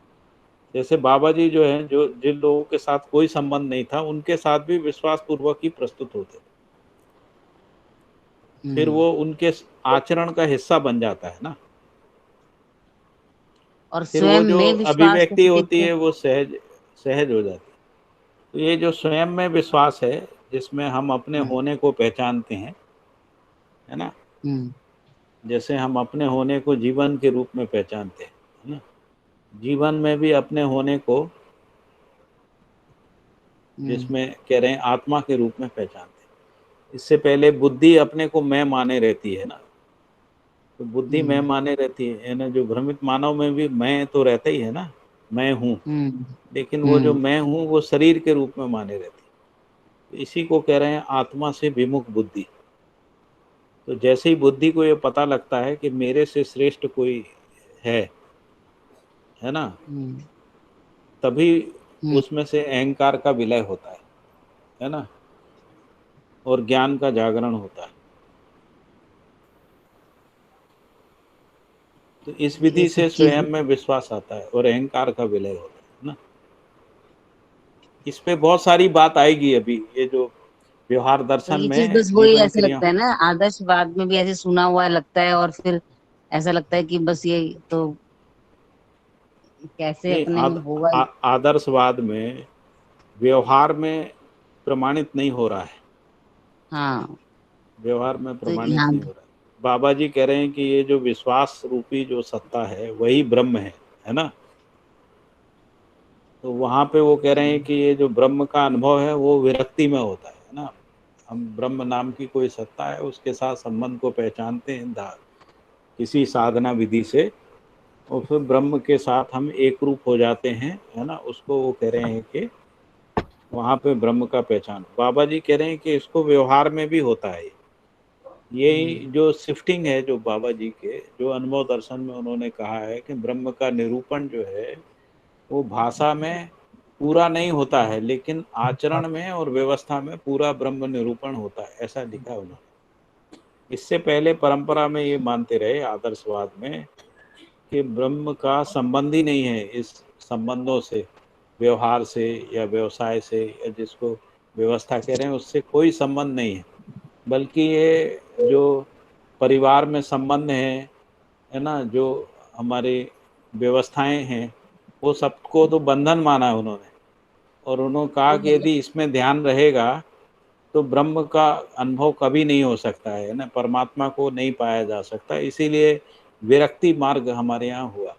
जैसे बाबा जी जो हैं, जो जिन लोगों के साथ कोई संबंध नहीं था, उनके साथ भी विश्वास पूर्वक ही प्रस्तुत होते। फिर हम्म। वो उनके आचरण का हिस्सा बन जाता है ना। और फिर वो स्वयं जो में विश्वास अभिव्यक्ति कैसे होती देखते हैं। है वो सहज सहज हो जाती है। तो ये जो स्वयं में विश्वास है, जिसमें हम अपने हम्म। होने को पहचानते हैं, है ना। हम्म। जैसे हम अपने होने को जीवन के रूप में पहचानते हैं, है ना। जीवन में भी अपने होने को, हम्म। जिसमें कह रहे हैं आत्मा के रूप में पहचानते हैं। इससे पहले बुद्धि अपने को मैं माने रहती है ना। तो बुद्धि मैं हम्म। माने रहती है ना। जो भ्रमित मानव में भी मैं तो रहता ही है ना, मैं हूँ। हम्म। लेकिन वो जो हम्म। मैं हूँ वो शरीर के रूप में माने रहती है। तो इसी को कह रहे हैं आत्मा से विमुख बुद्धि। तो जैसे ही बुद्धि को ये पता लगता है कि मेरे से श्रेष्ठ कोई है ना, हम्म। तभी हम्म। उसमें से अहंकार का विलय होता है ना। और ज्ञान का जागरण होता है। तो इस ये विधि से सब चीज स्वयं में विश्वास आता है और अहंकार का विलय होता है ना। इस पे बहुत सारी बात आएगी अभी, ये जो व्यवहार तो दर्शन ये चीज में बस वही जीवन ऐसे क्रिया। लगता है ना, आदर्शवाद में भी ऐसे सुना हुआ लगता है, और फिर ऐसा लगता है कि बस ये तो कैसे नहीं, अपने में होगा। आदर्शवाद में व्यवहार में प्रमाणित नहीं हो रहा है, हाँ, व्यवहार में तो प्रमाणित यहाँ नहीं हो रहा है। बाबा जी कह रहे हैं कि ये जो विश्वास रूपी जो सत्ता है वही ब्रह्म है ना। तो वहां पे वो कह रहे हैं कि ये जो ब्रह्म का अनुभव है वो विरक्ति में होता है ना। हम ब्रह्म नाम की कोई सत्ता है, उसके साथ संबंध को पहचानते हैं किसी साधना विधि से, और फिर ब्रह्म के साथ हम एक रूप हो जाते हैं, है ना। उसको वो कह रहे हैं कि वहां पे ब्रह्म का पहचान। बाबा जी कह रहे हैं कि इसको व्यवहार में भी होता है। ये जो शिफ्टिंग है जो बाबा जी के जो अनुभव दर्शन में उन्होंने कहा है कि ब्रह्म का निरूपण जो है वो भाषा में पूरा नहीं होता है, लेकिन आचरण में और व्यवस्था में पूरा ब्रह्म निरूपण होता है, ऐसा लिखा है उन्होंने। इससे पहले परंपरा में ये मानते रहे आदर्शवाद में कि ब्रह्म का संबंध ही नहीं है इस संबंधों से, व्यवहार से या व्यवसाय से या जिसको व्यवस्था कह रहे हैं उससे कोई संबंध नहीं है, बल्कि ये जो परिवार में संबंध है ना, जो हमारी व्यवस्थाएं हैं वो सबको तो बंधन माना है उन्होंने। और उन्होंने कहा कि यदि इसमें ध्यान रहेगा तो ब्रह्म का अनुभव कभी नहीं हो सकता है ना, परमात्मा को नहीं पाया जा सकता। इसीलिए विरक्ति मार्ग हमारे यहाँ हुआ।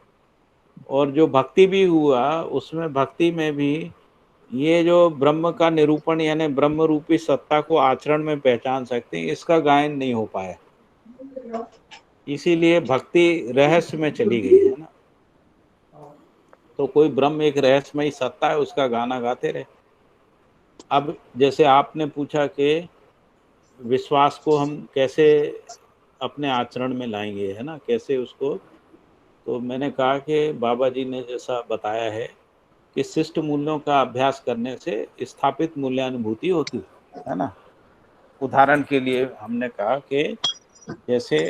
और जो भक्ति भी हुआ उसमें भक्ति में भी ये जो ब्रह्म का निरूपण यानी ब्रह्म रूपी सत्ता को आचरण में पहचान सकते हैं, इसका गायन नहीं हो पाया। इसीलिए भक्ति रहस्य में चली गई है ना। तो कोई ब्रह्म एक रहस्यमयी सत्ता है, उसका गाना गाते रहे। अब जैसे आपने पूछा कि विश्वास को हम कैसे अपने आचरण में लाएंगे, है ना, कैसे उसको। तो मैंने कहा कि बाबा जी ने जैसा बताया है कि शिष्ट मूल्यों का अभ्यास करने से स्थापित मूल्यानुभूति होती है ना। उदाहरण के लिए हमने कहा कि जैसे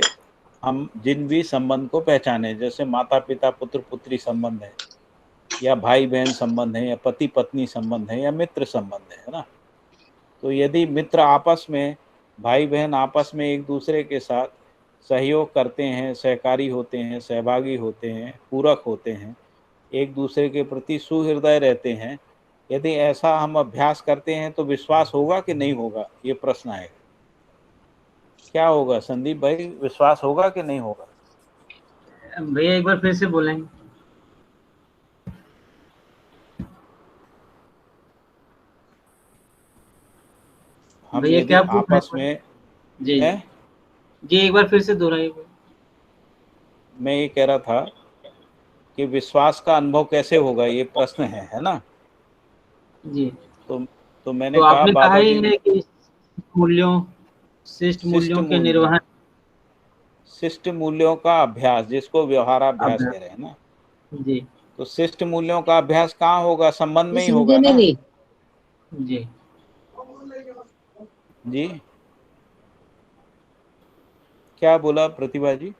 हम जिन भी संबंध को पहचाने, जैसे माता पिता पुत्र पुत्री संबंध है, या भाई बहन संबंध है, या पति पत्नी संबंध है, या मित्र संबंध है ना। तो यदि मित्र आपस में, भाई बहन आपस में एक दूसरे के साथ सहयोग करते हैं, सहकारी होते हैं, सहभागी होते हैं, पूरक होते हैं, एक दूसरे के प्रति सुहृदय रहते हैं, यदि ऐसा हम अभ्यास करते हैं तो विश्वास होगा कि नहीं होगा, ये प्रश्न आएगा। क्या होगा संदीप भाई, विश्वास होगा कि नहीं होगा? भैया एक बार फिर से बोलेंगे। हम भैया यदि क्या पूछ रहे आपस हैं? में जी है, जी एक बार फिर से दोहराइए। मैं ये कह रहा था कि विश्वास का अनुभव कैसे होगा, ये प्रश्न है ना। जी तो तो मैंने तो कहा आपने कहा बाबा ही जी है कि मूल्यों शिष्ट शिष्ट मूल्यों के मूल्यों, निर्वहन। शिष्ट मूल्यों का अभ्यास, जिसको व्यवहाराभ्यास अभ्यास। कह रहे हैं ना। जी तो शिष्ट मूल्यों का अभ्यास कहाँ होगा, संबंध ये में ही समझे होगा ना। नहीं। जी जी क्या बोला प्रतिभा जी?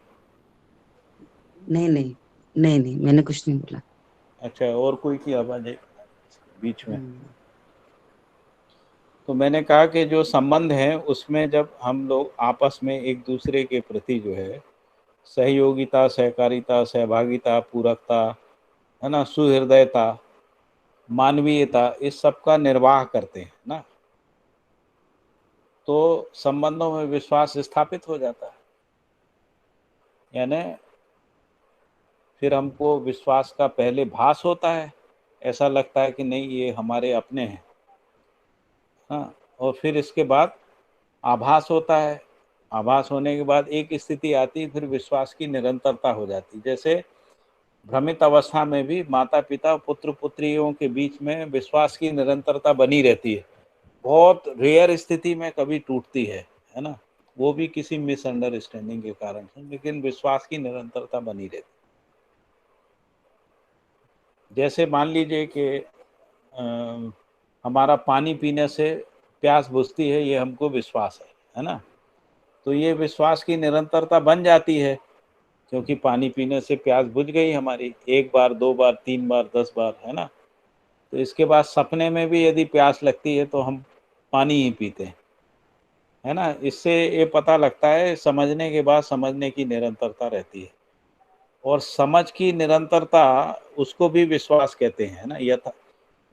नहीं नहीं, नहीं नहीं, मैंने कुछ नहीं बोला। अच्छा, और कोई की आवाज है बीच में? हम्म। तो मैंने कहा कि जो संबंध है उसमें जब हम लोग आपस में एक दूसरे के प्रति जो है सहयोगिता, सहकारिता, सहभागिता, पूरकता, है ना, सुहृदयता, मानवीयता, इस सब का निर्वाह करते हैं ना, तो संबंधों में विश्वास स्थापित हो जाता है। यानी फिर हमको विश्वास का पहले भास होता है, ऐसा लगता है कि नहीं ये हमारे अपने हैं, हाँ। और फिर इसके बाद आभास होता है, आभास होने के बाद एक स्थिति आती है, फिर विश्वास की निरंतरता हो जाती है। जैसे भ्रमित अवस्था में भी माता पिता पुत्र पुत्रियों के बीच में विश्वास की निरंतरता बनी रहती है। बहुत रेयर स्थिति में कभी टूटती है ना, वो भी किसी मिसअंडरस्टैंडिंग के कारण से, लेकिन विश्वास की निरंतरता बनी रहती है। जैसे मान लीजिए कि हमारा पानी पीने से प्यास बुझती है, ये हमको विश्वास है ना। तो ये विश्वास की निरंतरता बन जाती है, क्योंकि पानी पीने से प्यास बुझ गई हमारी, 1 बार 2 बार 3 बार 10 बार, है ना। तो इसके बाद सपने में भी यदि प्यास लगती है तो हम पानी ही पीते हैं, है ना। इससे ये पता लगता है, समझने के बाद समझने की निरंतरता रहती है, और समझ की निरंतरता उसको भी विश्वास कहते हैं ना।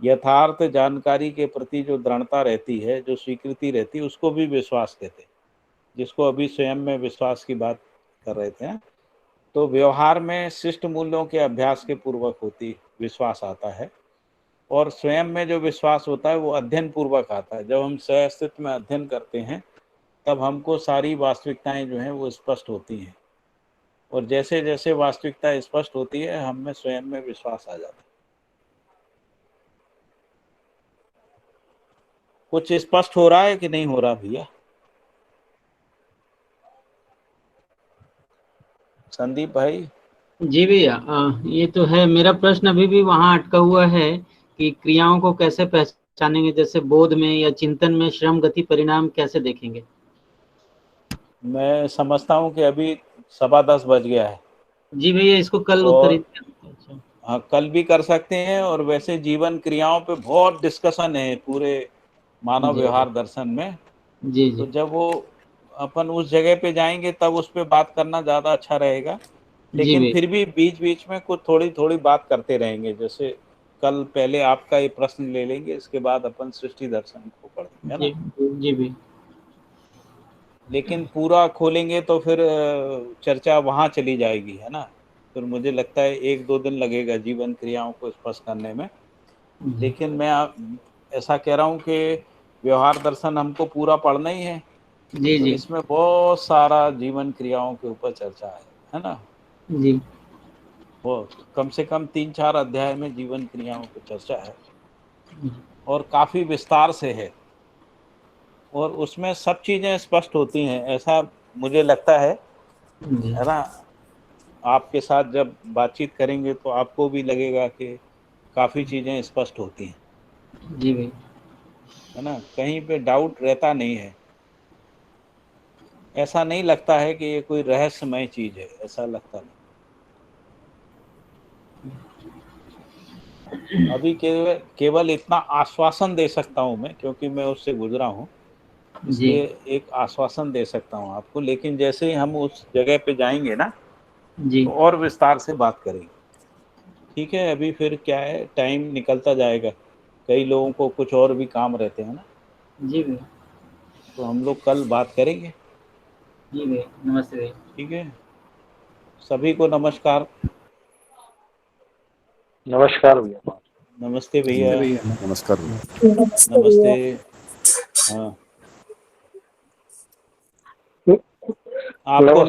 यथार्थ जानकारी के प्रति जो दृढ़ता रहती है, जो स्वीकृति रहती है, उसको भी विश्वास कहते हैं, जिसको अभी स्वयं में विश्वास की बात कर रहे थे। तो व्यवहार में शिष्ट मूल्यों के अभ्यास के पूर्वक होती विश्वास आता है, और स्वयं में जो विश्वास होता है वो अध्ययन पूर्वक आता है। जब हम सह-अस्तित्व में अध्ययन करते हैं तब हमको सारी वास्तविकताएं जो हैं वो स्पष्ट होती हैं, और जैसे जैसे वास्तविकता स्पष्ट होती है हम में स्वयं में विश्वास आ जाता है। कुछ स्पष्ट हो रहा है कि नहीं हो रहा भैया? संदीप भाई। जी भैया, ये तो है। मेरा प्रश्न अभी भी वहाँ अटका हुआ है कि क्रियाओं को कैसे पहचानेंगे, जैसे बोध में या चिंतन में श्रम गति परिणाम कैसे देखेंगे? मैं समझता हूँ कि अभी 10:15 बज गया है। जी भैया, इसको कल और उत्तरित। हाँ, कल भी कर सकते हैं। और वैसे जीवन क्रियाओं पे बहुत डिस्कशन है पूरे मानव व्यवहार दर्शन में। जी तो जब वो अपन उस जगह पे जाएंगे तब उस पे बात करना ज़्यादा अच्छा रहेगा। लेकिन फिर भी बीच बीच में कुछ थोड़ी थोड़ी बात करते रहेंगे। जैसे कल पहले आपका ये प्रश्न ले लेंगे, इसके बाद अपन सृष्टि दर्शन को पढ़ेंगे, है ना। जी भी। लेकिन पूरा खोलेंगे तो फिर चर्चा वहाँ चली जाएगी, है ना। फिर मुझे लगता है 1-2 दिन लगेगा जीवन क्रियाओं को स्पष्ट करने में। लेकिन मैं ऐसा कह रहा हूँ कि व्यवहार दर्शन हमको पूरा पढ़ना ही है। जी तो जी। इसमें बहुत सारा जीवन क्रियाओं के ऊपर चर्चा है ना। जी। वो कम से कम 3-4 अध्याय में जीवन क्रियाओं की चर्चा है, और काफी विस्तार से है, और उसमें सब चीजें स्पष्ट होती हैं, ऐसा मुझे लगता है ना। आपके साथ जब बातचीत करेंगे तो आपको भी लगेगा कि काफी चीजें स्पष्ट होती हैं। जी भाई। है ना, कहीं पे डाउट रहता नहीं है। ऐसा नहीं लगता है कि ये कोई रहस्यमय चीज है, ऐसा लगता नहीं। अभी केवल इतना आश्वासन दे सकता हूं मैं, क्योंकि मैं उससे गुजरा हूं, इसलिए एक आश्वासन दे सकता हूं आपको। लेकिन जैसे ही हम उस जगह पे जाएंगे ना जी तो और विस्तार से बात करेंगे। ठीक है, अभी फिर क्या है, टाइम निकलता जाएगा, कई लोगों को कुछ और भी काम रहते हैं ना। जी भैया। तो हम लोग कल बात करेंगे। जी भैया, नमस्ते भैया। ठीक है, सभी को नमस्कार। नमस्कार भैया। नमस्ते भैया। नमस्कार भैया। नमस्ते। हाँ, आपको